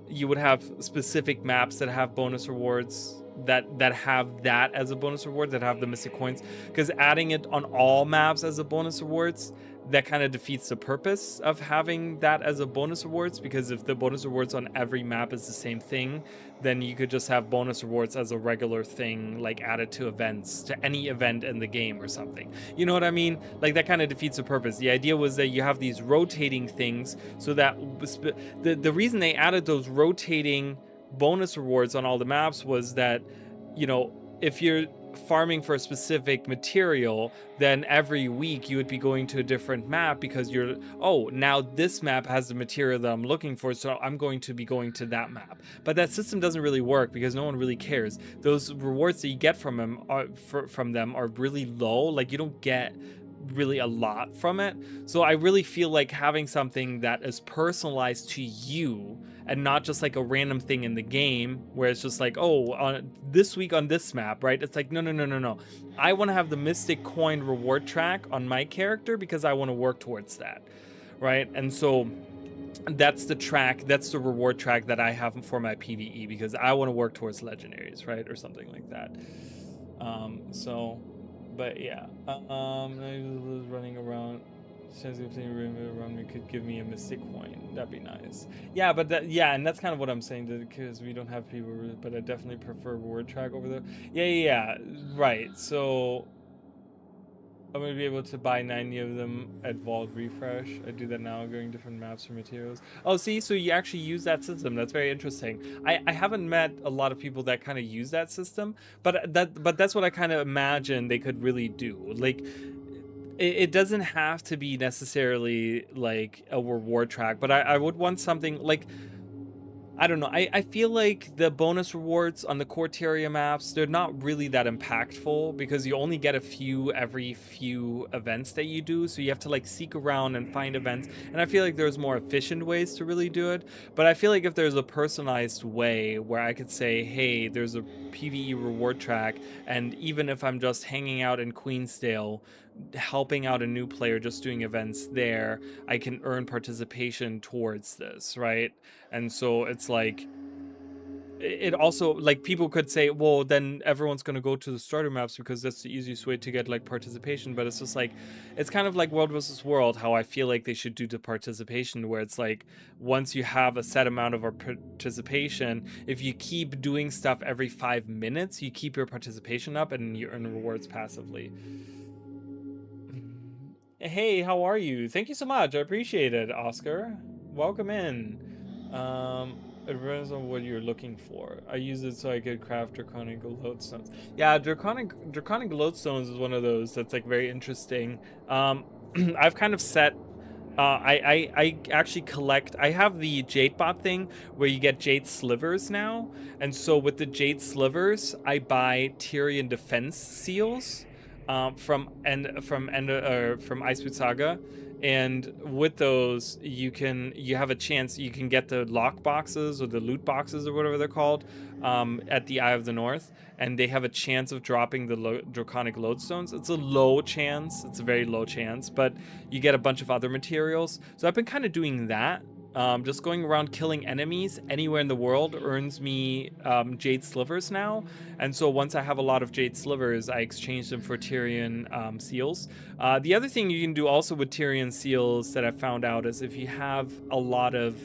you would have specific maps that have bonus rewards that have that as a bonus reward, that have the Mystic Coins, because adding it on all maps as a bonus rewards, that kind of defeats the purpose of having that as a bonus rewards, because if the bonus rewards on every map is the same thing, then you could just have bonus rewards as a regular thing, like added to events, to any event in the game or something. You know what I mean? Like, that kind of defeats the purpose. The idea was that you have these rotating things, so that the reason they added those rotating bonus rewards on all the maps was that, you know, if you're farming for a specific material, then every week you would be going to a different map, because you're, oh, now this map has the material that I'm looking for, so I'm going to be going to that map. But that system doesn't really work, because no one really cares. Those rewards that you get from them are really low. Like, you don't get really a lot from it. So I really feel like having something that is personalized to you, and not just like a random thing in the game where it's just like, oh, on this week on this map, right? It's like, no. I want to have the Mystic Coin reward track on my character, because I want to work towards that, right? And so that's the track, that's the reward track that I have for my PvE, because I want to work towards legendaries, right? Or something like that. But yeah, running around, around me could give me a Mystic Coin. That'd be nice. Yeah, but and that's kind of what I'm saying, because we don't have people, but I definitely prefer reward track over there. Yeah, right. So I'm gonna be able to buy 90 of them at Vault Refresh. I do that now, going different maps for materials. Oh, see, so you actually use that system. That's very interesting. I haven't met a lot of people that kind of use that system, but that's what I kind of imagine they could really do. Like, it doesn't have to be necessarily like a reward track, but I would want something like, I don't know. I feel like the bonus rewards on the Corsair maps, they're not really that impactful because you only get a few every few events that you do. So you have to like seek around and find events. And I feel like there's more efficient ways to really do it. But I feel like if there's a personalized way where I could say, hey, there's a PvE reward track, and even if I'm just hanging out in Queensdale, helping out a new player, just doing events there, I can earn participation towards this, right? And so it's like, it also, like, people could say, well, then everyone's going to go to the starter maps because that's the easiest way to get like participation. But it's just like, it's kind of like World versus World, how I feel like they should do the participation, where it's like, once you have a set amount of participation, if you keep doing stuff every 5 minutes, you keep your participation up and you earn rewards passively. Hey, how are you? Thank you so much. I appreciate it, Oscar. Welcome in. It depends on what you're looking for. I use it so I could craft draconic lodestones. Yeah, draconic lodestones is one of those that's like very interesting. I've kind of set. I actually collect. I have the jade bot thing where you get jade slivers now, and so with the jade slivers, I buy Tyrian defense seals. From Icewood Saga, and with those you have a chance, you can get the lock boxes or the loot boxes or whatever they're called, at the Eye of the North, and they have a chance of dropping the draconic lodestones. It's a low chance, it's a very low chance, but you get a bunch of other materials. So I've been kind of doing that. Just going around killing enemies anywhere in the world earns me jade slivers now. And so once I have a lot of jade slivers, I exchange them for Tyrian seals. The other thing you can do also with Tyrian seals that I found out is if you have a lot of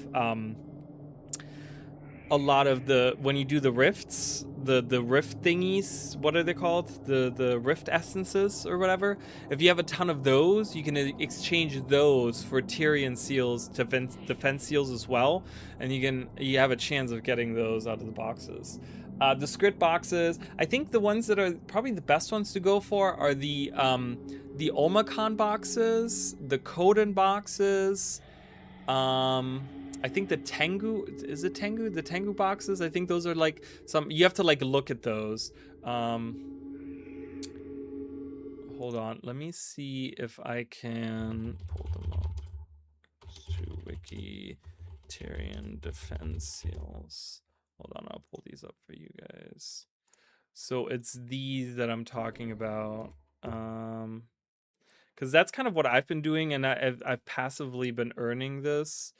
the, when you do the rifts, the rift thingies, what are they called, the rift essences or whatever, if you have a ton of those, you can exchange those for Tyrian seals, defense seals as well, and you have a chance of getting those out of the boxes. The script boxes, I think the ones that are probably the best ones to go for are the Omicron boxes, the Coden boxes, I think the Tengu, is it Tengu? The Tengu boxes, I think those are like some, you have to like look at those. Hold on, let me see if I can pull them up. To Wiki Tyrian defense seals. Hold on, I'll pull these up for you guys. So it's these that I'm talking about. Because that's kind of what I've been doing, and I've passively been earning this.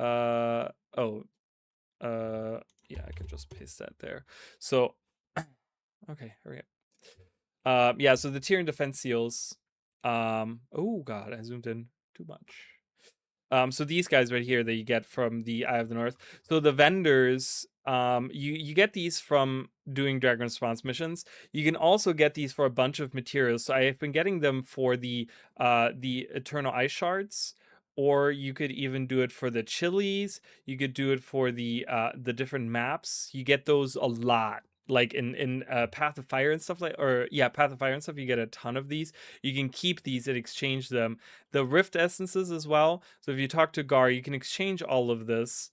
Yeah, I can just paste that there. So, okay, hurry up. Yeah, so the Tyrian defense seals. Oh god, I zoomed in too much. So these guys right here that you get from the Eye of the North. So the vendors, you get these from doing Dragon Response missions. You can also get these for a bunch of materials. So I have been getting them for the Eternal Ice Shards, or you could even do it for the chilies. You could do it for the different maps. You get those a lot. Like in Path of Fire and stuff, Path of Fire and stuff, you get a ton of these. You can keep these and exchange them. The Rift Essences as well. So if you talk to Gar, you can exchange all of this.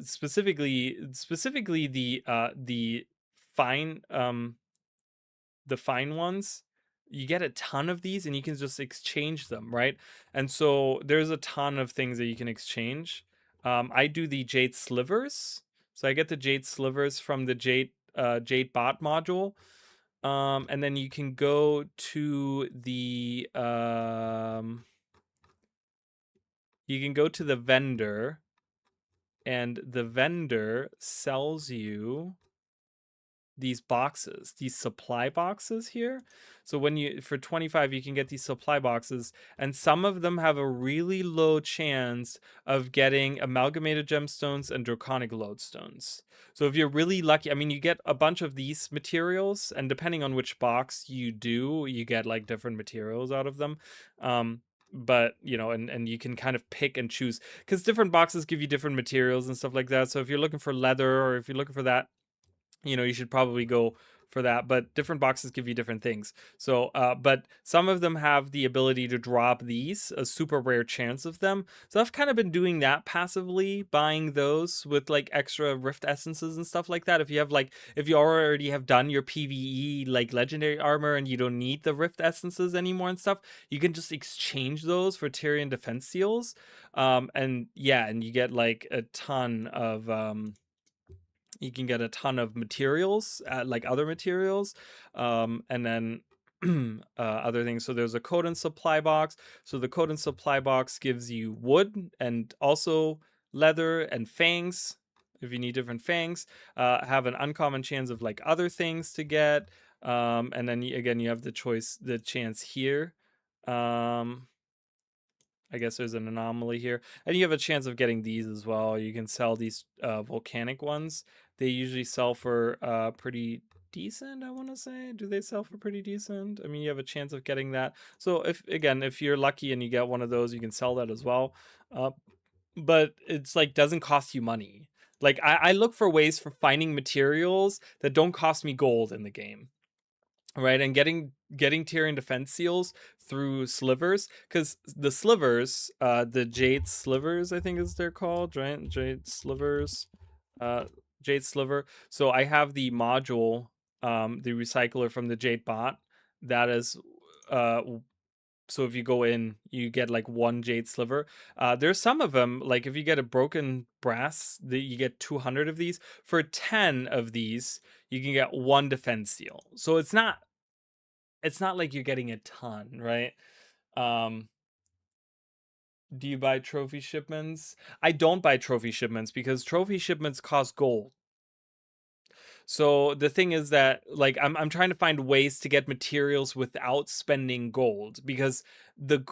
Specifically the fine ones. You get a ton of these and you can just exchange them, right? And so there's a ton of things that you can exchange. I do the Jade Slivers. So I get the Jade Slivers from the Jade bot module. And then you can go to the vendor, and the vendor sells you these boxes, these supply boxes here. So when you, for 25, you can get these supply boxes, and some of them have a really low chance of getting amalgamated gemstones and draconic lodestones. So if you're really lucky, I mean, you get a bunch of these materials, and depending on which box you do, you get like different materials out of them. But you know, and you can kind of pick and choose, because different boxes give you different materials and stuff like that. So if you're looking for leather, or if you're looking for that, you know, you should probably go for that. But different boxes give you different things. So but some of them have the ability to drop these, a super rare chance of them. So I've kind of been doing that passively, buying those with like extra rift essences and stuff like that. If you have like, if you already have done your PvE like legendary armor and you don't need the rift essences anymore and stuff, you can just exchange those for Tyrian defense seals. And yeah, and you get like a ton of you can get a ton of materials, like other materials, and then other things. So there's a code and supply box. So the code and supply box gives you wood and also leather and fangs. If you need different fangs, have an uncommon chance of like other things to get. And then again, you have the chance here. I guess there's an anomaly here. And you have a chance of getting these as well. You can sell these volcanic ones. They usually sell for pretty decent, I want to say. Do they sell for pretty decent? I mean, you have a chance of getting that. So if you're lucky and you get one of those, you can sell that as well. But it's like doesn't cost you money. Like I look for ways for finding materials that don't cost me gold in the game. Right, and getting Tyrian defense seals through slivers, because the slivers, the jade slivers, I think is they're called, right? Jade slivers, jade sliver. So I have the module, the recycler from the jade bot. That is, so if you go in, you get like one jade sliver. There's some of them, like if you get a broken brass, you get 200 of these. For 10 of these, you can get one defense seal. So it's not like you're getting a ton, right? Do you buy trophy shipments? I don't buy trophy shipments because trophy shipments cost gold. So the thing is that like I'm trying to find ways to get materials without spending gold, because the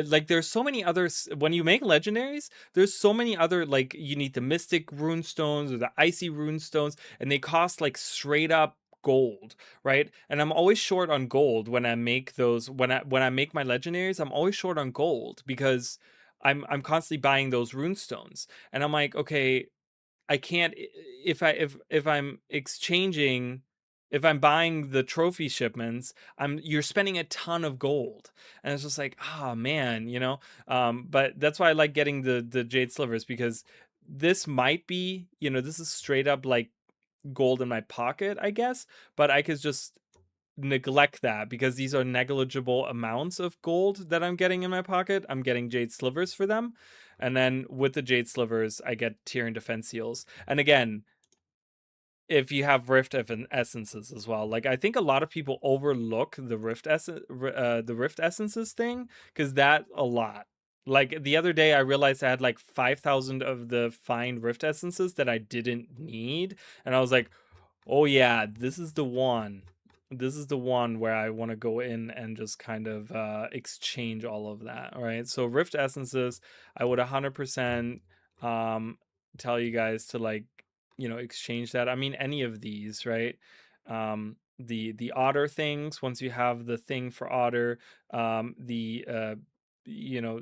like there's so many others when you make legendaries, there's so many other, like you need the mystic rune stones or the icy rune stones, and they cost like straight up gold, right? And I'm always short on gold when I make those, when I make my legendaries. I'm always short on gold because I'm constantly buying those rune stones, and I'm like, okay, I can't, if I'm exchanging, if I'm buying the trophy shipments, you're spending a ton of gold, and it's just like, ah, man, you know. But that's why I like getting the jade slivers, because this might be, you know, this is straight up like gold in my pocket, I guess, but I could just neglect that because these are negligible amounts of gold that I'm getting in my pocket. I'm getting jade slivers for them, and then with the jade slivers I get Tyrian defense seals. And again, if you have rift essences as well, like I think a lot of people overlook the rift essences thing, because that's a lot. Like the other day I realized I had like 5,000 of the fine rift essences that I didn't need, and I was like, oh yeah, this is the one where I want to go in and just kind of exchange all of that. All right, so rift essences, I would 100% tell you guys to, like, you know, exchange that. I mean, any of these, right? The otter things, once you have the thing for otter, you know,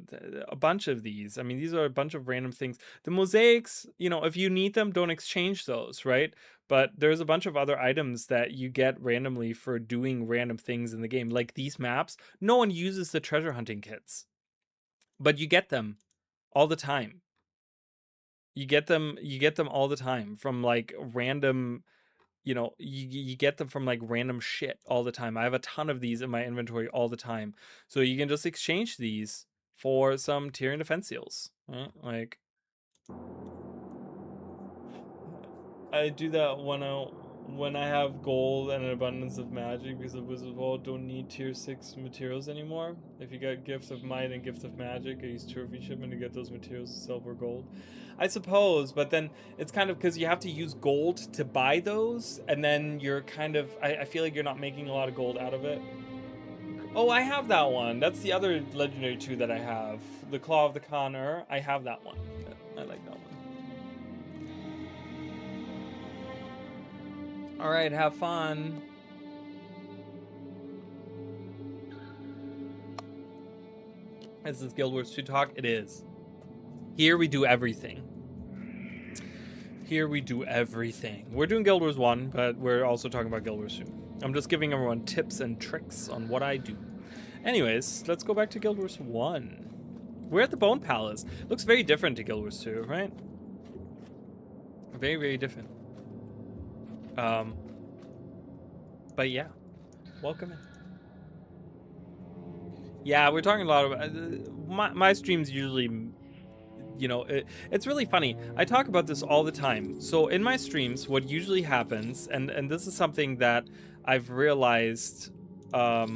a bunch of these. I mean, these are a bunch of random things. The mosaics, you know, if you need them, don't exchange those, right? But there's a bunch of other items that you get randomly for doing random things in the game. Like these maps, no one uses the treasure hunting kits, but you get them all the time. You get them all the time from like random, you know, you get them from like random shit all the time. I have a ton of these in my inventory all the time. So you can just exchange these for some Tyrian defense seals. Right? Like, I do that when I have gold and an abundance of magic because the Wizard Wall don't need tier 6 materials anymore. If you get Gift of Might and Gift of Magic, I use trophy shipment to get those materials, silver, gold. I suppose, but then it's kind of because you have to use gold to buy those, and then you're kind of, I feel like you're not making a lot of gold out of it. Oh, I have that one. That's the other legendary 2 that I have. The Claw of the CORSAIR. I have that one. I like that one. All right, have fun. Is this Guild Wars 2 talk? It is. Here we do everything. Here we do everything. We're doing Guild Wars 1, but we're also talking about Guild Wars 2. I'm just giving everyone tips and tricks on what I do. Anyways, let's go back to Guild Wars 1. We're at the Bone Palace. Looks very different to Guild Wars 2, right? Very, very different. But yeah, welcome in. Yeah, we're talking a lot about my streams usually, you know, it's really funny. I talk about this all the time. So in my streams, what usually happens, and this is something that I've realized a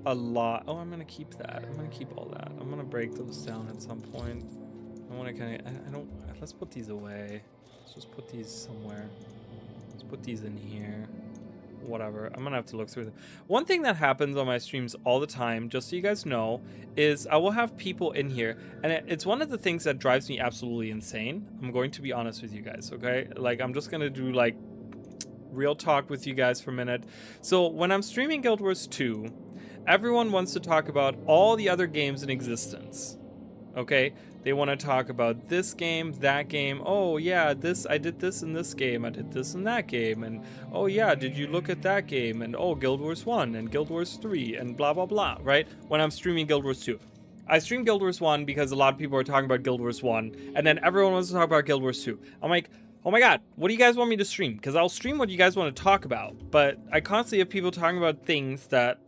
lot. Oh, I'm gonna keep that. I'm gonna keep all that. I'm gonna break those down at some point. I want to kind of, I don't, let's put these away. Let's just put these somewhere. Let's put these in here. Whatever. I'm gonna have to look through them. One thing that happens on my streams all the time, just so you guys know, is I will have people in here, and it's one of the things that drives me absolutely insane. I'm going to be honest with you guys, okay? Like, I'm just gonna do like real talk with you guys for a minute. So when I'm streaming Guild Wars 2, everyone wants to talk about all the other games in existence. Okay? They want to talk about this game, that game. Oh yeah, this, I did this in this game, I did this in that game, and oh yeah, did you look at that game? And oh, Guild Wars 1 and Guild Wars 3 and blah blah blah, right? When I'm streaming Guild Wars 2. I stream Guild Wars 1 because a lot of people are talking about Guild Wars 1, and then everyone wants to talk about Guild Wars 2. I'm like, oh my god, what do you guys want me to stream? Because I'll stream what you guys want to talk about, but I constantly have people talking about things that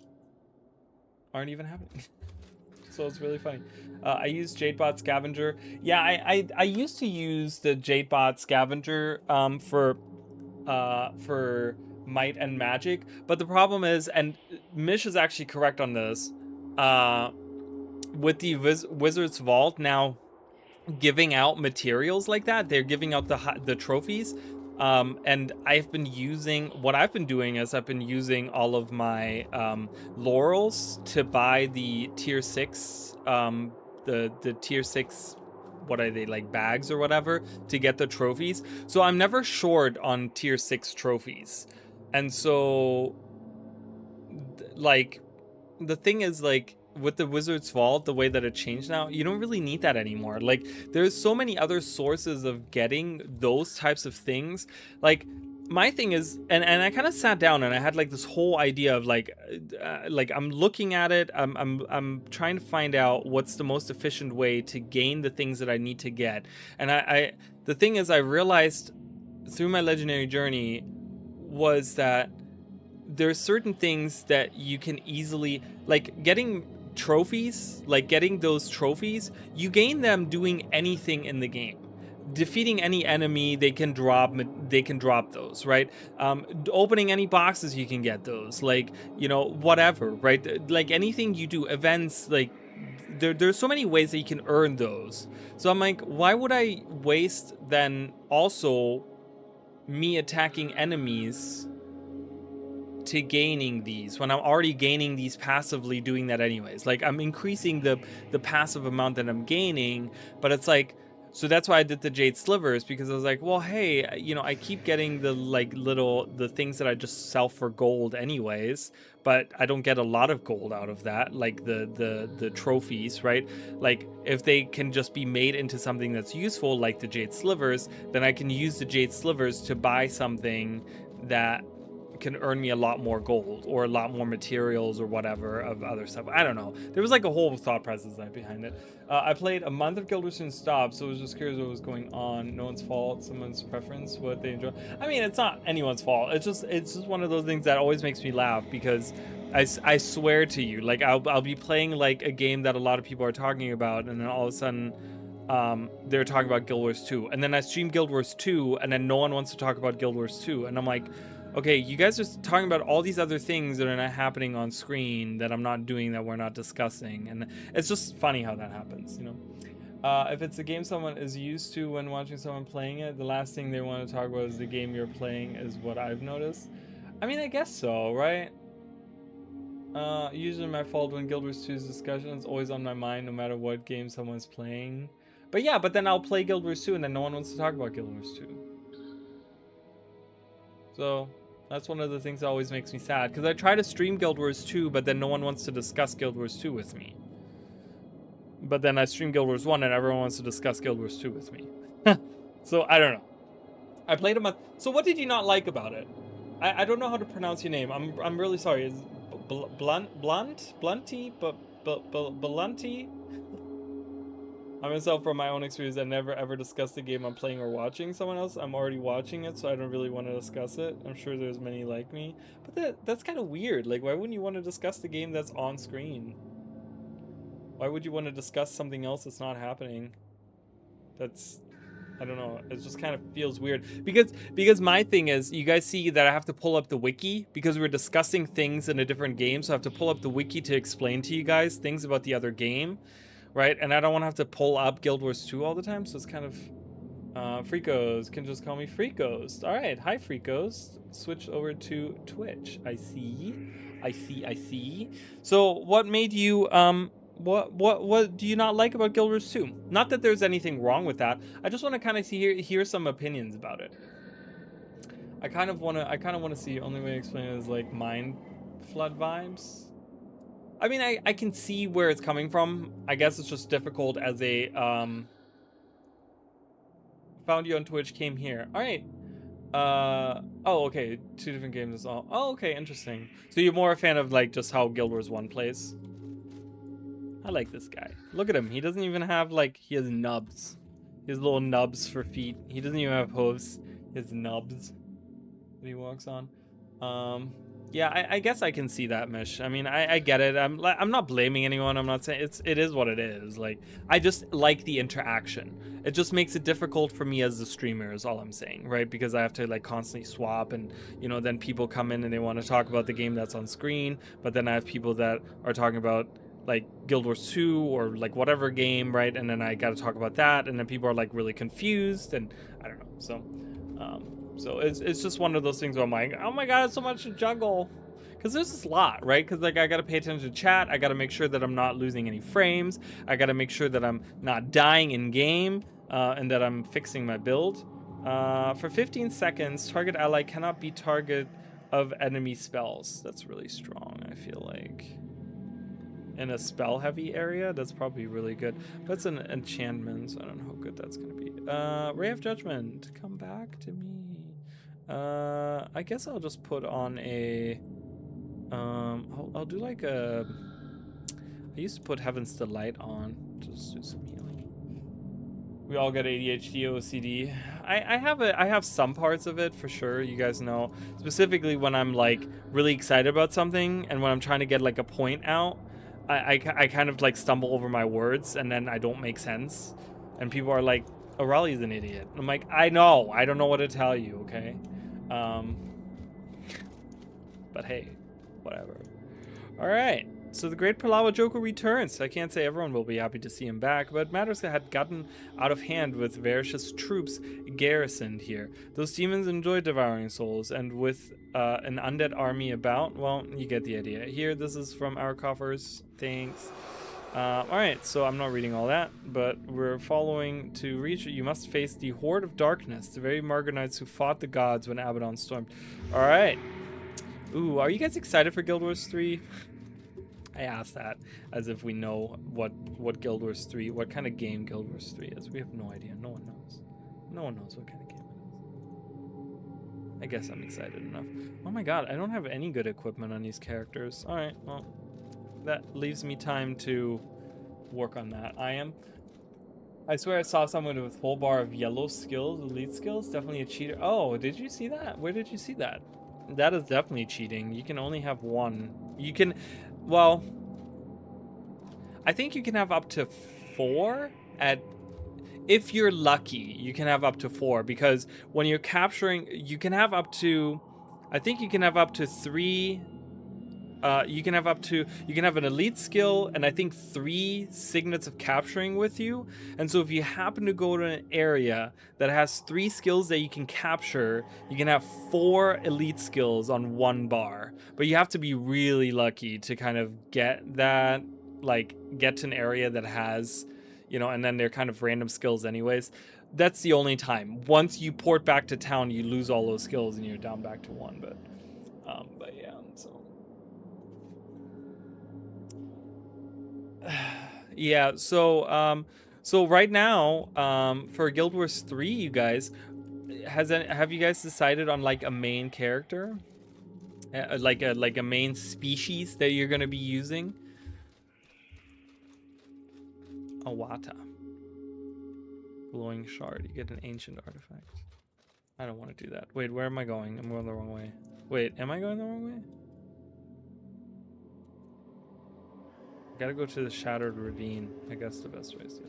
aren't even happening. So it's really funny. I use Jadebot Scavenger. Yeah, I used to use the Jadebot Scavenger for Might and Magic, but the problem is, and Mish is actually correct on this, with the Wizard's Vault now giving out materials like that, they're giving out the trophies, and I've been using, what I've been doing is I've been using all of my laurels to buy the tier 6 the tier 6, what are they, like bags or whatever, to get the trophies. So I'm never short on tier 6 trophies. And so like the thing is, like with the Wizard's Vault, the way that it changed now, you don't really need that anymore. Like there's so many other sources of getting those types of things. Like my thing is, and I kind of sat down and I had like this whole idea of like I'm looking at it, I'm trying to find out what's the most efficient way to gain the things that I need to get. And the thing is, I realized through my legendary journey was that there's certain things that you can easily, like getting trophies, like getting those trophies, you gain them doing anything in the game. Defeating any enemy, they can drop those, right? Opening any boxes, you can get those, like, you know, whatever, right? Like anything you do, events, like there's so many ways that you can earn those. So I'm like, why would I waste then also me attacking enemies to gaining these when I'm already gaining these passively, doing that anyways? Like I'm increasing the passive amount that I'm gaining, but it's like, so that's why I did the Jade Slivers, because I was like, well, hey, you know, I keep getting the like the things that I just sell for gold anyways, but I don't get a lot of gold out of that, like the trophies, right? Like if they can just be made into something that's useful, like the Jade Slivers, then I can use the Jade Slivers to buy something that can earn me a lot more gold or a lot more materials or whatever of other stuff. I don't know. There was like a whole thought process behind it. I played a month of Guild Wars and stopped, so I was just curious what was going on. No one's fault, someone's preference, what they enjoy. I mean, it's not anyone's fault. It's just one of those things that always makes me laugh, because I swear to you, like I'll be playing like a game that a lot of people are talking about, and then all of a sudden they're talking about Guild Wars 2. And then I stream Guild Wars 2, and then no one wants to talk about Guild Wars 2. And I'm like, okay, you guys are talking about all these other things that are not happening on screen that I'm not doing, that we're not discussing. And it's just funny how that happens, you know? If it's a game someone is used to when watching someone playing it, the last thing they want to talk about is the game you're playing, is what I've noticed. I mean, I guess so, right? Usually my fault when Guild Wars 2's discussion is always on my mind no matter what game someone's playing. But yeah, but then I'll play Guild Wars 2 and then no one wants to talk about Guild Wars 2. So that's one of the things that always makes me sad, because I try to stream Guild Wars 2, but then no one wants to discuss Guild Wars 2 with me. But then I stream Guild Wars 1 and everyone wants to discuss Guild Wars 2 with me. So I don't know. I played a month. So what did you not like about it? I don't know how to pronounce your name. I'm really sorry. Is Blunty? I myself, from my own experience, I never ever discuss the game I'm playing or watching someone else. I'm already watching it, so I don't really want to discuss it. I'm sure there's many like me, but that's kind of weird. Like, why wouldn't you want to discuss the game that's on screen? Why would you want to discuss something else that's not happening? That's, I don't know. It just kind of feels weird, because my thing is, you guys see that I have to pull up the wiki because we're discussing things in a different game, so I have to pull up the wiki to explain to you guys things about the other game. Right, and I don't want to have to pull up Guild Wars 2 all the time, so it's kind of... Freakos, can just call me Freakos. Alright, hi Freakos. Switch over to Twitch. I see. So, what made you, what do you not like about Guild Wars 2? Not that there's anything wrong with that. I just want to kind of hear some opinions about it. I kind of want to see, only way to explain it is like mind flood vibes. I mean, I can see where it's coming from. I guess it's just difficult as a, found you on Twitch, came here. All right. Oh, okay. 2 different games is all. Oh, okay. Interesting. So you're more a fan of, like, just how Guild Wars 1 plays? I like this guy. Look at him. He doesn't even have, like, he has nubs. He has little nubs for feet. He doesn't even have hooves. He has nubs that he walks on. Yeah, I guess I can see that, Mish. I mean, I get it. I'm not blaming anyone. I'm not saying it is what it is. Like, I just like the interaction. It just makes it difficult for me as a streamer is all I'm saying, right? Because I have to like constantly swap, and you know, then people come in and they want to talk about the game that's on screen, but then I have people that are talking about like Guild Wars 2 or like whatever game, right? And then I got to talk about that, and then people are like really confused, and I don't know. So it's just one of those things where I'm like, oh my god, it's so much to juggle. Because there's this lot, right? Because like I got to pay attention to chat. I got to make sure that I'm not losing any frames. I got to make sure that I'm not dying in game, and that I'm fixing my build. For 15 seconds, target ally cannot be target of enemy spells. That's really strong, I feel like. In a spell-heavy area, that's probably really good. But it's an enchantment, so I don't know how good that's going to be. Ray of Judgment, come back to me. I guess I'll just put on a... I'll do like a... I used to put Heaven's Delight on, just do some healing. We all got ADHD, OCD. I have some parts of it for sure, you guys know. Specifically when I'm like really excited about something, and when I'm trying to get like a point out, I kind of like stumble over my words, and then I don't make sense. And people are like, O'Reilly's an idiot. I'm like, I know, I don't know what to tell you, okay? But hey, whatever. All right, so the Great Palawa Joker returns. I can't say everyone will be happy to see him back, but matters had gotten out of hand with Varish's troops garrisoned here. Those demons enjoy devouring souls, and with an undead army about, well, you get the idea. Here, this is from our coffers. Thanks. Alright, so I'm not reading all that, but we're following to reach it. You must face the Horde of Darkness, the very Margonites who fought the gods when Abaddon stormed. Alright. Ooh, are you guys excited for Guild Wars 3? I asked that as if we know what Guild Wars 3, what kind of game Guild Wars 3 is. We have no idea. No one knows. No one knows what kind of game it is. I guess I'm excited enough. Oh my god, I don't have any good equipment on these characters. Alright, well, that leaves me time to work on that. I swear I saw someone with a full bar of yellow skills, elite skills. Definitely a cheater. Oh, did you see that? Where did you see that? That is definitely cheating. You can only have one. You can, well, I think you can have up to 4 at, if you're lucky, you can have up to 4, because when you're capturing, you can have up to, I think you can have up to 3. You can have an elite skill and I think 3 signets of capturing with you. And so if you happen to go to an area that has 3 skills that you can capture, you can have 4 elite skills on 1 bar. But you have to be really lucky to kind of get that, like get to an area that has, you know, and then they're kind of random skills anyways. That's the only time. Once you port back to town, you lose all those skills and you're down back to 1. But yeah, so. Yeah, so so right now, for Guild Wars 3, you guys, have you guys decided on like a main character, like a main species that you're gonna be using? Awata, glowing shard. You get an ancient artifact. I don't want to do that. Wait, where am I going? I'm going the wrong way. Wait, am I going the wrong way? Gotta go to the Shattered Ravine. I guess the best way is to do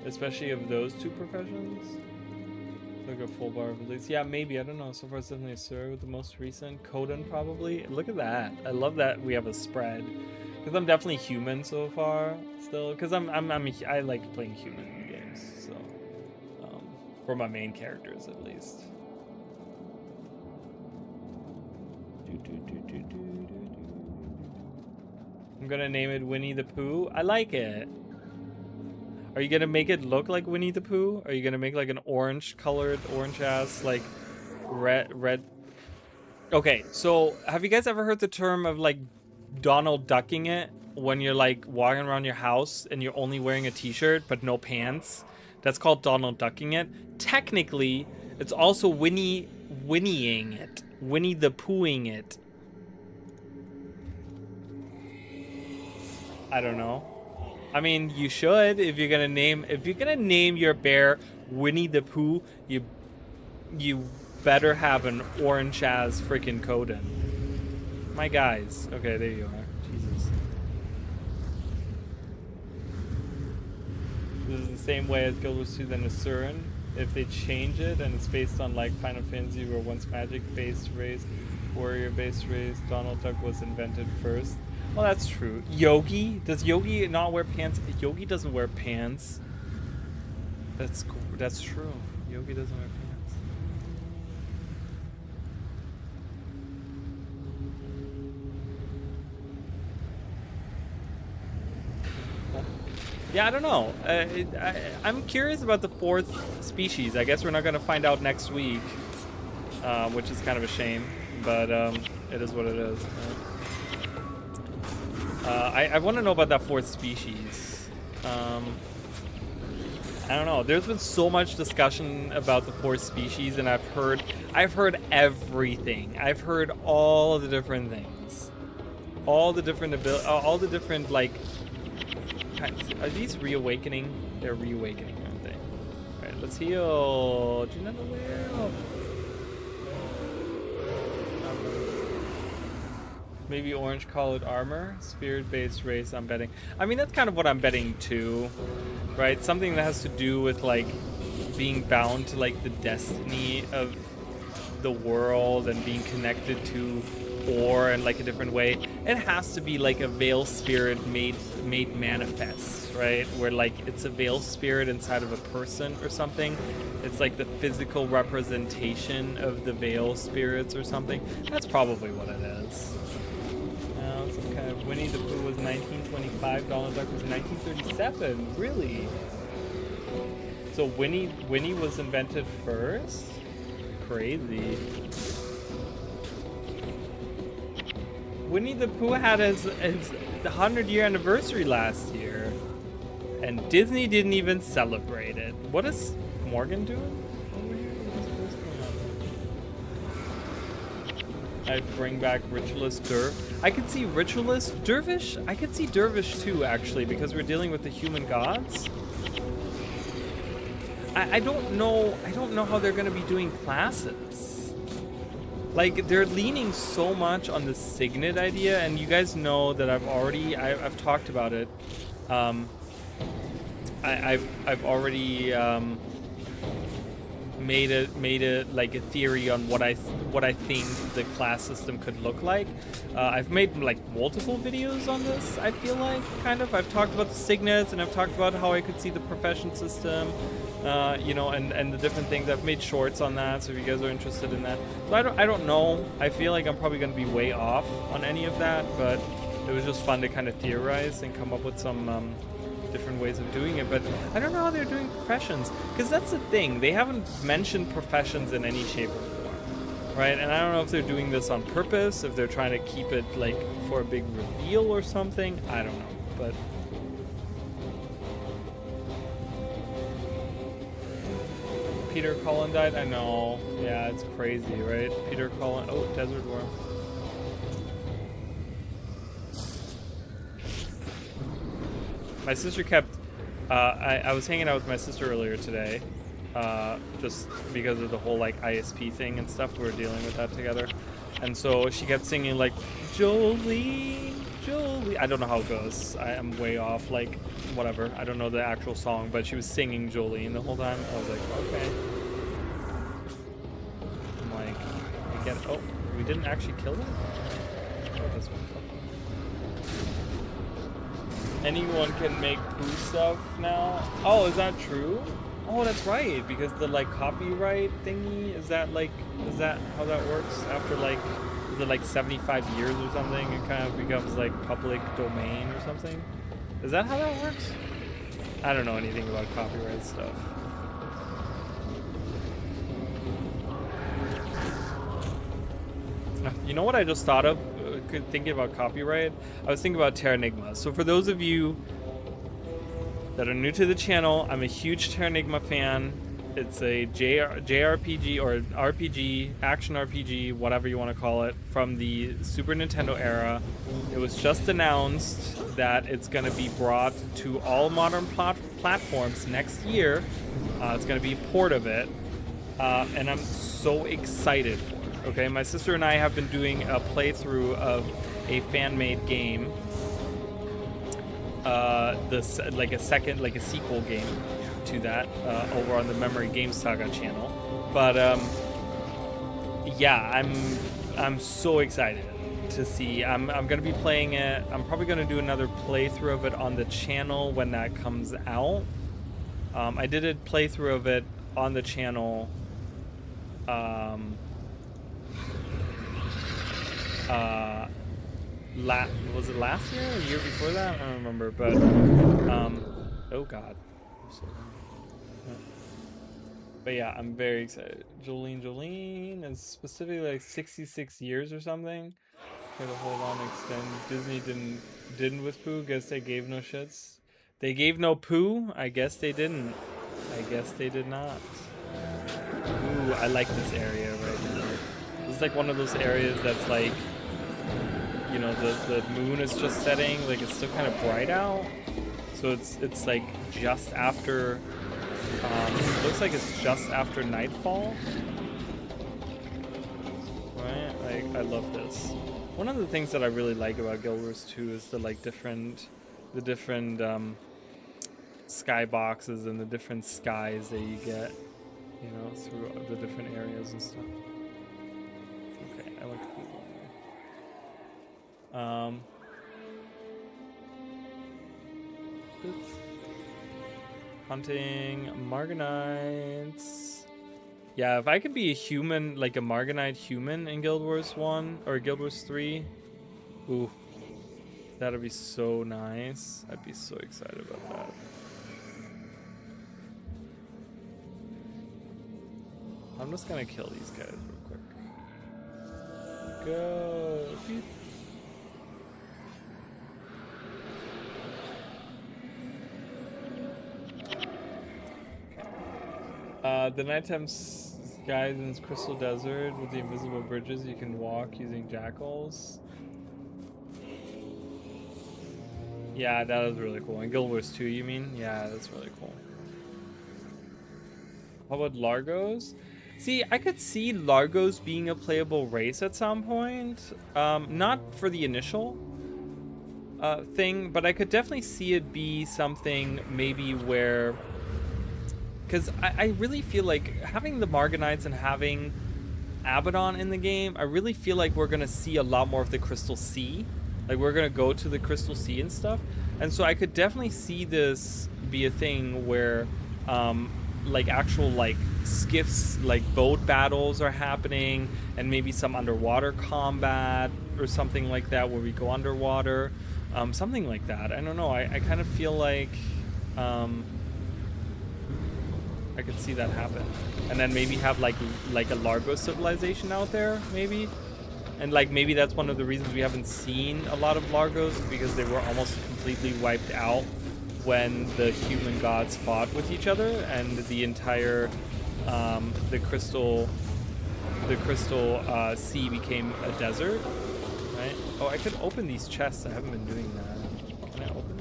it. Especially of those 2 professions. Like a full bar of elites. Yeah, maybe. I don't know. So far it's definitely a Sir with the most recent. Coden probably. Look at that. I love that we have a spread. Because I'm definitely human so far still. Because I like playing human games. So for my main characters at least. I'm gonna name it Winnie the Pooh. I like it. Are you gonna make it look like Winnie the Pooh? Are you gonna make like an orange colored, orange ass, like red? Okay, so have you guys ever heard the term of like Donald ducking it when you're like walking around your house and you're only wearing a t-shirt but no pants? That's called Donald ducking it. Technically, it's also whinnying it. Winnie the Poohing it. I don't know. I mean, you should if you're gonna name your bear Winnie the Pooh. You better have an orange ass freaking Coden. My guys. Okay, there you are. Jesus. This is the same way as Guild Wars 2 than Asuran. If they change it and it's based on like Final Fantasy, where once magic-based race, warrior-based race, Donald Duck was invented first. Well, that's true. Yogi? Does Yogi not wear pants? Yogi doesn't wear pants. That's true. Yogi doesn't wear pants. Yeah, I don't know. I'm curious about the 4th species. I guess we're not going to find out next week, which is kind of a shame, but it is what it is. I want to know about that 4th species. I don't know. There's been so much discussion about the 4th species, and I've heard everything. I've heard all the different things, all the different like. Are these reawakening? They're reawakening, aren't they? All right, let's heal. Do you know where? Maybe orange colored armor, spirit-based race. I'm betting. I mean, that's kind of what I'm betting too, right? Something that has to do with like being bound to like the destiny of the world and being connected to ore in like a different way. It has to be like a veil spirit made manifest, right? Where like it's a veil spirit inside of a person or something. It's like the physical representation of the veil spirits or something. That's probably what it is. Some kind of Winnie the Pooh was 1925, Donald Duck was 1937. Really? So Winnie was invented first? Crazy. Winnie the Pooh had his 100-year anniversary last year, and Disney didn't even celebrate it. What is Morgan doing? I bring back Ritualist Derv. I could see Ritualist Dervish. I could see Dervish too, actually, because we're dealing with the human gods. I don't know. I don't know how they're going to be doing classes. Like, they're leaning so much on the Signet idea, and you guys know that I've talked about it. I've already made a like a theory on what I think the class system could look like. I've made like multiple videos on this. I feel like kind of I've talked about the signets, and I've talked about how I could see the profession system, you know, and the different things. I've made shorts on that, so if you guys are interested in that. So I don't know. I feel like I'm probably going to be way off on any of that, but it was just fun to kind of theorize and come up with some different ways of doing it. But I don't know how they're doing professions, because that's the thing, they haven't mentioned professions in any shape or form, right? And I don't know if they're doing this on purpose, if they're trying to keep it like for a big reveal or something. I don't know, but Peter Cullen died. I know, yeah, it's crazy, right? Peter Cullen. Oh, Desert Worm. My sister kept, I was hanging out with my sister earlier today, just because of the whole like ISP thing and stuff. We were dealing with that together. And so she kept singing like, Jolene, Jolene. I don't know how it goes. I am way off, like, whatever. I don't know the actual song, but she was singing Jolene the whole time. I was like, okay. I'm like, I get it. Oh, we didn't actually kill them? Oh, this one. Anyone can make poo stuff now. Oh, is that true? Oh, that's right, because the like copyright thingy, is that how that works? After like, is it like 75 years or something, it kind of becomes like public domain or something? Is that how that works? I don't know anything about copyright stuff. You know what I just thought of? Thinking about copyright, I was thinking about Terranigma. So for those of you that are new to the channel, I'm a huge Terranigma fan. It's a JRPG or RPG, action RPG, whatever you want to call it, from the Super Nintendo era. It was just announced that it's going to be brought to all modern platforms next year. It's going to be a port of it, and I'm so excited for it. Okay, my sister and I have been doing a playthrough of a fan-made game. This like a sequel game to that over on the Memory Game Saga channel. But yeah, I'm so excited to see. I'm gonna be playing it. I'm probably gonna do another playthrough of it on the channel when that comes out. I did a playthrough of it on the channel. Was it last year or the year before that? I don't remember, but oh god. But yeah, I'm very excited. Jolene is specifically like 66 years or something. Try to hold on, extend. Disney didn't with poo. Guess they gave no shits. They gave no poo? I guess they didn't. I guess they did not. Ooh, I like this area right now. This is like one of those areas that's like, you know, the moon is just setting, like it's still kind of bright out. So it's like just after, looks like it's just after nightfall. Right? Like, I love this. One of the things that I really like about Guild Wars 2 is the like different sky boxes and the different skies that you get, you know, through the different areas and stuff. Okay, I went to the wrong way. Oops. Hunting Margonites. Yeah, if I could be a human, like a Margonite human in Guild Wars 1 or Guild Wars 3, ooh, that'd be so nice. I'd be so excited about that. I'm just gonna kill these guys real quick. Go. Beep. The nighttime skies in this crystal desert with the invisible bridges, you can walk using jackals. Yeah, that was really cool. In Guild Wars 2, you mean? Yeah, that's really cool. How about Largos? See, I could see Largos being a playable race at some point. Not for the initial. thing, but I could definitely see it be something maybe where, because I really feel like having the Marganites and having Abaddon in the game, I really feel like we're gonna see a lot more of the Crystal Sea. Like we're gonna go to the Crystal Sea and stuff, and so I could definitely see this be a thing where like actual like skiffs, like boat battles are happening, and maybe some underwater combat or something like that where we go underwater, something like that. I don't know, I kind of feel like I could see that happen, and then maybe have like a Largo civilization out there, maybe. And like maybe that's one of the reasons we haven't seen a lot of Largos, because they were almost completely wiped out when the human gods fought with each other, and the entire the crystal sea became a desert, right? Oh, I could open these chests. I haven't been doing that. Can I open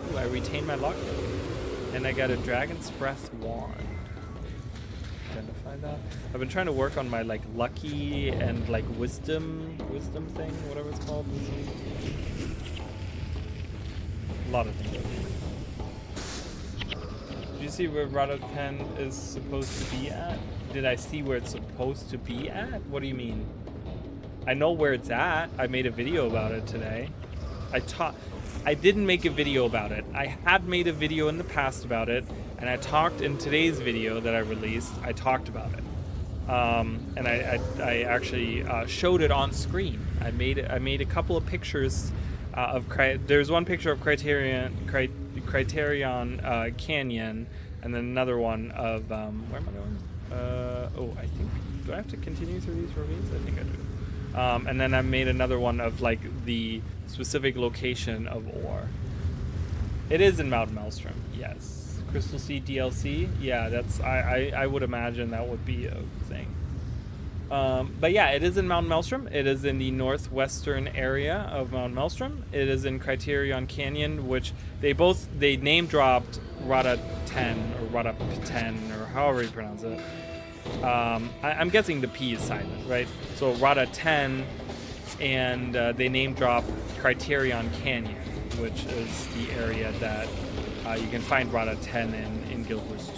these? Ooh, I retained my lockpick, and I got a Dragon's Breath wand. Identify that. I've been trying to work on my like lucky and like wisdom thing, whatever it's called. A lot of things. Did you see where Rada 10 is supposed to be at? Did I see where it's supposed to be at? What do you mean? I know where it's at. I made a video about it today. I didn't make a video about it. I had made a video in the past about it, and I talked in today's video that I released. I talked about it, and I actually showed it on screen. I made a couple of pictures of there's one picture of Criterion Canyon, and then another one of where am I going? Oh, I think, do I have to continue through these ravines? I think I do. And then I made another one of like the specific location of ore. It is in Mount Maelstrom, yes. Crystal Sea DLC, yeah, that's I would imagine that would be a thing. But yeah, it is in Mount Maelstrom. It is in the northwestern area of Mount Maelstrom. It is in Criterion Canyon, which they name dropped Rada 10 or Rada 10 or however you pronounce it. I'm guessing the P is silent, right? So Rada 10, and they name drop Criterion Canyon, which is the area that you can find Rada 10 in Guild Wars 2.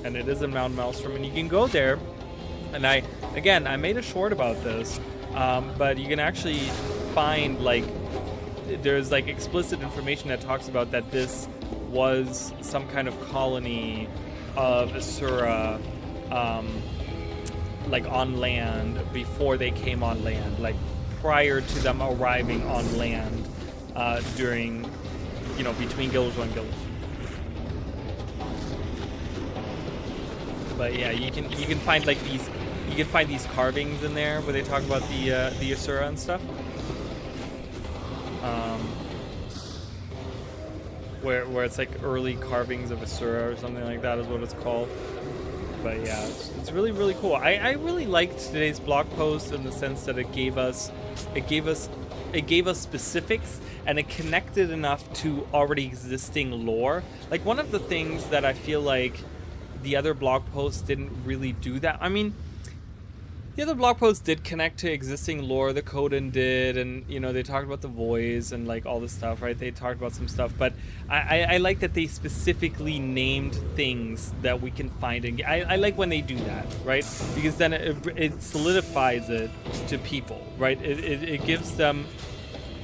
And it is in Mount Maelstrom, and you can go there. And I made a short about this, but you can actually find like there's like explicit information that talks about that this was some kind of colony of Asura, like on land before they came on land, like prior to them arriving on land during, between Guild Wars 1 and Guild Wars 2. But yeah, you can find like these carvings in there where they talk about the Asura and stuff. Where it's like early carvings of Asura or something like that is what it's called. But yeah, it's really, really cool. I really liked today's blog post in the sense that it gave us specifics, and it connected enough to already existing lore. Like one of the things that I feel like the other blog posts didn't really do that. I mean, the other blog posts did connect to existing lore. The Coden did, and they talked about the voice and like all this stuff, right? They talked about some stuff, but I like that they specifically named things that we can find. And I like when they do that, right? Because then it solidifies it to people, right? It gives them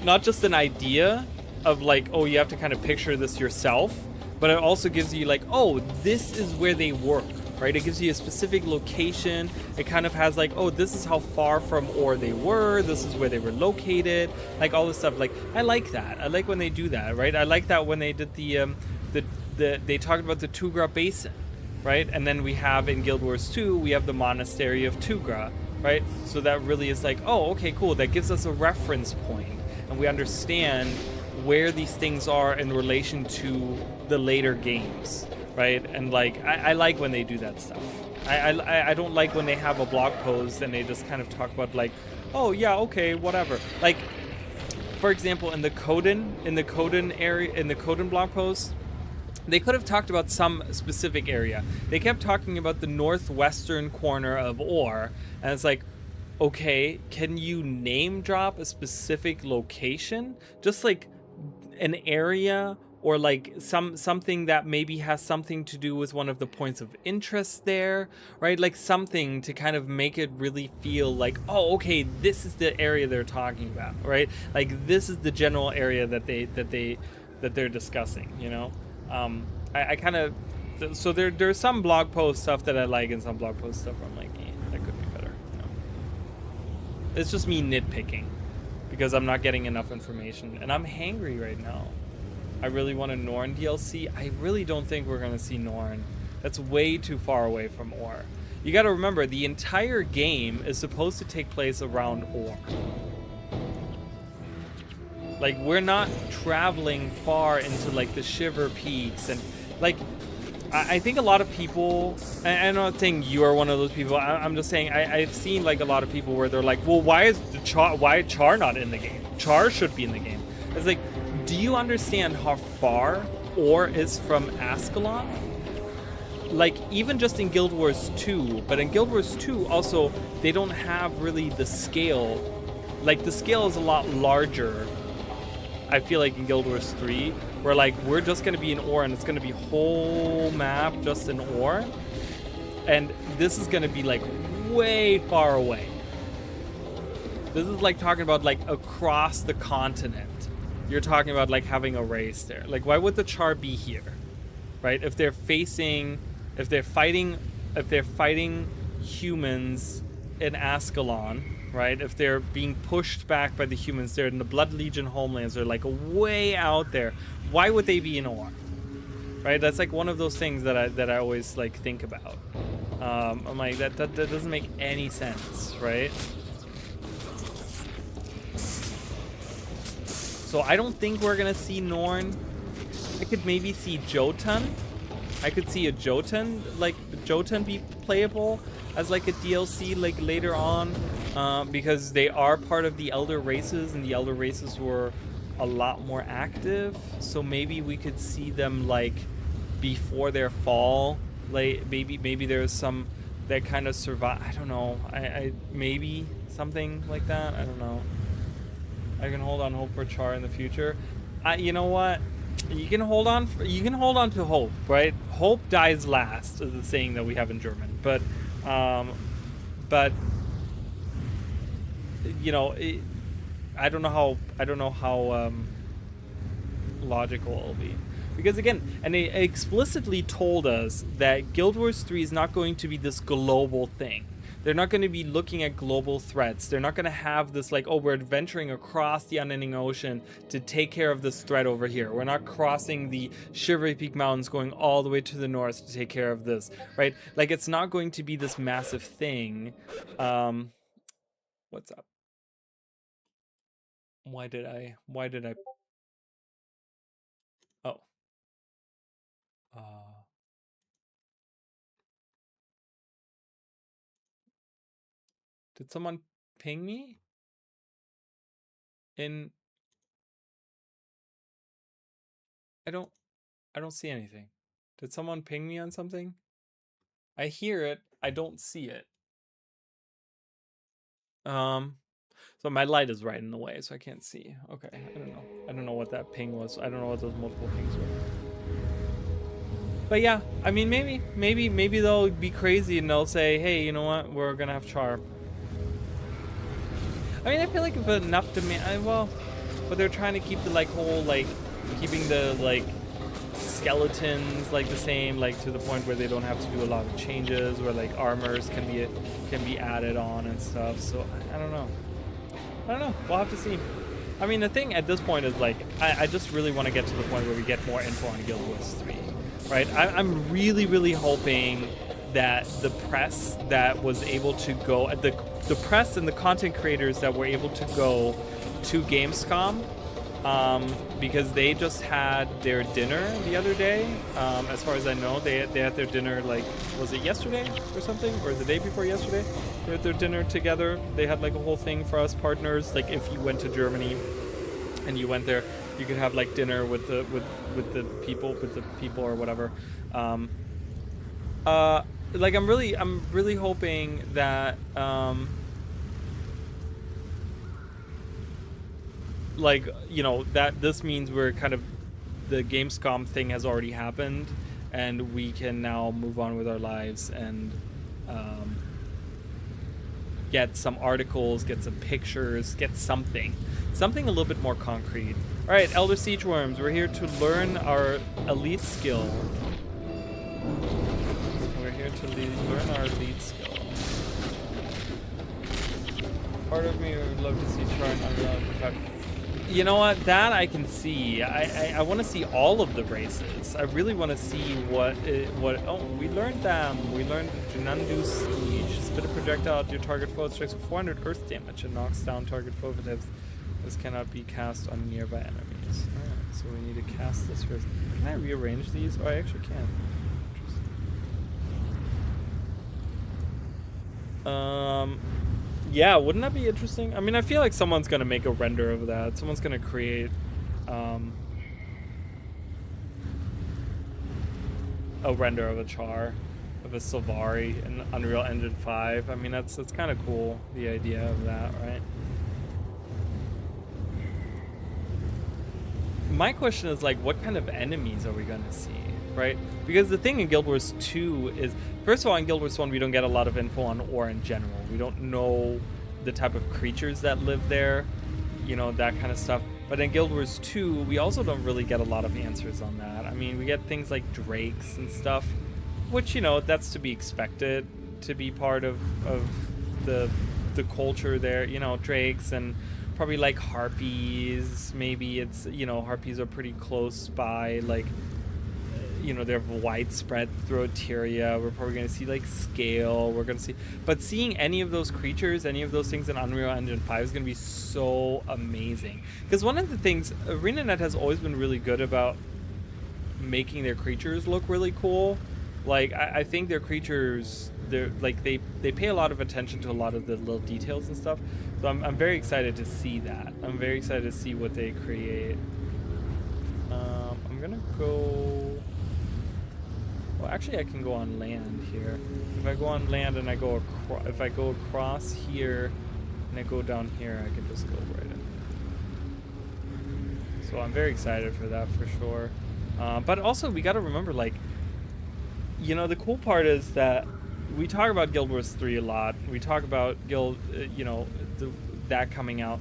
not just an idea of like, oh, you have to kind of picture this yourself, but it also gives you like, oh, this is where they work. Right, it gives you a specific location. It kind of has like, oh, this is how far from ore they were. This is where they were located. Like all this stuff. Like I like that. I like when they do that. Right. I like that when they did they talked about the Tugra Basin, right? And then we have in Guild Wars 2 we have the Monastery of Tugra, right? So that really is like, oh, okay, cool. That gives us a reference point, and we understand where these things are in relation to the later games. Right, and like I like when they do that stuff. I don't like when they have a blog post and they just kind of talk about like, oh yeah, okay, whatever. Like, for example, in the Coden area, in the Coden blog post, They could have talked about some specific area. They kept talking about the northwestern corner of Or, and it's like, okay, can you name drop a specific location? Just like an area, or like something that maybe has something to do with one of the points of interest there, right? Like something to kind of make it really feel like, oh, okay, this is the area they're talking about, right? Like this is the general area that they're discussing, you know? I kind of, so there's some blog post stuff that I like, and some blog post stuff I'm like, that could be better, you know? It's just me nitpicking because I'm not getting enough information, and I'm hangry right now. I really want a Norn DLC. I really don't think we're gonna see Norn. That's way too far away from Or. You gotta remember, the entire game is supposed to take place around Or. Like, we're not traveling far into like the Shiver Peaks, and like, I think a lot of people, and I'm not saying you are one of those people, I'm just saying I've seen like a lot of people where they're like, well, why is Char not in the game? Char should be in the game. It's like, do you understand how far Or is from Ascalon? Like, even just in Guild Wars 2, but in Guild Wars 2 also, they don't have really the scale. Like, the scale is a lot larger, I feel like, in Guild Wars 3, where like we're just gonna be in Or, and it's gonna be whole map just in Or, and this is gonna be like way far away. This is like talking about like across the continent. You're talking about like having a race there. Like, why would the Char be here, right? If they're fighting humans in Ascalon, right? If they're being pushed back by the humans, they're in the Blood Legion homelands, they're like way out there. Why would they be in Or? Right? That's like one of those things that I always like think about. I'm like, that doesn't make any sense, right? So I don't think we're gonna see Norn. I could maybe see Jotun. I could see a Jotun, like Jotun be playable as like a DLC like later on, because they are part of the Elder Races, and the Elder Races were a lot more active. So maybe we could see them like before their fall. Like maybe there's some that kind of survive. I don't know. I maybe something like that. I don't know. I can hold on hope for Char in the future. You know what? You can hold on to hope, right? Hope dies last is the saying that we have in German. But you know, I don't know how logical it'll be. Because again, and they explicitly told us that Guild Wars 3 is not going to be this global thing. They're not going to be looking at global threats. They're not going to have this like, oh, we're adventuring across the unending ocean to take care of this threat over here. We're not crossing the Shivery Peak Mountains going all the way to the north to take care of this, right? Like, it's not going to be this massive thing. What's up? Why did I? Oh. Did someone ping me? I don't see anything. Did someone ping me on something? I hear it, I don't see it. So my light is right in the way, so I can't see. Okay, I don't know what that ping was. I don't know what those multiple pings were. But yeah, I mean, maybe they'll be crazy and they'll say, hey, you know what, we're gonna have Char. I mean, I feel like if enough demand, well, but they're trying to keep the like whole like keeping the like skeletons like the same, like to the point where they don't have to do a lot of changes, where like armors can be added on and stuff. So I don't know. We'll have to see. I mean, the thing at this point is like I just really want to get to the point where we get more info on Guild Wars 3, right? I'm really hoping that the press that was able to go at the press and the content creators that were able to go to Gamescom, because they just had their dinner the other day. As far as I know, they had their dinner, like, was it yesterday or something, or the day before yesterday? They had their dinner together. They had like a whole thing for us partners, like if you went to Germany, and you went there, you could have like dinner with the people or whatever. Like I'm really hoping that like, you know, that this means we're kind of, the Gamescom thing has already happened and we can now move on with our lives and get some articles, get some pictures, get something a little bit more concrete. All right, Elder Siege Worms, we're here to learn our elite skill. We're here to learn our elite skill. Part of me would love to see chart on. You know what? That I can see. I want to see all of the races. I really want to see what. Oh, we learned them. We learned Junandu Siege. Spit a projectile at your target foe. It strikes with 400 earth damage and knocks down target foe. This cannot be cast on nearby enemies. Alright, so we need to cast this first. Can I rearrange these? Oh, I actually can. Yeah, wouldn't that be interesting? I mean, I feel like someone's gonna make a render of that. Someone's gonna create a render of a Char, of a Sylvari in Unreal Engine 5. I mean, that's kind of cool, the idea of that, right? My question is, like, what kind of enemies are we gonna see, right? Because the thing in Guild Wars 2 is, first of all, in Guild Wars 1, we don't get a lot of info on ore in general. We don't know the type of creatures that live there, you know, that kind of stuff. But in Guild Wars 2, we also don't really get a lot of answers on that. I mean, we get things like drakes and stuff, which, you know, that's to be expected to be part of the culture there, you know, drakes and probably like harpies. Maybe it's, you know, harpies are pretty close by, like, you know, they're widespread throughout Tyria. We're probably going to see like scale. We're going to see, but seeing any of those creatures, any of those things in Unreal Engine 5 is going to be so amazing. Because one of the things ArenaNet has always been really good about making their creatures look really cool. Like I think their creatures, they're like they pay a lot of attention to a lot of the little details and stuff. So I'm very excited to see that. I'm very excited to see what they create. I'm gonna go. Well, actually, I can go on land here. If I go on land and I go across, if I go across here and I go down here, I can just go right in. So I'm very excited for that for sure. But also, we got to remember, like, you know, the cool part is that we talk about Guild Wars 3 a lot. We talk about you know, that coming out.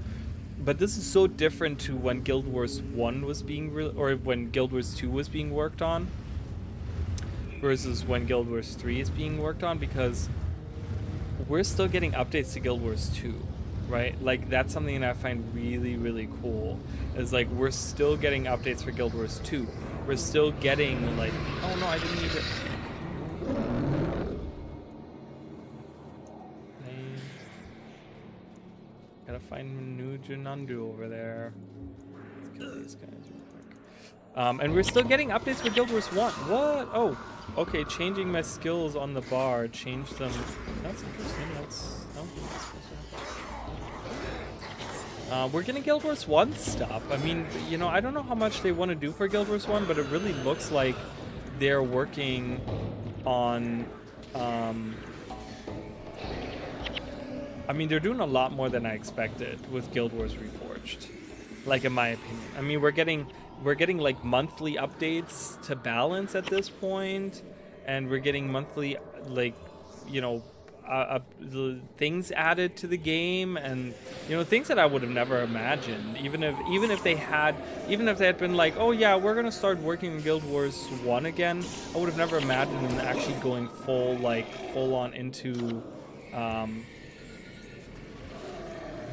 But this is so different to when Guild Wars 1 was being or when Guild Wars 2 was being worked on versus when Guild Wars 3 is being worked on, because we're still getting updates to Guild Wars 2, right? Like, that's something that I find really, really cool. Is like, we're still getting updates for Guild Wars 2. We're still getting, like, oh no, I didn't need it. Gotta find new Junandu over there. Let's kill these guys real quick. And we're still getting updates for Guild Wars 1. What? Oh, okay. Changing my skills on the bar. Change them. That's interesting. That's, I don't think that's supposed to happen. We're getting Guild Wars 1 stuff. I mean, you know, I don't know how much they want to do for Guild Wars 1, but it really looks like they're working on. I mean, they're doing a lot more than I expected with Guild Wars Reforged, like, in my opinion. I mean, we're getting like monthly updates to balance at this point, and we're getting monthly, like, you know, things added to the game, and, you know, things that I would have never imagined. Even if they had been like, oh yeah, we're gonna start working in Guild Wars 1 again, I would have never imagined them actually going full on into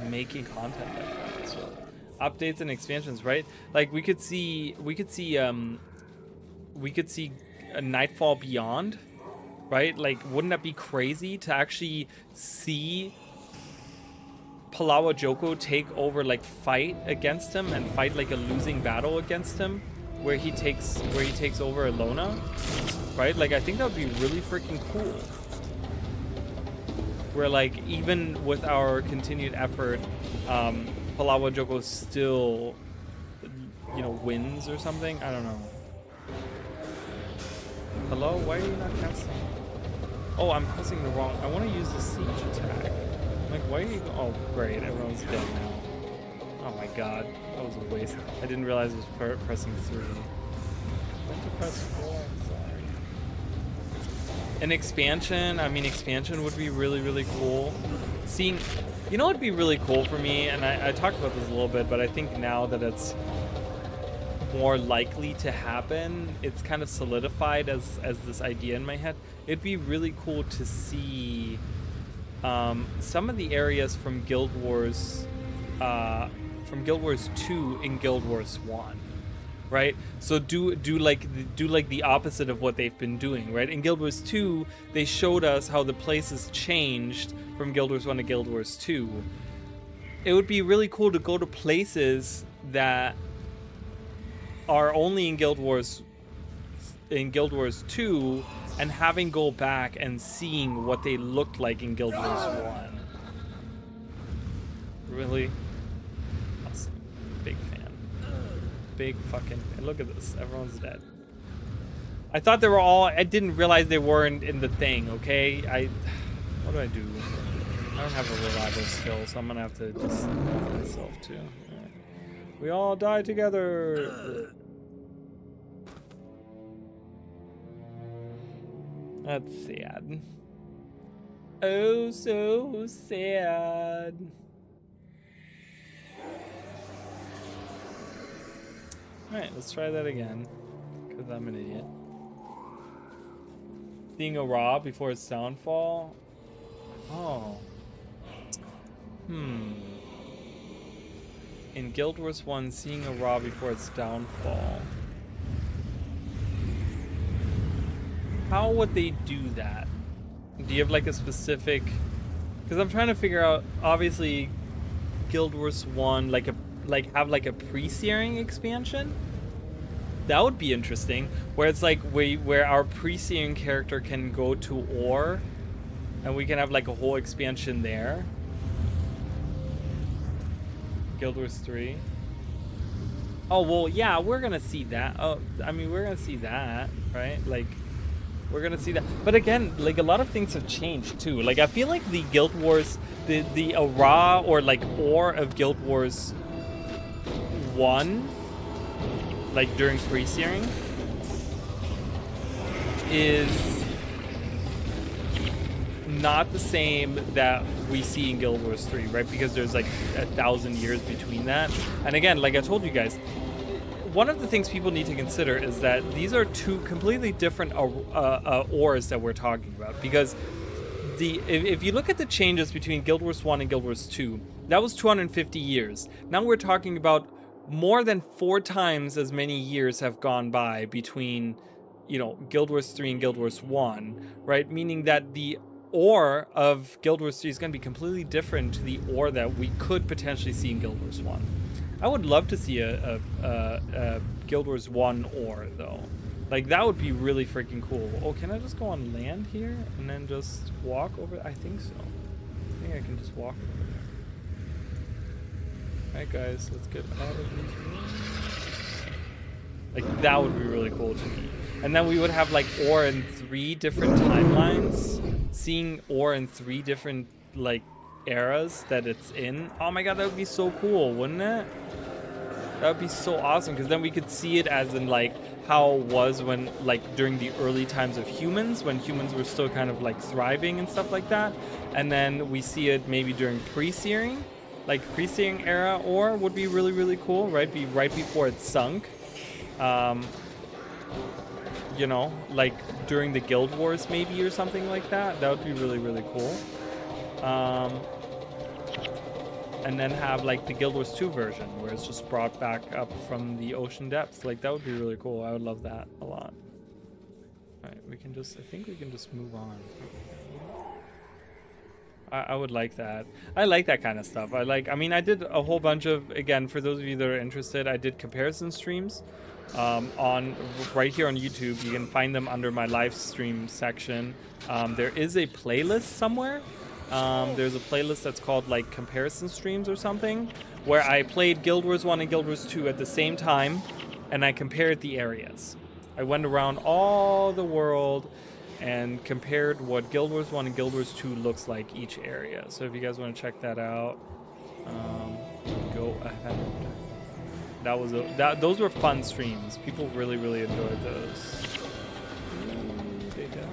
making content like that. So updates and expansions, right? Like, we could see a Nightfall Beyond, right? Like, wouldn't that be crazy to actually see Palawa Joko take over, like, fight against him and fight like a losing battle against him, where he takes over Alona, right? Like, I think that would be really freaking cool. Where, like, even with our continued effort, Palawa Joko still you know, wins or something. I don't know. Hello, why are you not casting? Oh, I'm pressing the wrong. I want to use the siege attack. I'm like, why are you? Oh, great, everyone's dead now. Oh my god, that was a waste. I didn't realize it was pressing 3. I have to press 4. I'm sorry. An expansion. I mean, expansion would be really, really cool. Seeing, you know, what'd be really cool for me, and I talked about this a little bit, but I think now that it's more likely to happen, it's kind of solidified as this idea in my head. It'd be really cool to see some of the areas from Guild Wars 2 in Guild Wars 1, right? So do like the opposite of what they've been doing, right? In Guild Wars 2, they showed us how the places changed from Guild Wars 1 to Guild Wars 2. It would be really cool to go to places that are only in Guild Wars 2 and having go back and seeing what they looked like in Guild Wars 1. Really? Awesome. Big fan. Big fucking fan. Look at this. Everyone's dead. I thought they were all... I didn't realize they weren't in the thing, okay? What do I do? I don't have a revival skill, so I'm gonna have to just off myself too. Right. We all die together! That's sad. Oh, so sad. Alright, let's try that again. Because I'm an idiot. Seeing a Ra before its downfall? Oh. In Guild Wars 1, seeing a Ra before its downfall. How would they do that? Do you have like a specific... Because I'm trying to figure out, obviously, Guild Wars 1, have like a pre-searing expansion? That would be interesting. Where it's like, where our pre-searing character can go to Ore, and we can have like a whole expansion there. Guild Wars 3. Oh, well, yeah, we're gonna see that. Oh, I mean, we're gonna see that, right? Like, we're gonna see that. But again, like, a lot of things have changed, too. Like, I feel like the Guild Wars, the Ra or, like, Ore of Guild Wars 1, like, during pre-searing, is not the same that we see in Guild Wars 3, right? Because there's like 1,000 years between that. And again, like I told you guys, one of the things people need to consider is that these are two completely different ores that we're talking about. Because if you look at the changes between Guild Wars 1 and Guild Wars 2, that was 250 years. Now we're talking about more than 4 times as many years have gone by between, you know, Guild Wars 3 and Guild Wars 1, right? Meaning that the ore of Guild Wars 3 is going to be completely different to the ore that we could potentially see in Guild Wars 1. I would love to see a Guild Wars 1 ore, though. Like, that would be really freaking cool. Oh, can I just go on land here and then just walk over? I think so. I think I can just walk over there. Alright, guys, let's get out of these rooms. Like, that would be really cool to me. And then we would have, like, ore in 3 different timelines. Seeing ore in 3 different, like, eras that it's in. Oh my god, that would be so cool, wouldn't it? That would be so awesome, because then we could see it as in, like, how it was when, like, during the early times of humans, when humans were still kind of, like, thriving and stuff like that. And then we see it maybe during pre-searing. Like, pre-searing era ore would be really, really cool, right? Be right before it sunk. You know, like during the Guild Wars maybe or something like that. That would be really, really cool. And then have like the Guild Wars 2 version where it's just brought back up from the ocean depths. Like, that would be really cool. I would love that a lot. All right, we can just, I think we can just move on. I would like that. I like that kind of stuff. I mean, I did a whole bunch of, again, for those of you that are interested, I did comparison streams on right here on YouTube. You can find them under my live stream section. There is a playlist somewhere there's a playlist that's called like comparison streams or something, where I played Guild Wars 1 and Guild Wars 2 at the same time, and I compared the areas. I went around all the world and compared what Guild Wars 1 and Guild Wars 2 looks like each area. So if you guys want to check that out, go ahead. Those were fun streams. People really enjoyed those. Ooh, they died.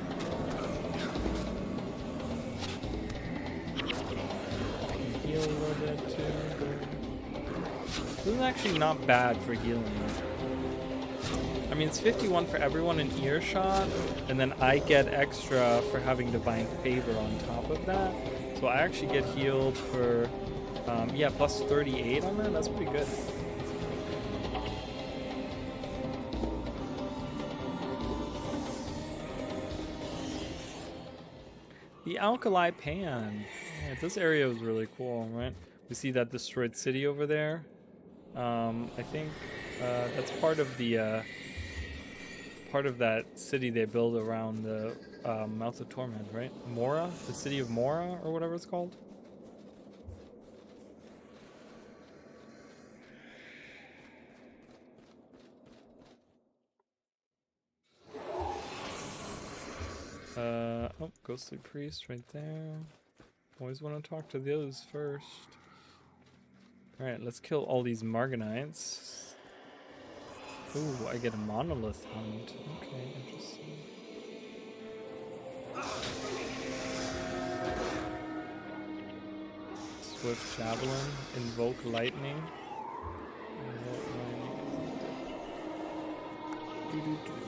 I can heal a little bit too. This is actually not bad for healing. I mean, it's 51 for everyone in earshot, and then I get extra for having Divine Favor on top of that. So I actually get healed for, yeah, plus 38 on that. That's pretty good. The Alkali Pan. Yeah, this area was really cool, right? We see that destroyed city over there. I think that's part of the part of that city they build around the Mouth of Torment, right? Mora, the city of Mora, or whatever it's called. Oh, Ghostly Priest right there. Always want to talk to those first. Alright, let's kill all these Marganites. Ooh, I get a Monolith Hunt. Okay, interesting. Swift Javelin. Invoke Lightning.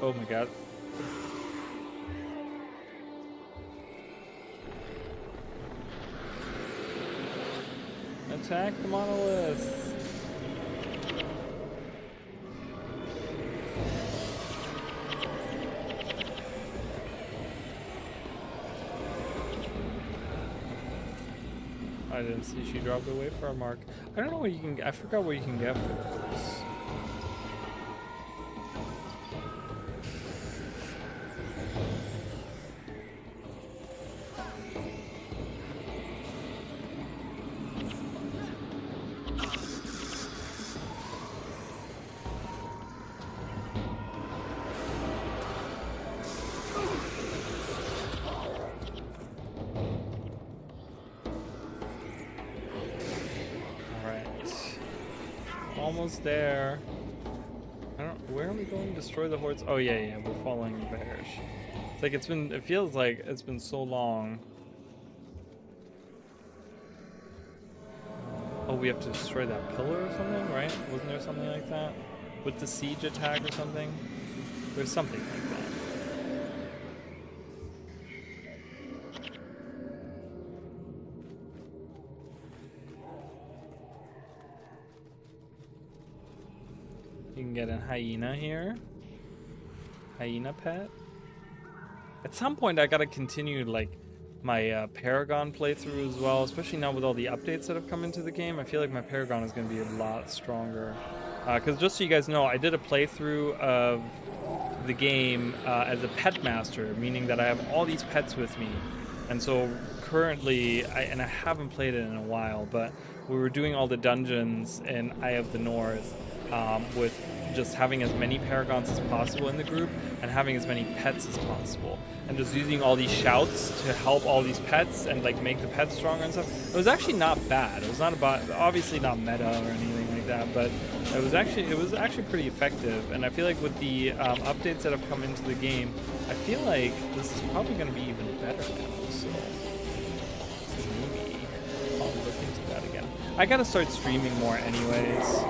Oh my god. Attack the monoliths! I didn't see she dropped away for a mark. I don't know what you can get. I forgot what you can get for this. Almost there. I don't. Where are we going? Destroy the hordes. Oh yeah, we're following the bears. It's like it's been. It feels like it's been so long. Oh, we have to destroy that pillar or something, right? Wasn't there something like that with the siege attack or something? There's something like that. You can get a hyena here. Hyena pet. At some point I gotta continue like my Paragon playthrough as well, especially now with all the updates that have come into the game. I feel like my Paragon is gonna be a lot stronger. Because just so you guys know, I did a playthrough of the game as a pet master, meaning that I have all these pets with me. And so currently, I haven't played it in a while, but we were doing all the dungeons in Eye of the North with just having as many Paragons as possible in the group and having as many pets as possible. And just using all these shouts to help all these pets and like make the pets stronger and stuff. It was actually not bad. It was not about, obviously not meta or anything like that, but it was actually pretty effective. And I feel like with the updates that have come into the game, I feel like this is probably going to be even better now. So maybe I'll look into that again. I gotta start streaming more anyways.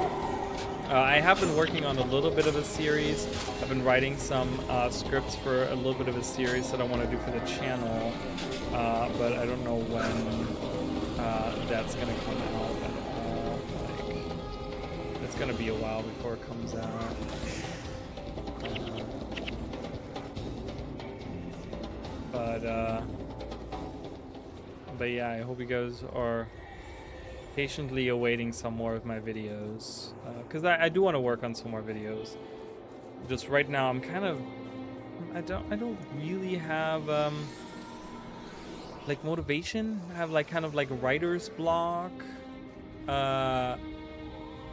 I have been working on a little bit of a series. I've been writing some scripts for a little bit of a series that I want to do for the channel, but I don't know when that's going to come out at all. Like, it's going to be a while before it comes out. But yeah, I hope you guys are patiently awaiting some more of my videos, because I do want to work on some more videos. Just right now, I'm kind of, I don't really have like motivation. I have like kind of like writer's block.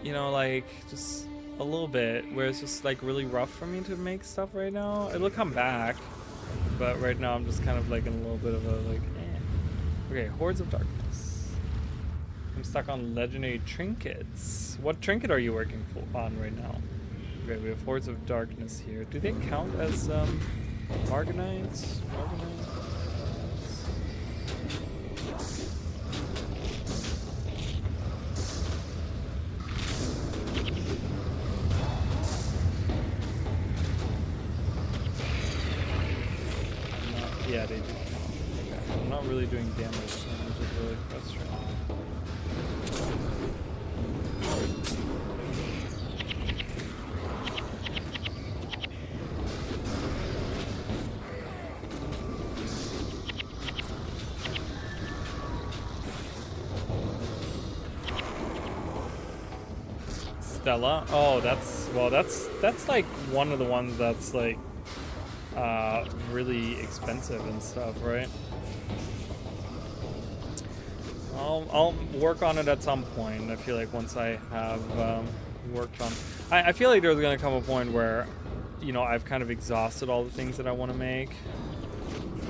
You know, like just a little bit where it's just like really rough for me to make stuff right now. It'll come back, but right now I'm just kind of like in a little bit of a like Okay, Hordes of Darkness. I'm stuck on legendary trinkets. What trinket are you working on right now? Okay, we have Hordes of Darkness here. Do they count as Marganites? Yeah, they do. Okay. I'm not really doing damage, which is really frustrating. Stella? Oh, that's like one of the ones that's like really expensive and stuff, right? I'll work on it at some point. I feel like once I have worked on, I feel like there's gonna come a point where, you know, I've kind of exhausted all the things that I want to make,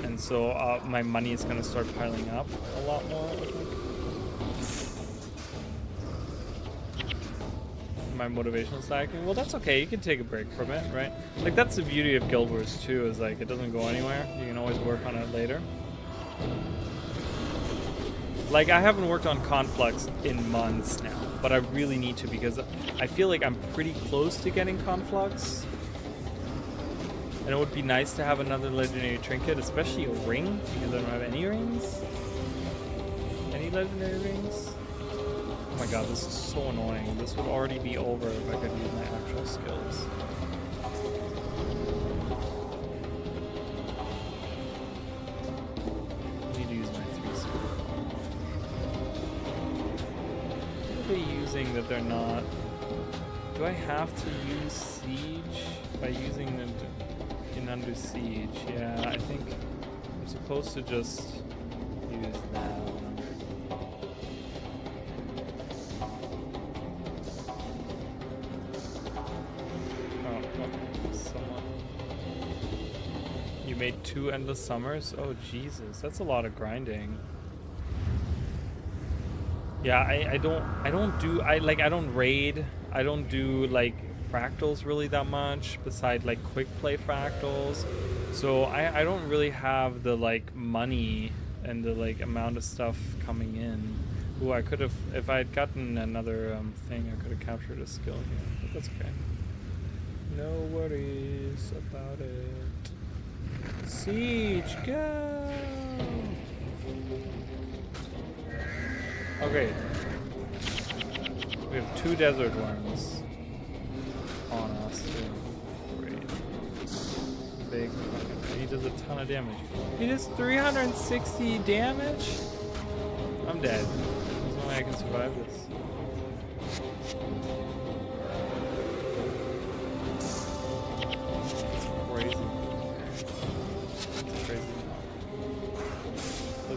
and so my money is gonna start piling up a lot more, I think. My motivational stacking. Well, that's okay. You can take a break from it, right? Like, that's the beauty of Guild Wars 2, is like it doesn't go anywhere. You can always work on it later. Like, I haven't worked on Conflux in months now, but I really need to, because I feel like I'm pretty close to getting Conflux. And it would be nice to have another legendary trinket, especially a ring, because I don't have any rings. Any legendary rings? Oh my god, this is so annoying. This would already be over if I could use my actual skills. I need to use my 3 skill. What are they using that they're not? Do I have to use Siege by using them in Under Siege? Yeah, I think I'm supposed to just use that. Made 2 endless summers. Oh Jesus, that's a lot of grinding. Yeah, I don't raid. I don't do like fractals really that much, beside like quick play fractals. So I don't really have the like money and the like amount of stuff coming in. Ooh, I could have, if I had gotten another thing, I could have captured a skill here, but that's okay. No worries about it. Siege, go! Okay. We have 2 desert worms on us too. Great. Big. He does a ton of damage. He does 360 damage? I'm dead. There's no way I can survive this.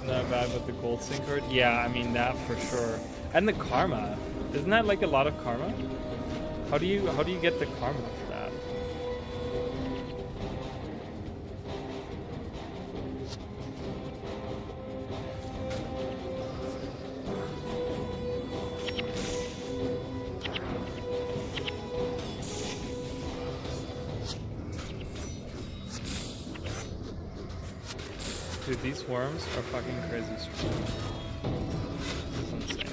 Not bad with the gold sinker. Yeah, I mean that for sure. And the karma. Isn't that like a lot of karma? How do you get the karma for that? Dude, these worms are fucking crazy strong. This is insane.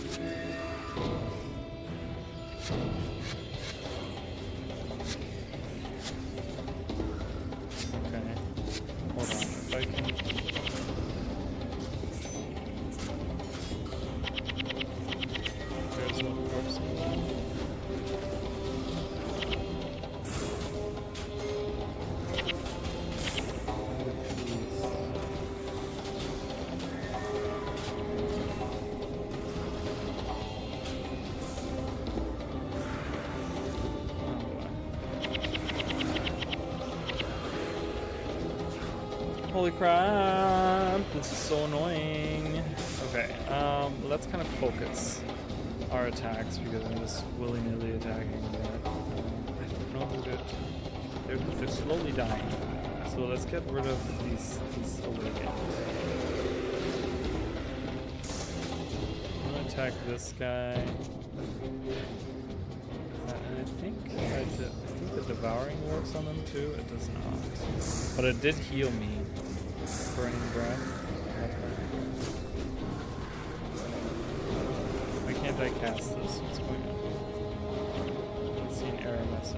Okay. Hold on, if I can... There's no corpse. Holy crap! ramp. This is so annoying. Okay, let's kind of focus our attacks because I'm just willy-nilly attacking. I don't know who to. They're slowly dying. So let's get rid of these awakened. I'm gonna attack this guy. And I think the devouring works on them too. It does not, but it did heal me. Burning breath. Why can't I cast this? What's going on? I see an error message.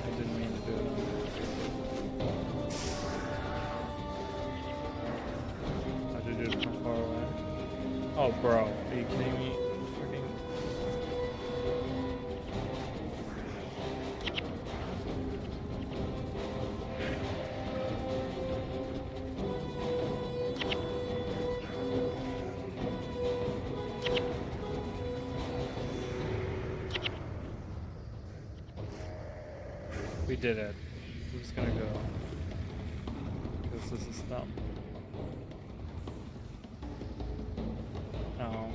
I didn't mean to do it. How'd you do it from far away? Oh, bro. Are you kidding me? We did it. I'm just gonna go. Because this is dumb. Oh.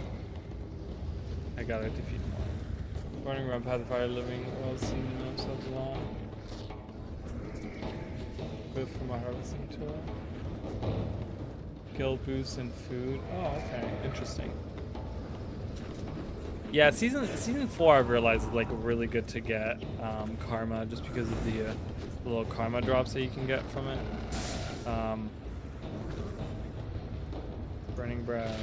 I gotta defeat more. Running around Pathfinder living while seeing themselves along. Good for my harvesting tool. Guild boost and food. Oh, okay. Interesting. Yeah, season 4 I've realized is like really good to get karma just because of the little karma drops that you can get from it. Burning breath.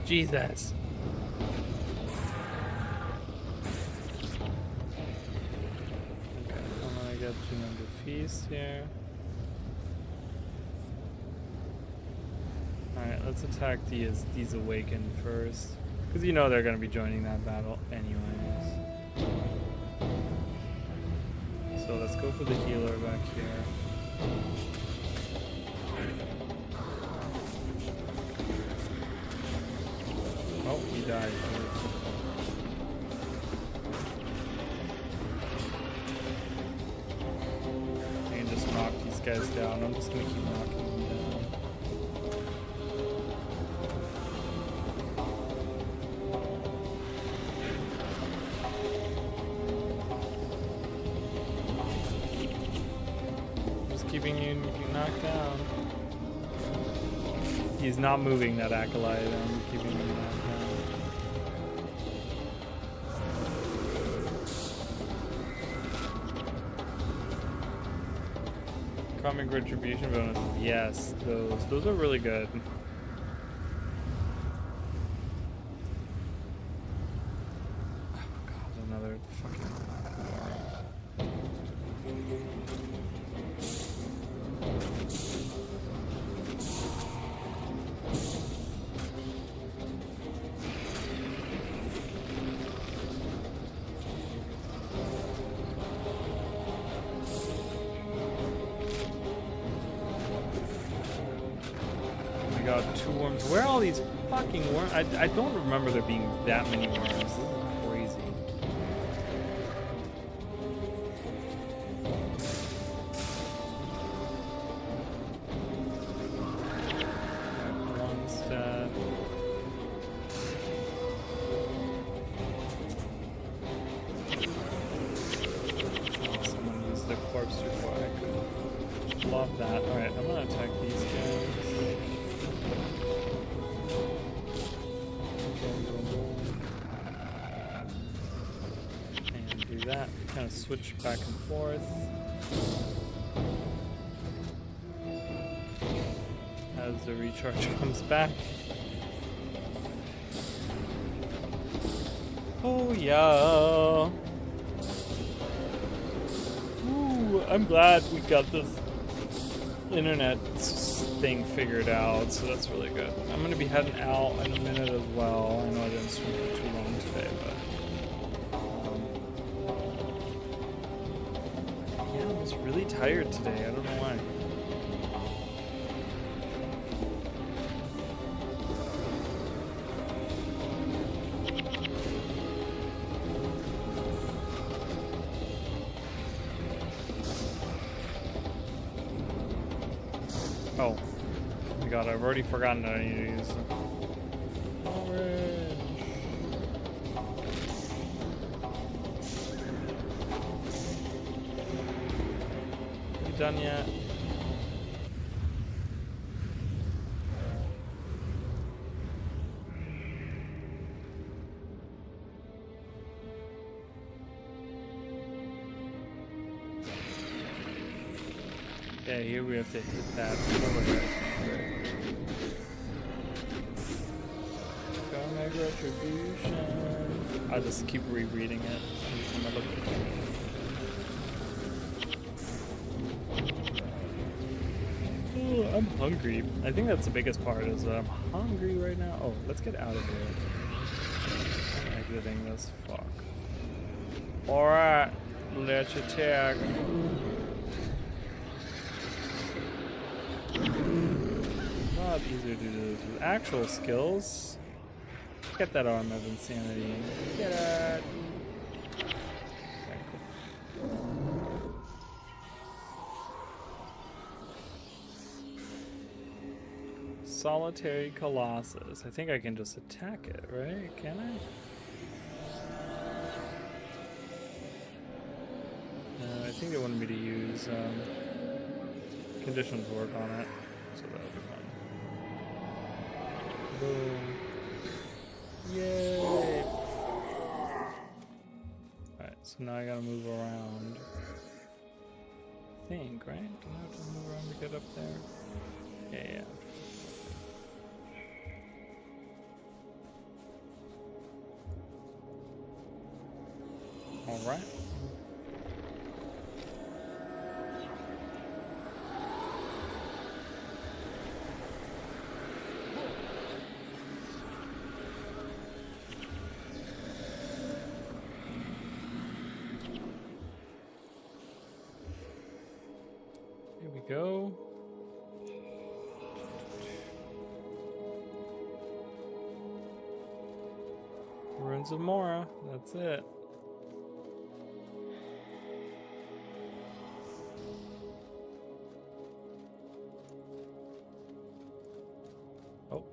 Jesus. Okay, I'm gonna get you into feast here. Alright, let's attack these awakened first. Because you know they're gonna be joining that battle anyways. So let's go for the healer back here. Oh, he died. I can just knock these guys down. I'm just gonna keep knocking them down. Just keeping you knocked down. He's not moving, that acolyte. I'm keeping him knocked down. Comic retribution bonus. Yes, those are really good. Oh god, another fucking worm. God, 2 worms. Where are all these fucking worms? I don't remember there being that many worms. This is crazy. One's dead. Oh, someone used their corpse before I could. Love that. Alright, I'm gonna attack these guys. That kind of switch back and forth as the recharge comes back. Oh yeah. I'm glad we got this internet thing figured out, so that's really good. I'm gonna be heading out in a minute as well. I know I didn't stream for too long today, but yeah, I'm just really tired today. I don't know why. Oh my god, I've already forgotten that I need to use them. Orange. You done yet? Okay, here we have to hit that over there. Karmic retribution. I'll just keep rereading it. I'm gonna look at it. Ooh, I'm hungry. I think that's the biggest part is that I'm hungry right now. Oh, let's get out of here. I'm exiting this. Fuck. Alright, let's attack. A lot easier to do this with actual skills. Get that arm of insanity. Get it. Okay, cool. Solitary Colossus. I think I can just attack it, right? Can I? No, I think they wanted me to use conditions work on it, so that'll be fun. Boom. Yay! Alright, so now I gotta move around. I think, right? Do I have to move around to get up there? Yeah. Alright. Here we go. Ruins of Mora, that's it. Oh.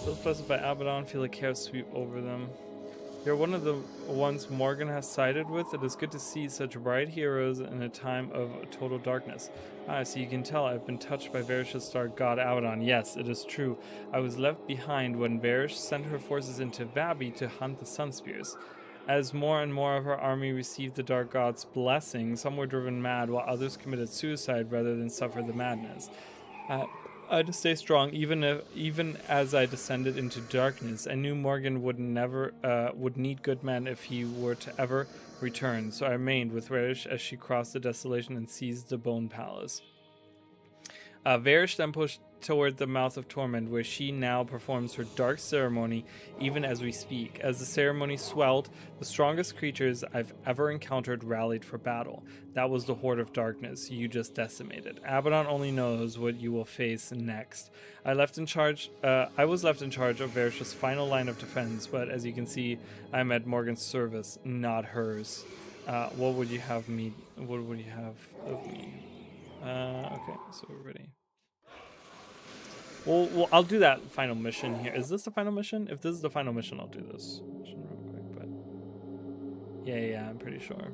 Those blessed by Abaddon feel like chaos sweep over them. You're one of the ones Morgan has sided with. It is good to see such bright heroes in a time of total darkness. Ah, so you can tell I've been touched by Varish's star god Abaddon. Yes, it is true. I was left behind when Varish sent her forces into Vabi to hunt the Sun Spears. As more and more of her army received the Dark God's blessing, some were driven mad while others committed suicide rather than suffer the madness. I had to stay strong, even as I descended into darkness. I knew Morgan would need good men if he were to ever return, so I remained with Varish as she crossed the desolation and seized the Bone Palace. Varish then pushed toward the mouth of torment, where she now performs her dark ceremony even as we speak. As the ceremony swelled, the strongest creatures I've ever encountered rallied for battle. That was the Horde of Darkness you just decimated. Abaddon only knows what you will face next. I was left in charge of Varish's final line of defense, but as you can see, I'm at Morgan's service, not hers. What would you have of me? Okay, so we're ready. Well, I'll do that final mission here. Is this the final mission? If this is the final mission, I'll do this mission real quick. But yeah, I'm pretty sure.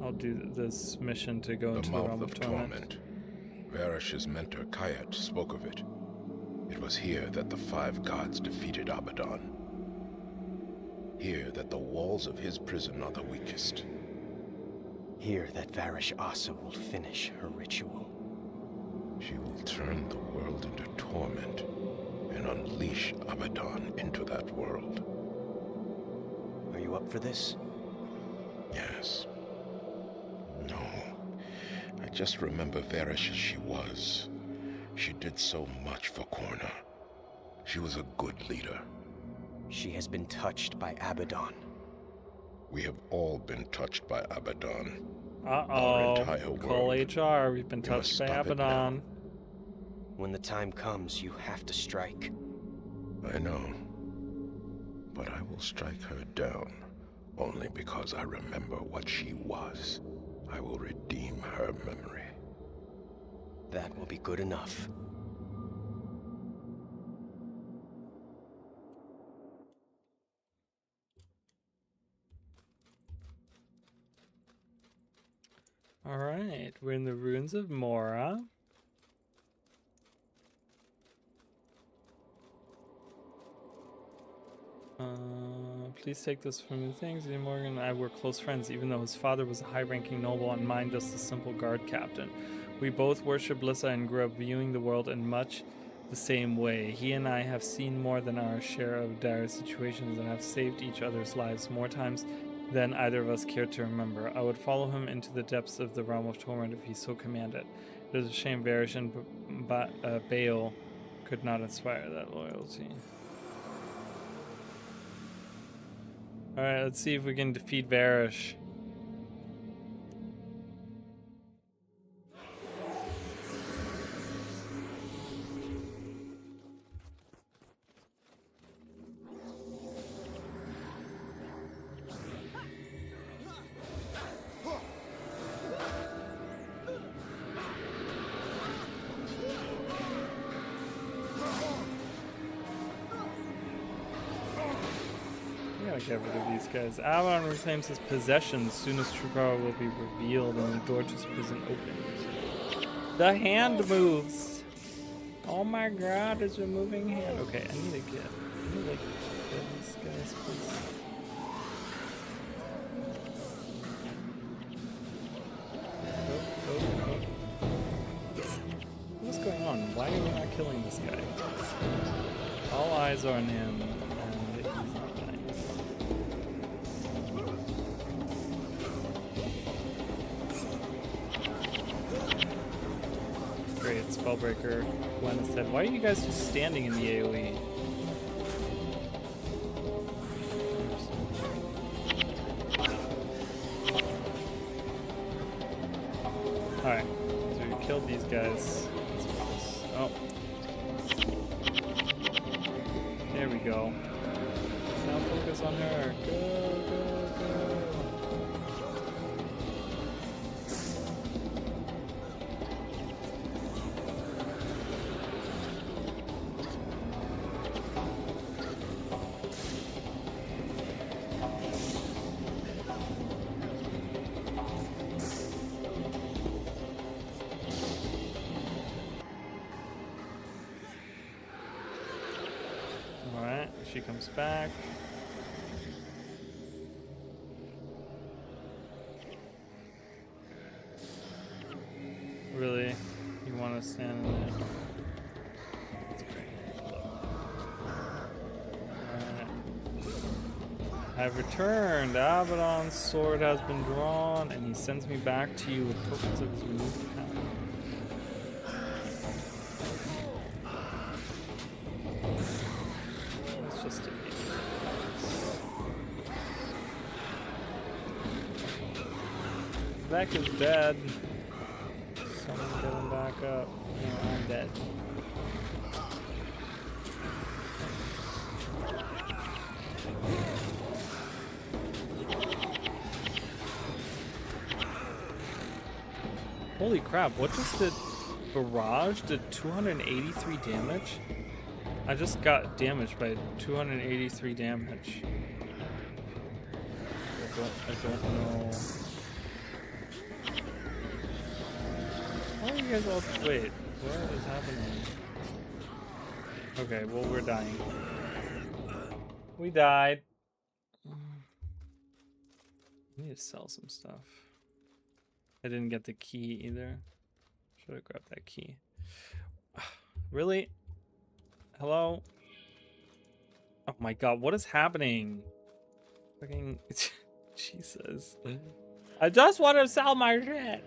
I'll do this mission to go into the realm of torment. Varish's mentor Kayat spoke of it. It was here that the 5 gods defeated Abaddon. Here that the walls of his prison are the weakest. Here that Varish Asa will finish her ritual. She will turn the world into torment and unleash Abaddon into that world. Are you up for this? Yes. No. I just remember Varish as she was. She did so much for Corna. She was a good leader. She has been touched by Abaddon. We have all been touched by Abaddon. Uh-oh. Entire Call world. HR. We've been We touched must by stop it Abaddon. When the time comes, you have to strike. I know. But I will strike her down, only because I remember what she was. I will redeem her memory. That will be good enough. Alright, we're in the ruins of Mora. Please take this from the things. Morgan and I were close friends, even though his father was a high-ranking noble and mine just a simple guard captain. We both worship Lissa and grew up viewing the world in much the same way. He and I have seen more than our share of dire situations and have saved each other's lives more times than either of us cared to remember. I would follow him into the depths of the realm of torment if he so commanded. It is a shame Varish and Baal could not inspire that loyalty. Alright, let's see if we can defeat Varish. Get rid of these guys. Abaddon reclaims his possessions. Soon as true power will be revealed and the door to his prison opens. The hand moves. Oh my god, it's a moving hand. Okay, I need to get. I need to kill these guys, please. What's going on? Why are we not killing this guy? All eyes are on him. Great, Spellbreaker. Gwen said, why are you guys just standing in the AoE? Alright, so we killed these guys. Oh. There we go. Now focus on her. Go, go, go. She comes back. Really? You want to stand in there? That's great. Alright. I've returned. Abaddon's sword has been drawn, and he sends me back to you with tokens of his renewed power. Beck is dead. Someone get him back up. No, I'm dead. Holy crap, what just did Barrage did 283 damage? I just got damaged by 283 damage. I don't know. Why are you guys all... Wait, what is happening? Okay, well, we're dying. We died. I need to sell some stuff. I didn't get the key either. Should have grabbed that key. Really? Hello? Oh my god, what is happening? Fucking Jesus. I just want to sell my shit.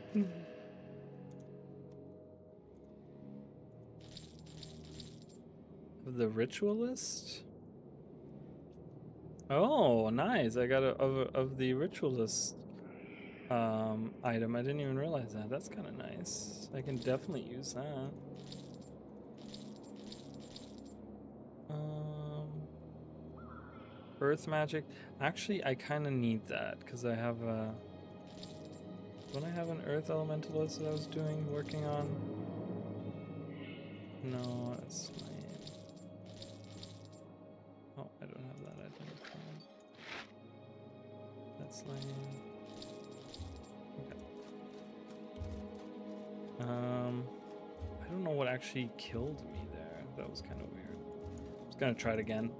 The ritualist? Oh, nice. I got of the ritualist item. I didn't even realize that. That's kind of nice. I can definitely use that. Earth magic. Actually, I kind of need that because I have a. Don't I have an earth elementalist that I was working on? No, that's lame. Oh, I don't have that identified. That's lame. Okay. I don't know what actually killed me there. That was kind of weird. I was gonna try it again.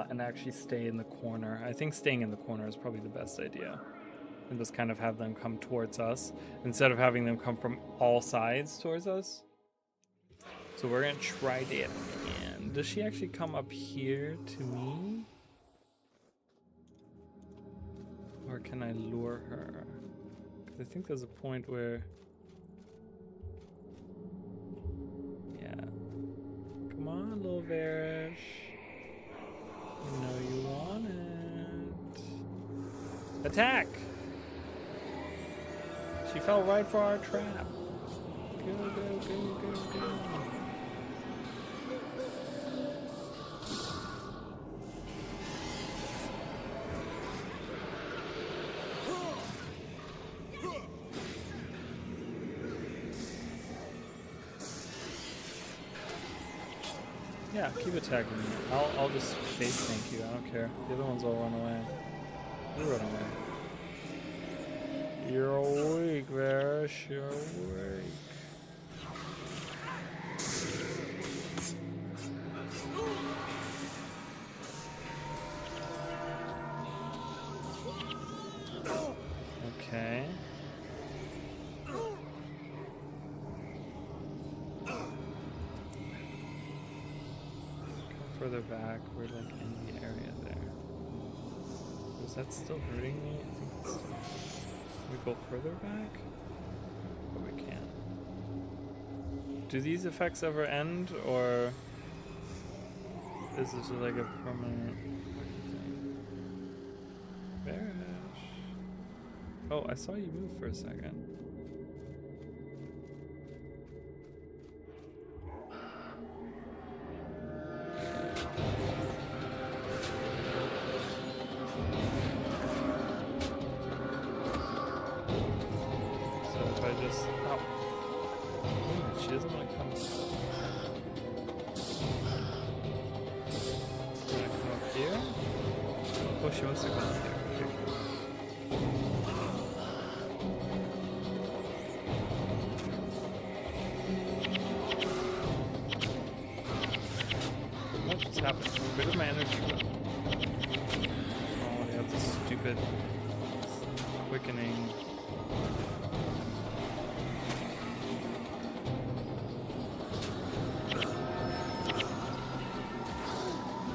And actually stay in the corner. I think staying in the corner is probably the best idea. And just kind of have them come towards us instead of having them come from all sides towards us. So we're gonna try that again. Does she actually come up here to me? Or can I lure her? Because I think there's a point where... Yeah. Come on, little Varish. You know you want it. Attack! She fell right for our trap. Go, go, go, go, go. Yeah, keep attacking me. I'll just face tank you. I don't care. The other ones all run away. You run away. You're weak, Varish. You're weak. Okay. Further back, we're like in the area there. Is that still hurting me? I think it's still... Can we go further back? But we can't. Do these effects ever end, or is this like a permanent thing? Varish. Oh, I saw you move for a second. She wants to come here. What just happened? Where did my energy go? Oh, they have this stupid quickening.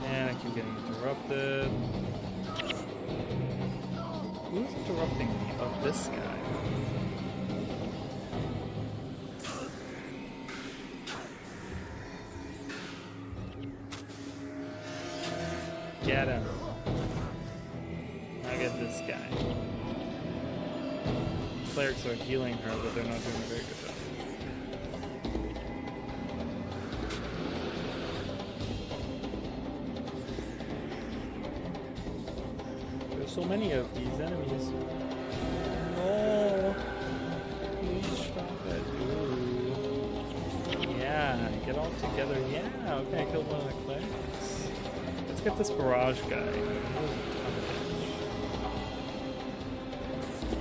And I keep getting interrupted. Who's interrupting me? Oh, this guy. Get him. I get this guy. Clerics are healing her, but they're not doing a very good job. So many of these enemies. No! Please stop it. Ooh. Yeah, get all together. Yeah, okay, I killed one of the clerics. Let's get this barrage guy.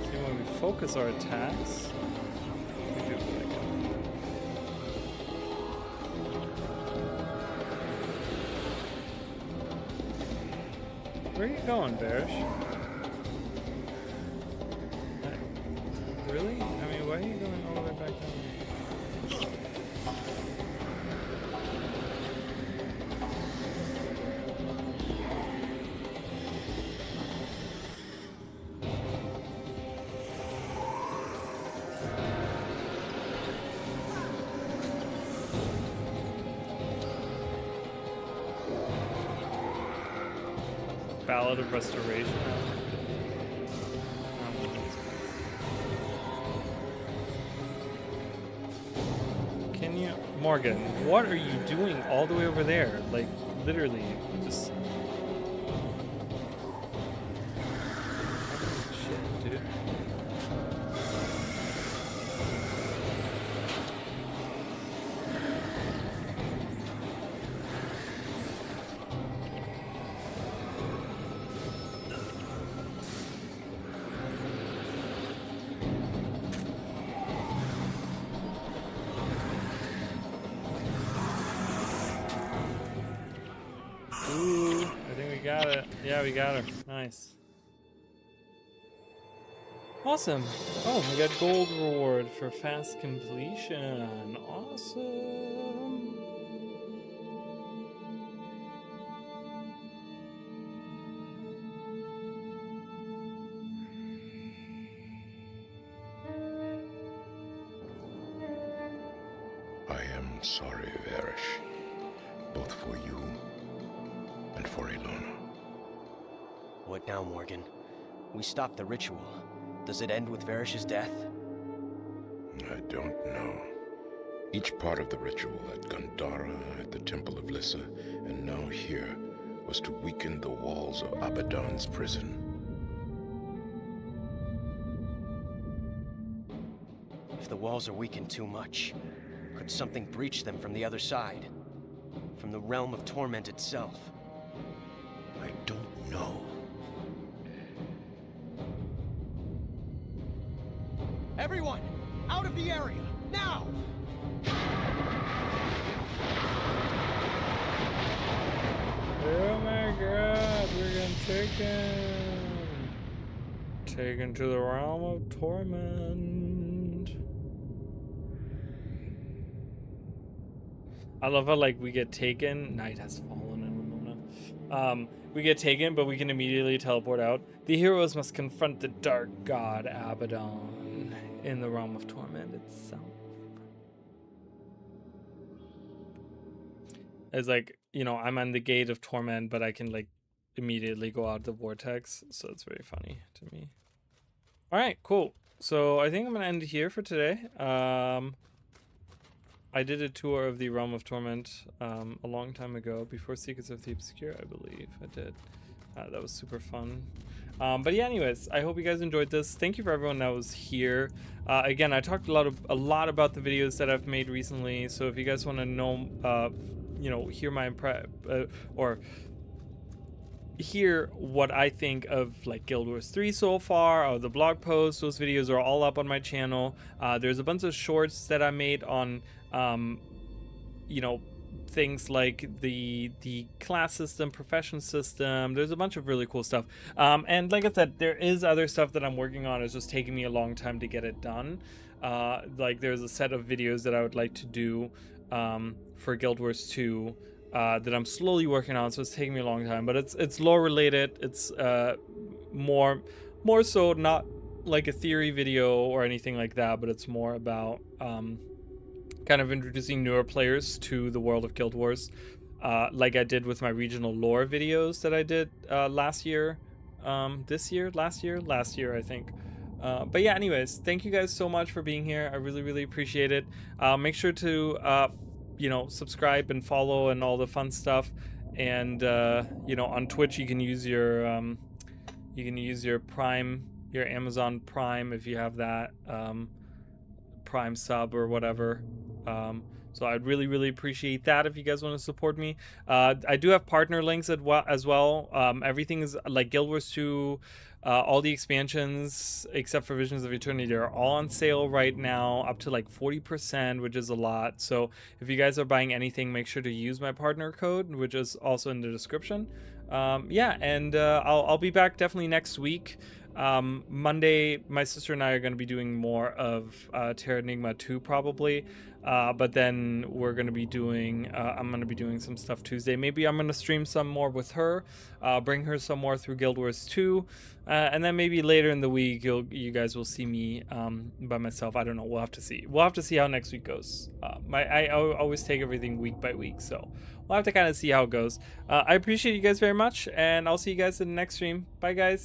See, when we focus our attacks, we do pretty good. Where are you going, Varish? Really? I mean, why are you going all the way back down? Palliative restoration. Can you, Morgan? What are you doing all the way over there? Like, literally, just. Shit, dude. Got it. Yeah, we got her. Nice. Awesome. Oh, we got gold reward for fast completion. Awesome. I am sorry, Varish, both for you and for Ilona. What now, Morgan? We stopped the ritual. Does it end with Varish's death? I don't know. Each part of the ritual at Gandhara, at the Temple of Lissa, and now here, was to weaken the walls of Abaddon's prison. If the walls are weakened too much, could something breach them from the other side? From the realm of torment itself? I don't know. Everyone, out of the area, now! Oh my god, we're getting taken to the realm of torment. I love how, like, we get taken. Night has fallen in Ramona. We get taken, but we can immediately teleport out. The heroes must confront the dark god Abaddon in the realm of torment itself. It's like, you know, I'm on the gate of torment, but I can, like, immediately go out the vortex. So it's very funny to me. All right, cool. So I think I'm gonna end it here for today. I did a tour of the Realm of Torment a long time ago, before Secrets of the Obscure, I believe. I did. That was super fun. But yeah, anyways, I hope you guys enjoyed this. Thank you for everyone that was here. Again, I talked a lot about the videos that I've made recently. So if you guys want to know, you know, hear my or hear what I think of, like, Guild Wars 3 so far, or the blog posts, those videos are all up on my channel. There's a bunch of shorts that I made on you know, things like the class system, profession system. There's a bunch of really cool stuff. And like I said, there is other stuff that I'm working on. It's just taking me a long time to get it done. Like, there's a set of videos that I would like to do for Guild Wars 2 that I'm slowly working on, so it's taking me a long time. But it's lore related. It's more so not like a theory video or anything like that, but it's more about kind of introducing newer players to the world of Guild Wars, like I did with my regional lore videos that I did last year, last year I think. But yeah, anyways, thank you guys so much for being here. I really appreciate it. Make sure to you know, subscribe and follow and all the fun stuff. And you know, on Twitch you can use your Prime, your Amazon Prime, if you have that Prime sub or whatever. So I'd really appreciate that if you guys want to support me. I do have partner links as well. Everything is like Guild Wars 2, all the expansions except for Visions of Eternity are all on sale right now, up to like 40%, which is a lot. So if you guys are buying anything, make sure to use my partner code, which is also in the description. Yeah, and I'll be back definitely next week. Monday, my sister and I are going to be doing more of Terra Enigma 2 probably, but then we're going to be doing, I'm going to be doing some stuff Tuesday. Maybe I'm going to stream some more with her, bring her some more through Guild Wars 2, And then maybe later in the week, you guys will see me by myself. I don't know. We'll have to see. We'll have to see how next week goes. I always take everything week by week, so we'll have to kind of see how it goes. I appreciate you guys very much, and I'll see you guys in the next stream. Bye, guys.